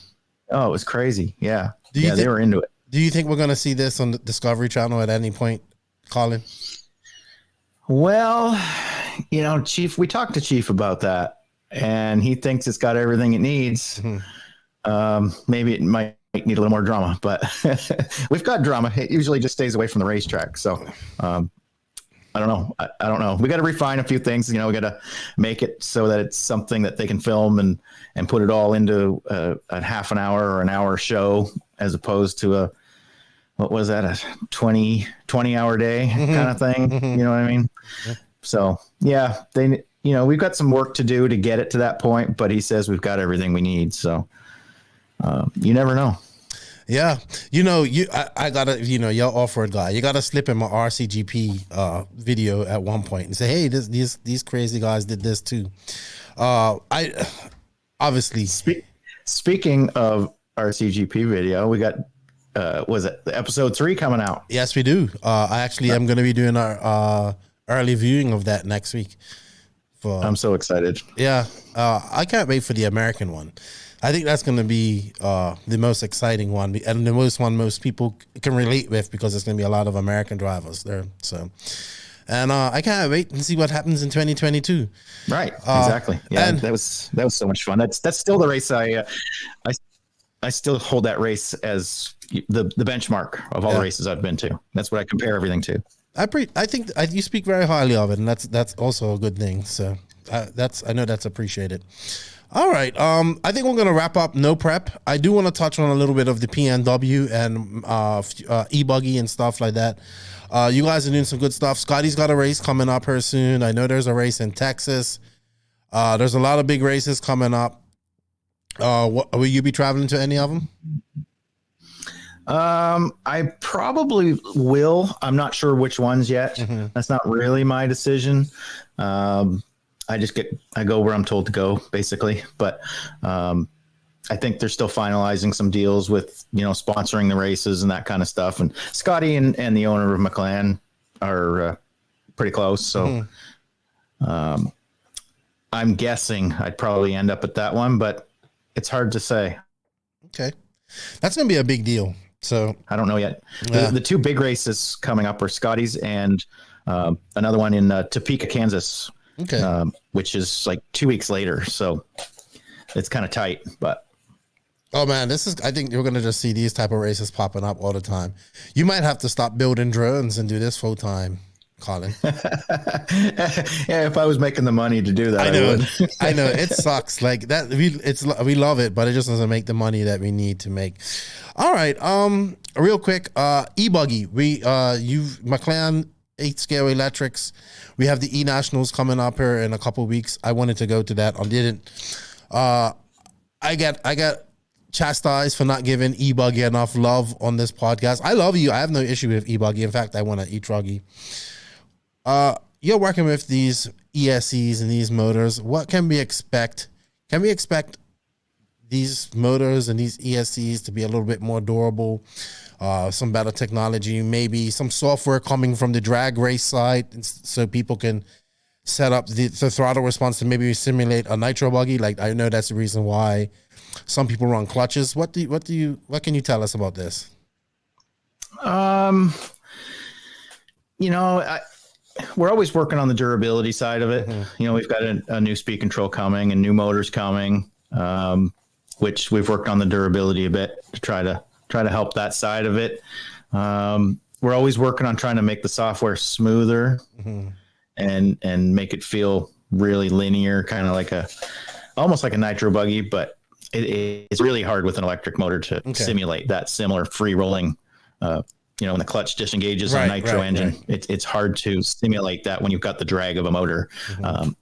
G: Oh, it was crazy. Yeah. They were into it.
A: Do you think we're going to see this on the Discovery Channel at any point, Colin?
G: Well, Chief, we talked to Chief about that, and he thinks it's got everything it needs. Maybe it might need a little more drama, but we've got drama. It usually just stays away from the racetrack. So I don't know. I don't know. We got to refine a few things. We got to make it so that it's something that they can film and put it all into a half an hour or an hour show, as opposed to a 20-hour day kind of thing. You know what I mean? So yeah, we've got some work to do to get it to that point, but he says we've got everything we need. So you never know.
A: Yeah. I gotta, you're off-road guy. You gotta slip in my RCGP video at one point and say, hey, these crazy guys did this too. I obviously
G: speaking of RCGP video, we got was it episode 3 coming out?
A: Yes, we do. I actually am going to be doing our early viewing of that next week.
G: I'm so excited.
A: Yeah. I can't wait for the American one. I think that's going to be the most exciting one, and the most people can relate with, because there's going to be a lot of American drivers there. So, and I can't wait and see what happens in 2022.
G: Right, exactly. Yeah, and that was so much fun. That's still the race I still hold that race as the benchmark of all the races I've been to. That's what I compare everything to. I
A: think you speak very highly of it, and that's also a good thing. So I know that's appreciated. All right. I think we're going to wrap up no prep. I do want to touch on a little bit of the PNW and e-buggy and stuff like that. You guys are doing some good stuff. Scotty's got a race coming up here soon. I know there's a race in Texas. There's a lot of big races coming up. Will you be traveling to any of them?
G: I probably will. I'm not sure which ones yet. Mm-hmm. That's not really my decision. I go where I'm told to go, basically. But I think they're still finalizing some deals with, sponsoring the races and that kind of stuff. And Scotty and the owner of Maclan are pretty close. So I'm guessing I'd probably end up at that one, but it's hard to say.
A: Okay. That's going to be a big deal. So
G: I don't know yet. Yeah. The two big races coming up are Scotty's and another one in Topeka, Kansas. Okay. Which is like 2 weeks later. So it's kind of tight, but.
A: Oh man, I think you're going to just see these type of races popping up all the time. You might have to stop building drones and do this full time, Colin.
G: Yeah. If I was making the money to do that,
A: I know it sucks like that. We love it, but it just doesn't make the money that we need to make. All right. Real quick, e-buggy. Maclan 8-scale electrics. We have the E-Nationals coming up here in a couple of weeks. I wanted to go to that. I didn't. I got chastised for not giving e-buggy enough love on this podcast. I love you. I have no issue with e-buggy. In fact, I want to e-truggy. You're working with these ESCs and these motors. What can we expect? Can we expect these motors and these ESCs to be a little bit more durable? Some better technology, maybe some software coming from the drag race side, so people can set up the throttle response to maybe simulate a nitro buggy. Like, I know that's the reason why some people run clutches. What can you tell us about this?
G: We're always working on the durability side of it. Mm-hmm. We've got a new speed control coming and new motors coming, which we've worked on the durability a bit to try to help that side of it. We're always working on trying to make the software smoother and make it feel really linear, kind of almost like a nitro buggy, but it's really hard with an electric motor to simulate that similar free rolling, when the clutch disengages on a nitro engine. Right. It's hard to simulate that when you've got the drag of a motor, an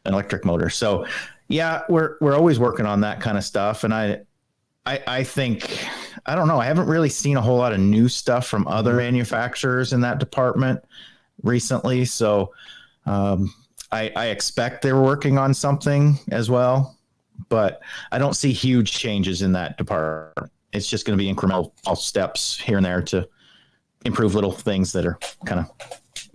G: electric motor. So yeah, we're always working on that kind of stuff. And I think, I don't know, I haven't really seen a whole lot of new stuff from other manufacturers in that department recently. So I expect they're working on something as well, but I don't see huge changes in that department. It's just going to be incremental steps here and there to improve little things that are kind of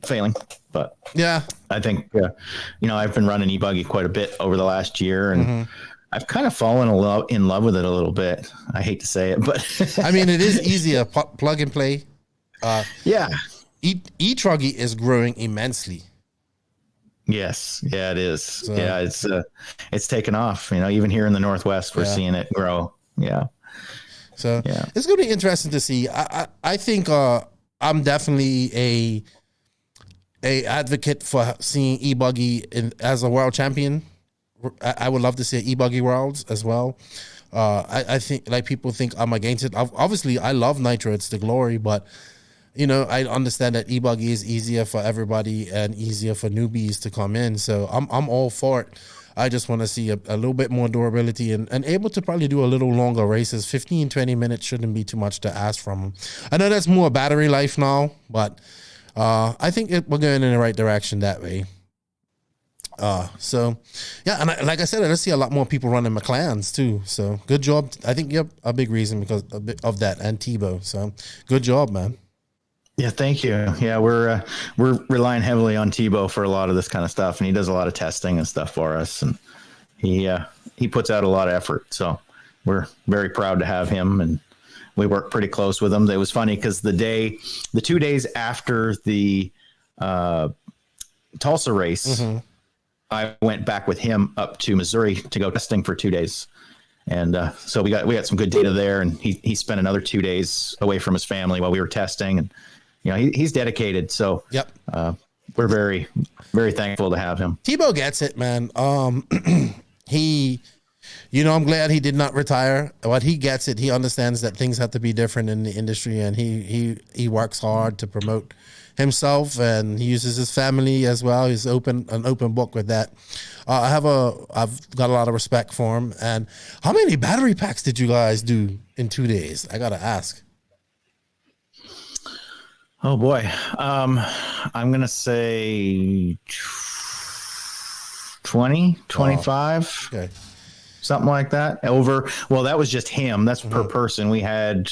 G: failing. But yeah, I think, I've been running e-buggy quite a bit over the last year, and I've kind of fallen in love with it a little bit. I hate to say it, but
A: I mean, it is easier plug and play.
G: Yeah.
A: E-truggy is growing immensely.
G: Yes. Yeah, it is. So, yeah. It's taken off, even here in the Northwest, we're seeing it grow. Yeah.
A: So it's going to be interesting to see. I think I'm definitely a advocate for seeing e-buggy as a world champion. I would love to see an e-buggy worlds as well. I think people think I'm against it. Obviously, I love nitro; it's the glory. But I understand that e-buggy is easier for everybody and easier for newbies to come in. So I'm all for it. I just want to see a little bit more durability and able to probably do a little longer races. 15, 20 minutes shouldn't be too much to ask from them. I know that's more battery life now, but I think we're going in the right direction that way. So yeah, and like I said, I see a lot more people running Maclans too. So good job. I think you're a big reason because of that, and Tebow. So good job, man.
G: Yeah, thank you. Yeah, we're relying heavily on Tebow for a lot of this kind of stuff, and he does a lot of testing and stuff for us, and he puts out a lot of effort. So we're very proud to have him, and we work pretty close with him. It was funny because the 2 days after the Tulsa race, I went back with him up to Missouri to go testing for 2 days. And so we got some good data there, and he spent another 2 days away from his family while we were testing, and he's dedicated. So
A: yep,
G: we're very, very thankful to have him.
A: Tebow gets it, man. I'm glad he did not retire. What he gets it, he understands that things have to be different in the industry, and he works hard to promote himself, and he uses his family as well. He's an open book with that. I've got a lot of respect for him. And how many battery packs did you guys do in 2 days? I gotta ask.
G: Oh boy, I'm gonna say 20, 25,
A: okay,
G: something like that. Well, that was just him. That's per person. We had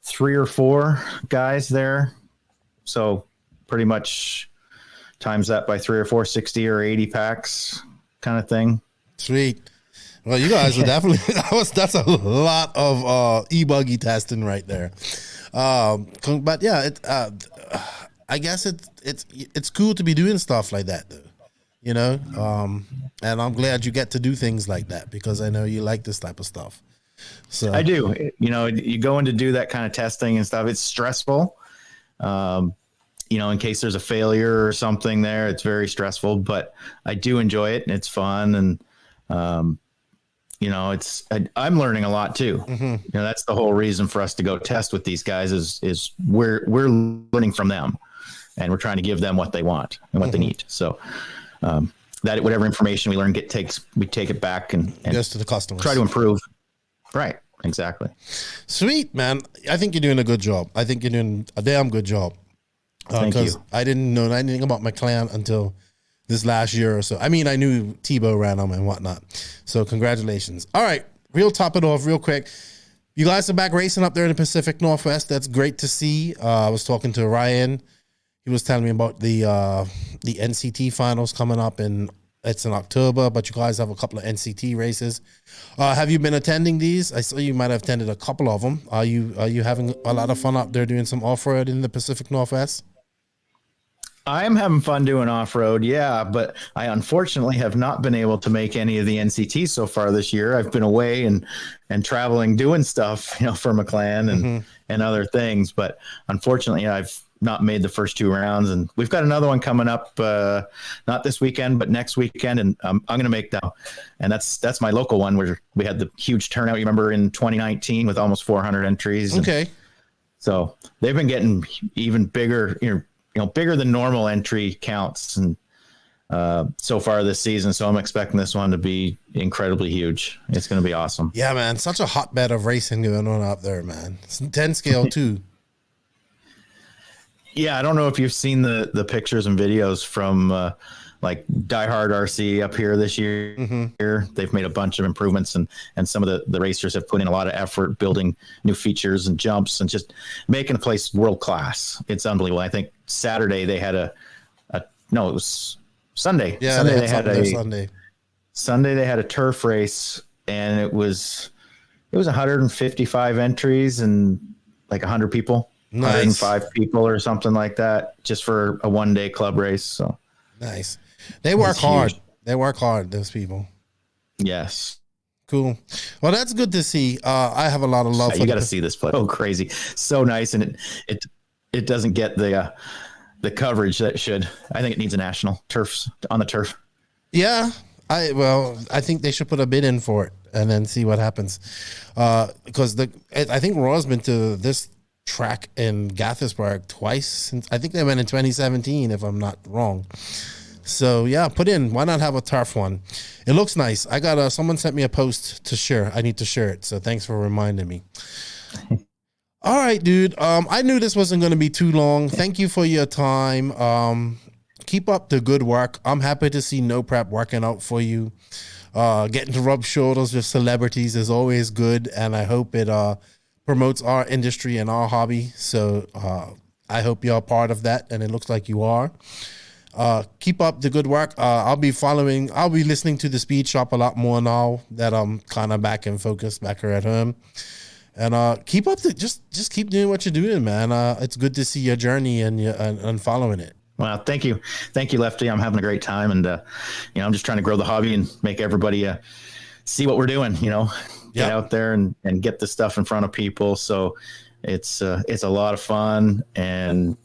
G: 3 or 4 guys there, so pretty much times that by 3 or 4, 60 or 80 packs kind of thing.
A: Sweet. Well, you guys were definitely, that's a lot of e-buggy testing right there. But yeah, I guess it's cool to be doing stuff like that, though, and I'm glad you get to do things like that, because I know you like this type of stuff. So
G: I do. You go in to do that kind of testing and stuff. It's stressful. In case there's a failure or something there, it's very stressful, but I do enjoy it, and it's fun. And, I'm learning a lot too. That's the whole reason for us to go test with these guys is we're learning from them, and we're trying to give them what they want and what they need. So, that whatever information we learn, we take it back and
A: goes to the customers,
G: try to improve. Right. Exactly.
A: Sweet, man. I think you're doing a good job. I think you're doing a damn good job.
G: Thank you.
A: I didn't know anything about Maclan until this last year or so. I mean, I knew Tebow ran them and whatnot. So congratulations. All right. Top it off real quick. You guys are back racing up there in the Pacific Northwest. That's great to see. I was talking to Ryan. He was telling me about the NCT finals coming up, and it's in October, but you guys have a couple of NCT races. Have you been attending these? I saw you might have attended a couple of them. Are you having a lot of fun up there doing some off-road in the Pacific Northwest?
G: I'm having fun doing off-road, yeah, but I unfortunately have not been able to make any of the NCT so far this year. I've been away and traveling, doing stuff, for Maclan and other things, but unfortunately I've not made the first 2 rounds, and we've got another one coming up, not this weekend, but next weekend, and I'm going to make that. And that's my local one where we had the huge turnout. You remember in 2019 with almost 400 entries.
A: Okay.
G: So they've been getting even bigger, bigger than normal entry counts, and so far this season. So I'm expecting this one to be incredibly huge. It's going to be awesome.
A: Yeah, man. Such a hotbed of racing going on up there, man. It's 10 scale too.
G: Yeah, I don't know if you've seen the pictures and videos from like Diehard RC up here this year. They've made a bunch of improvements, and some of the racers have put in a lot of effort building new features and jumps and just making the place world class. It's unbelievable. I think Saturday they had it was Sunday.
A: Yeah,
G: Sunday they had a turf race, and it was 155 entries and like 100 people.
A: Nice.
G: 105 people or something like that, just for a 1-day club race. So
A: nice. They work hard. They work hard, those people.
G: Yes.
A: Cool. Well, that's good to see. I have a lot of love.
G: You got to see this place. Oh, crazy. So nice. And it doesn't get the coverage that it should. I think it needs a national on the turf.
A: Yeah. I think they should put a bid in for it and then see what happens. Because I think Raw's been to this track in Gaithersburg twice since I think they went in 2017, if I'm not wrong. So yeah, why not have a turf one? It looks nice. I got someone sent me a post to share. I need to share it, so thanks for reminding me. All right, dude. I knew this wasn't going to be too long. Thank you for your time. Keep up the good work. I'm happy to see No Prep working out for you. Getting to rub shoulders with celebrities is always good, and I hope it promotes our industry and our hobby. So I hope you're a part of that, and it looks like you are. Keep up the good work. I'll be listening to the Speed Shop a lot more now that I'm kind of back in focus back here at home. And keep up just keep doing what you're doing, man. It's good to see your journey and following it.
G: Well, thank you, Lefty. I'm having a great time, and I'm just trying to grow the hobby and make everybody see what we're doing. Get out there and get this stuff in front of people. So it's a lot of fun, and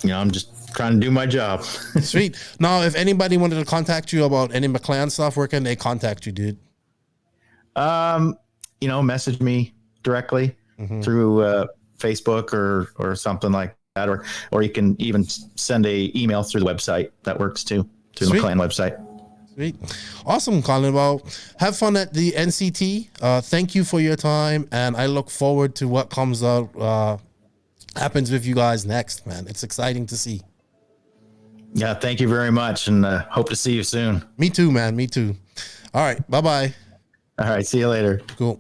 G: I'm just trying to do my job.
A: Sweet. Now, if anybody wanted to contact you about any Maclan stuff, where can they contact you, dude?
G: Message me directly through Facebook or something like that, or you can even send a email through the website. That works too, through the Maclan website.
A: Sweet. Awesome, Colin. Well, have fun at the NCT. Thank you for your time, and I look forward to what comes out, happens with you guys next, man. It's exciting to see.
G: Yeah, thank you very much, and hope to see you soon.
A: Me too, man. Me too. All right. Bye-bye.
G: All right. See you later.
A: Cool.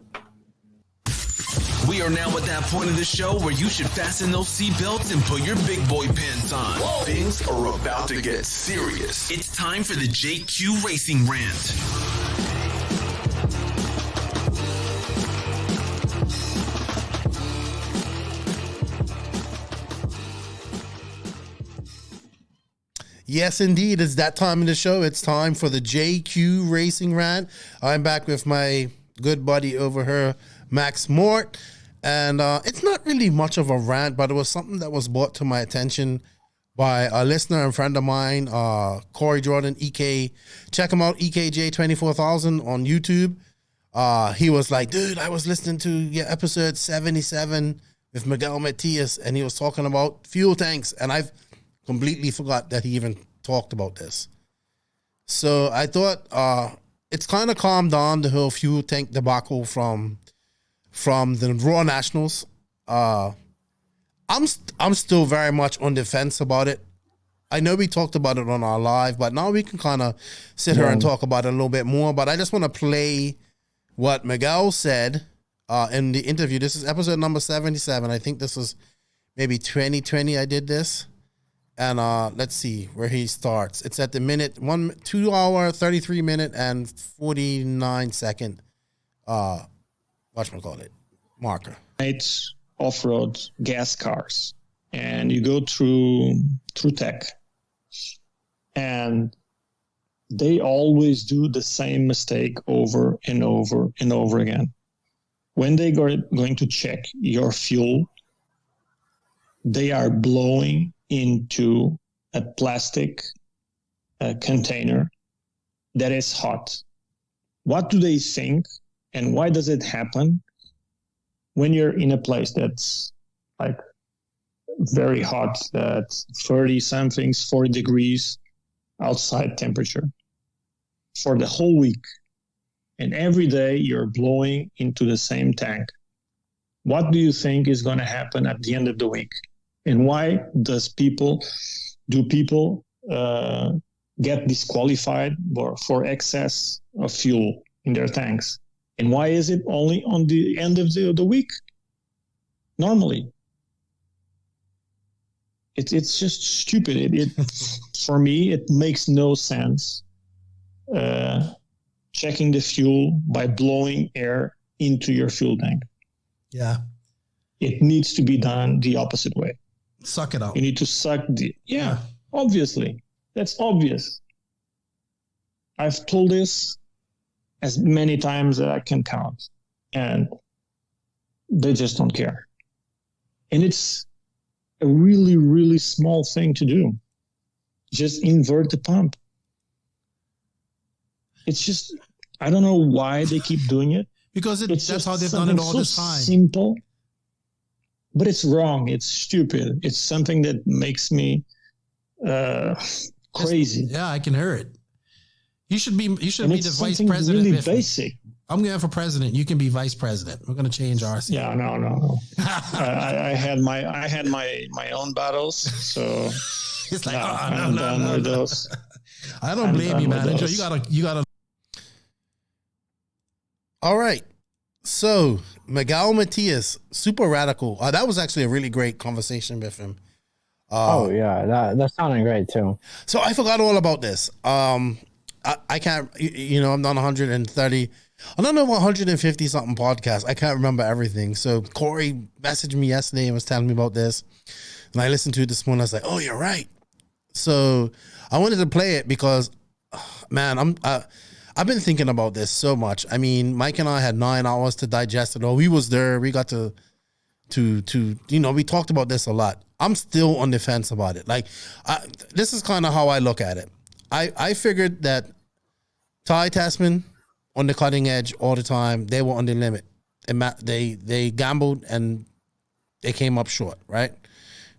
H: We are now at that point of the show where you should fasten those seatbelts and put your big boy pants on.
D: Whoa. Things are about to get serious.
H: It's time for the JQ Racing Rant.
A: Yes, indeed. It's that time in the show. It's time for the JQ Racing Rant. I'm back with my good buddy over here, Max Mort. And it's not really much of a rant, but it was something that was brought to my attention by a listener and friend of mine, Corey Jordan, EK. Check him out, EKJ24000 on YouTube. He was like, dude, I was listening to your episode 77 with Miguel Matias, and he was talking about fuel tanks. And I've completely forgot that he even talked about this. So I thought it's kind of calmed down the whole fuel tank debacle from the Raw Nationals. I'm still very much on the fence about it. I know we talked about it on our live, but now we can kind of sit here and talk about it a little bit more. But I just want to play what Miguel said in the interview. This is episode number 77. I think this was maybe 2020 I did this. And let's see where he starts. It's at the 2 hour, 33 minute, and 49 second whatchamacallit, marker.
I: It's off-road gas cars, and you go through tech, and they always do the same mistake over and over and over again. When they are going to check your fuel, they are blowing into a plastic container that is hot. What do they think? And why does it happen when you're in a place that's like very hot, that's 30 somethings, 40 degrees outside temperature for the whole week? And every day you're blowing into the same tank. What do you think is going to happen at the end of the week? And why do people get disqualified for excess of fuel in their tanks? And why is it only on the end of the week? Normally, it's just stupid. It for me, it makes no sense. Checking the fuel by blowing air into your fuel tank.
J: Yeah,
I: it needs to be done the opposite way.
J: Suck it out.
I: You need to suck obviously, that's obvious. I've told this as many times as I can count, and they just don't care. And it's a really, really small thing to do. Just invert the pump. It's just, I don't know why they keep doing it.
J: Because that's how they've done it all this time.
I: Simple, but it's wrong. It's stupid. It's something that makes me crazy.
J: Yeah, I can hear it. You should be the vice president.
I: Really basic.
J: I'm going for president. You can be vice president. We're going to change RC.
I: Yeah, no. I had my own battles, so
J: it's like
I: I'm done with those.
J: I don't blame you, man. You gotta.
A: All right. So Miguel Matias, super radical. That was actually a really great conversation with him.
B: Oh yeah, that sounded great too.
A: So I forgot all about this. I can't, I'm on 130. I don't know, 150 something podcasts. I can't remember everything. So Corey messaged me yesterday and was telling me about this, and I listened to it this morning. I was like, "Oh, you're right." So I wanted to play it because, man, I've been thinking about this so much. I mean, Mike and I had 9 hours to digest it all. We was there. We got to we talked about this a lot. I'm still on the fence about it. Like, this is kind of how I look at it. I figured that Ty Tasman on the cutting edge all the time. They were on the limit. They gambled and they came up short, right?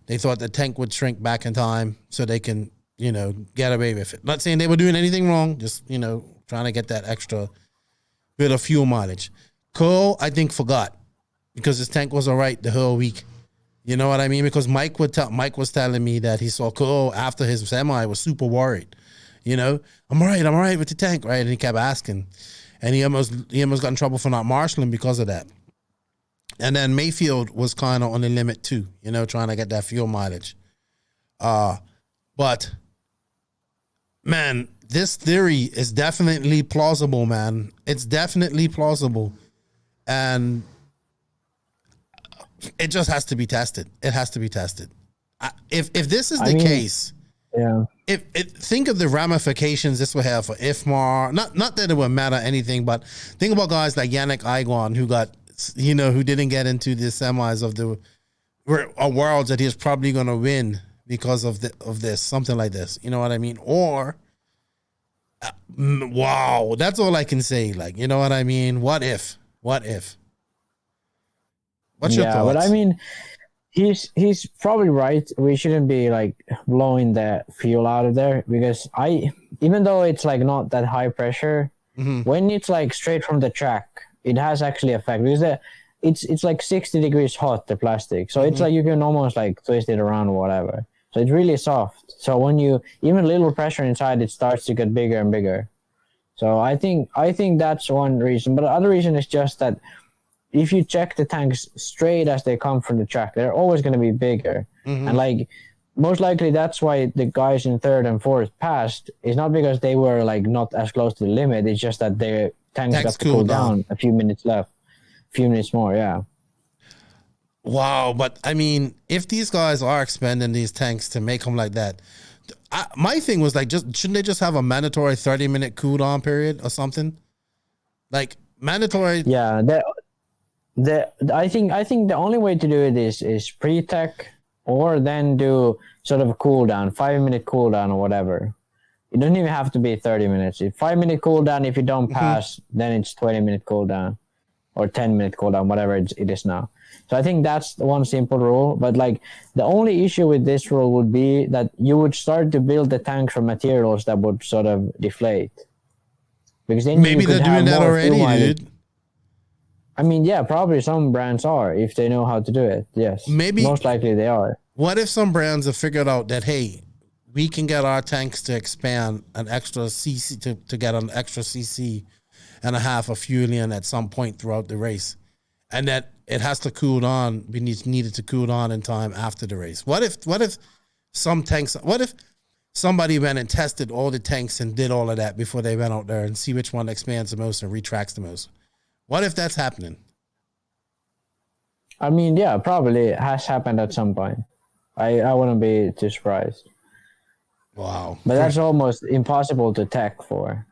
A: They thought the tank would shrink back in time so they can, get away with it. Not saying they were doing anything wrong, just, trying to get that extra bit of fuel mileage. Cole, I think, forgot because his tank was all right the whole week. You know what I mean? Because Mike was telling me that he saw Cole after his semi was super worried. I'm all right with the tank, right? And he kept asking. And he almost got in trouble for not marshalling because of that. And then Mayfield was kind of on the limit too, trying to get that fuel mileage. But, man, this theory is definitely plausible, man. It's definitely plausible. And it just has to be tested. It has to be tested. If this is the case,
B: yeah.
A: Think of the ramifications this will have for IFMAR. Not that it would matter anything, but think about guys like Yannick Aigon who got, who didn't get into the semis of the worlds that he's probably going to win because of this, something like this. You know what I mean? Or, wow, that's all I can say. Like, you know what I mean? What if? What's your thoughts?
B: But I mean, he's probably right. We shouldn't be like blowing the fuel out of there because even though it's like not that high pressure, when it's like straight from the track, it has actually effect because it's like 60 degrees hot, the plastic. So it's like you can almost like twist it around or whatever. So it's really soft. So when even a little pressure inside, it starts to get bigger and bigger. So I think that's one reason. But the other reason is just that if you check the tanks straight as they come from the track, they're always going to be bigger. And like most likely that's why the guys in third and fourth passed. It's not because they were like not as close to the limit. It's just that their tanks got to cool down a few minutes more. Yeah.
A: Wow. But I mean, if these guys are expanding these tanks to make them like that, my thing was like, shouldn't they just have a mandatory 30-minute cool down period or something? Like mandatory.
B: Yeah. I think the only way to do it is pre-tech or then do sort of a cool down, 5-minute cool down or whatever. It doesn't even have to be 30 minutes. 5-minute cool down, if you don't pass, then it's 20-minute cool down or 10-minute cool down, whatever it is now. So I think that's the one simple rule. But like the only issue with this rule would be that you would start to build the tank from materials that would sort of deflate. Because then
A: maybe they're doing that already, dude.
B: I mean, yeah, probably some brands are if they know how to do it. Yes,
A: maybe
B: most likely they are.
A: What if some brands have figured out that, hey, we can get our tanks to expand an extra cc to get an extra cc and a half of fuel in at some point throughout the race, and that it has to cool down. We needed to cool down in time after the race. What if some tanks? What if somebody went and tested all the tanks and did all of that before they went out there and see which one expands the most and retracts the most? What if that's happening?
B: I mean, yeah, probably it has happened at some point. I wouldn't be too surprised.
A: Wow.
B: But that's almost impossible to tech for.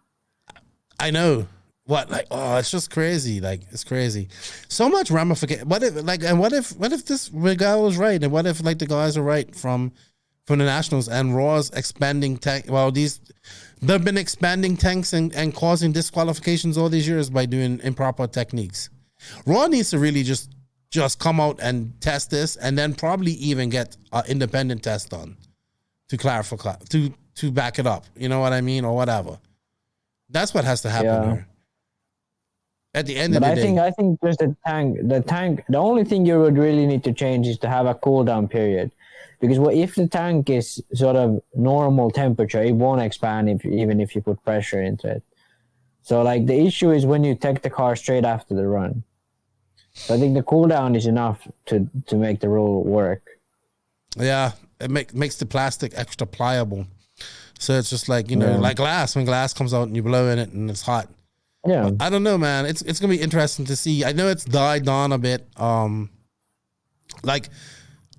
A: I know. What, like, oh, it's just crazy. Like, it's crazy. So much ramification. What if this guy was right? And what if, like, the guys are right from the Nationals and Raw's expanding tank? Well, they've been expanding tanks and causing disqualifications all these years by doing improper techniques. Raw needs to really just come out and test this and then probably even get an independent test done to clarify, to back it up. You know what I mean? Or whatever. That's what has to happen here. At the end of the day.
B: I think just the tank, the only thing you would really need to change is to have a cool down period. Because if the tank is sort of normal temperature, it won't expand even if you put pressure into it. So like the issue is when you take the car straight after the run. So I think the cool down is enough to make the rule work.
A: Yeah, it makes the plastic extra pliable. So it's just like, like glass. When glass comes out and you blow in it and it's hot.
B: Yeah.
A: But I don't know, man. It's gonna be interesting to see. I know it's died down a bit. Like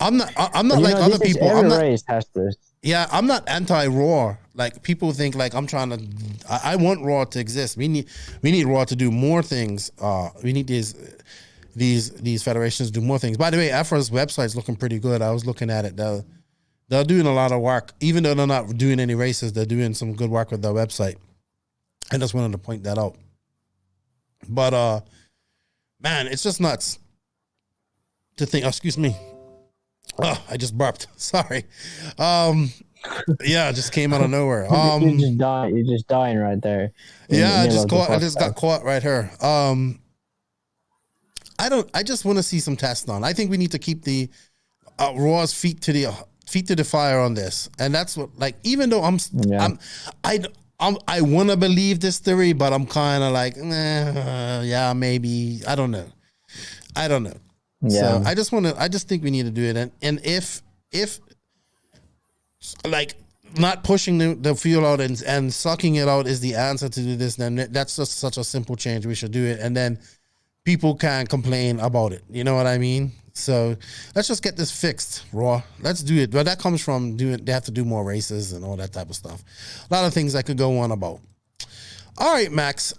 A: I'm not like other people.
B: Every race has this.
A: Yeah, I'm not anti-Raw. Like people think like I'm trying to. I want Raw to exist. We need Raw to do more things. We need these federations to do more things. By the way, Afro's website's looking pretty good. I was looking at it. They're doing a lot of work. Even though they're not doing any races, they're doing some good work with their website. I just wanted to point that out. But man, it's just nuts to think. Oh, excuse me. Oh, I just burped. Sorry. Yeah, it just came out of nowhere.
B: You're just dying right there.
A: I just got caught right here. I just want to see some tests on. I think we need to keep the Raw's feet to the fire on this. And that's what, like, even though I want to believe this theory, but I'm kind of like, yeah, maybe. I don't know.
B: Yeah.
A: So I just think we need to do it. And if like not pushing the fuel out and sucking it out is the answer to do this, then that's just such a simple change. We should do it. And then people can't complain about it. You know what I mean? So let's just get this fixed, Raw. Let's do it. But that comes from they have to do more races and all that type of stuff. A lot of things I could go on about. All right, Max.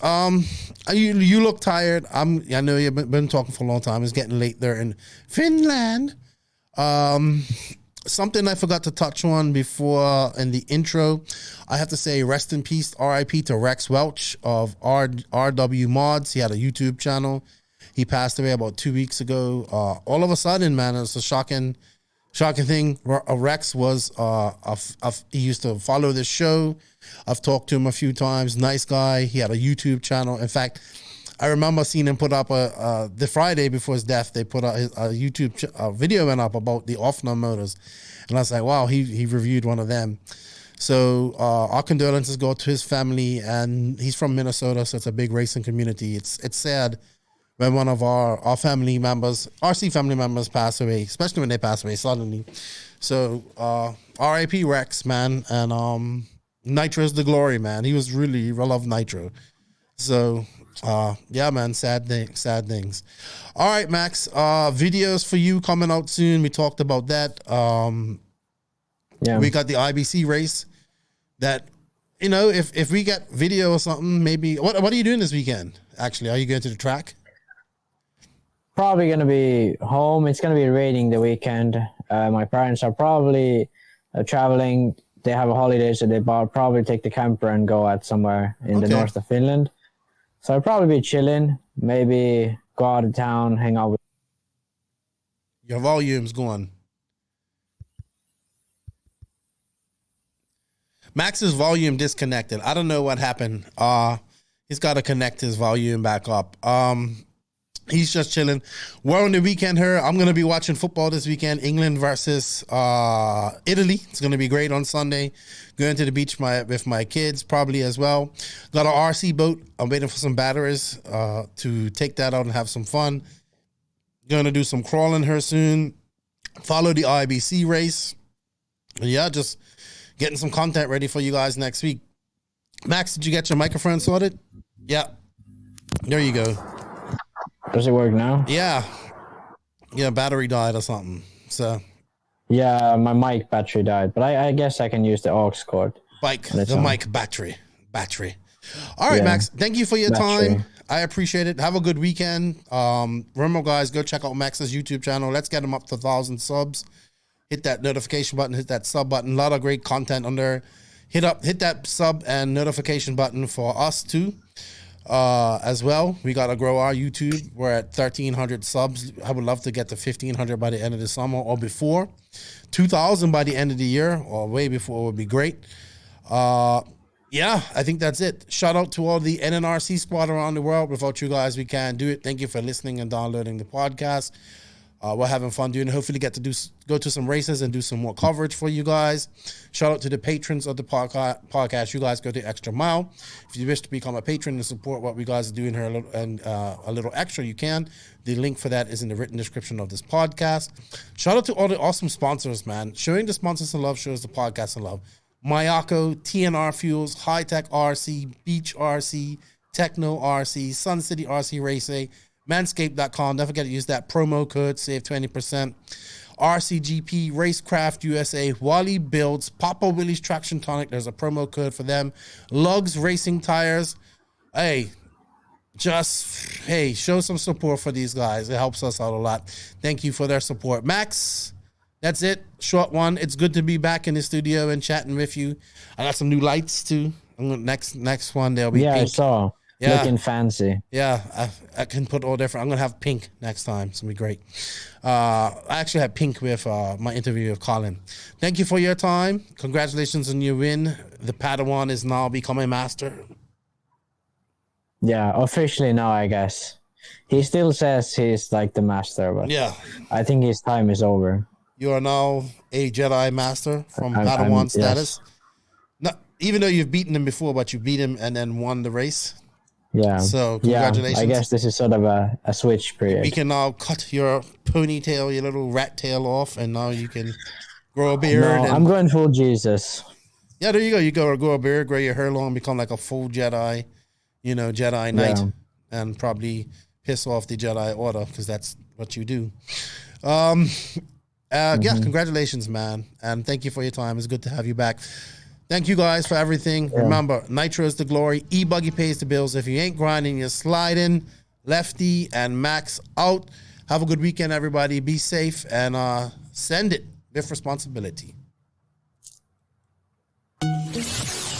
A: You look tired. I know you've been talking for a long time. It's getting late there in Finland. Something I forgot to touch on before in the intro. I have to say rest in peace, R.I.P. to Rex Welch of RW Mods. He had a YouTube channel. He passed away about 2 weeks ago. All of a sudden, man, it's a shocking thing. Rex was he used to follow this show. I've talked to him a few times. Nice guy. He had a YouTube channel. In fact, I remember seeing him put up the Friday before his death. They put a YouTube video went up about the Offner motors, and I was like, wow, he reviewed one of them. So our condolences go to his family, and he's from Minnesota, so it's a big racing community. It's sad when one of our family members, RC family members, pass away, especially when they pass away suddenly. So R.I.P. Rex, man, and Nitro's the glory, man. He was really, I love Nitro. So yeah, man, sad things. All right, Max, videos for you coming out soon. We talked about that. We got the IBC race that, if we get video or something, maybe, what are you doing this weekend? Actually, are you going to the track?
B: Probably going to be home. It's going to be raining the weekend. My parents are probably traveling. They have a holiday, so they probably take the camper and go out somewhere in the north of Finland. So I'll probably be chilling, maybe go out of town, hang out with.
A: Your volume's going. Max's volume disconnected. I don't know what happened. He's got to connect his volume back up. He's just chilling. We're on the weekend here. I'm going to be watching football this weekend. England versus Italy. It's going to be great on Sunday. Going to the beach with my kids probably as well. Got an RC boat. I'm waiting for some batteries to take that out and have some fun. Going to do some crawling here soon. Follow the IBC race. Yeah, just getting some content ready for you guys next week. Max, did you get your microphone sorted? Yeah. There you go.
B: Does it work now?
A: Yeah. Battery died or something. So.
B: Yeah, my mic battery died, but I guess I can use the aux cord.
A: Mic battery. All right, Max. Thank you for your time. I appreciate it. Have a good weekend. Remember, guys, go check out Max's YouTube channel. Let's get him up to 1,000 subs. Hit that notification button. Hit that sub button. A lot of great content on there. Hit that sub and notification button for us too. As well, we got to grow our YouTube. We're at 1,300 subs. I would love to get to 1,500 by the end of the summer or before. 2,000 by the end of the year or way before would be great. Yeah, I think that's it. Shout out to all the NNRC squad around the world. Without you guys, we can't do it. Thank you for listening and downloading the podcast. We're having fun doing it. Hopefully get to go to some races and do some more coverage for you guys. Shout out to the patrons of the podcast. You guys go the extra mile. If you wish to become a patron and support what we guys are doing here a little extra, you can. The link for that is in the written description of this podcast. Shout out to all the awesome sponsors, man. Showing the sponsors some love shows the podcast some love. Mayako, TNR Fuels, Hitec RC, Beach RC, Tekno RC, Sun City RC Racing, Manscaped.com. Don't forget to use that promo code, save 20%. RCGP, Racecraft USA, Wally Builds, Papa Willie's Traction Tonic. There's a promo code for them. Lugs Racing Tires. Hey, show some support for these guys. It helps us out a lot. Thank you for their support. Max, that's it. Short one. It's good to be back in the studio and chatting with you. I got some new lights too. Next one, they'll be pink.
B: I saw. Yeah. Looking fancy.
A: Yeah, I can put all different. I'm going to have pink next time. It's going to be great. I actually had pink with my interview with Colin. Thank you for your time. Congratulations on your win. The Padawan is now becoming master.
B: Yeah, officially now, I guess. He still says he's like the master, but
A: yeah,
B: I think his time is over.
A: You are now a Jedi master from Padawan status. Yes. Not, even though you've beaten him before, but you beat him and then won the race.
B: Yeah.
A: So congratulations.
B: Yeah, I guess this is sort of a switch period.
A: We can now cut your ponytail, your little rat tail off, and now you can grow a beard.
B: No, I'm going full Jesus.
A: Yeah, there you go. You go grow a beard, grow your hair long, become like a full Jedi, Jedi Knight, and probably piss off the Jedi Order because that's what you do. Yeah, congratulations, man. And thank you for your time. It's good to have you back. Thank you guys for everything. Yeah. Remember, Nitro is the glory. E-Buggy pays the bills. If you ain't grinding, you're sliding. Lefty and Max out. Have a good weekend, everybody. Be safe and send it with responsibility.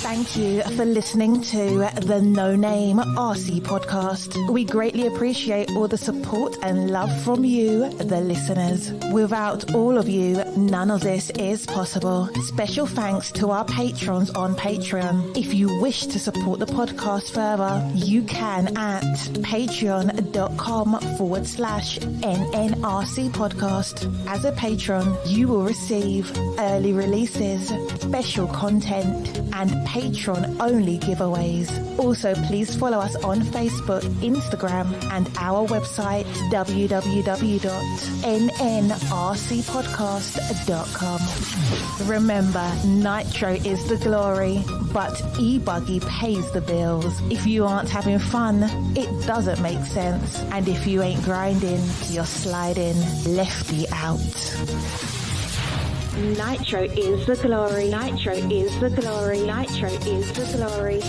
C: Thank you for listening to the No Name RC podcast. We greatly appreciate all the support and love from you, the listeners. Without all of you, none of this is possible. Special thanks to our patrons on Patreon. If you wish to support the podcast further, you can at patreon.com/NNRC podcast. As a patron, you will receive early releases, special content, and patron-only giveaways. Also, please follow us on Facebook, Instagram, and our website, www.nnrcpodcast.com. Remember, Nitro is the glory, but E-Buggy pays the bills. If you aren't having fun, it doesn't make sense. And if you ain't grinding, you're sliding. Lefty out. Nitro is the glory. Nitro is the glory. Nitro is the glory.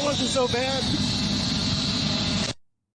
K: wasn't so bad.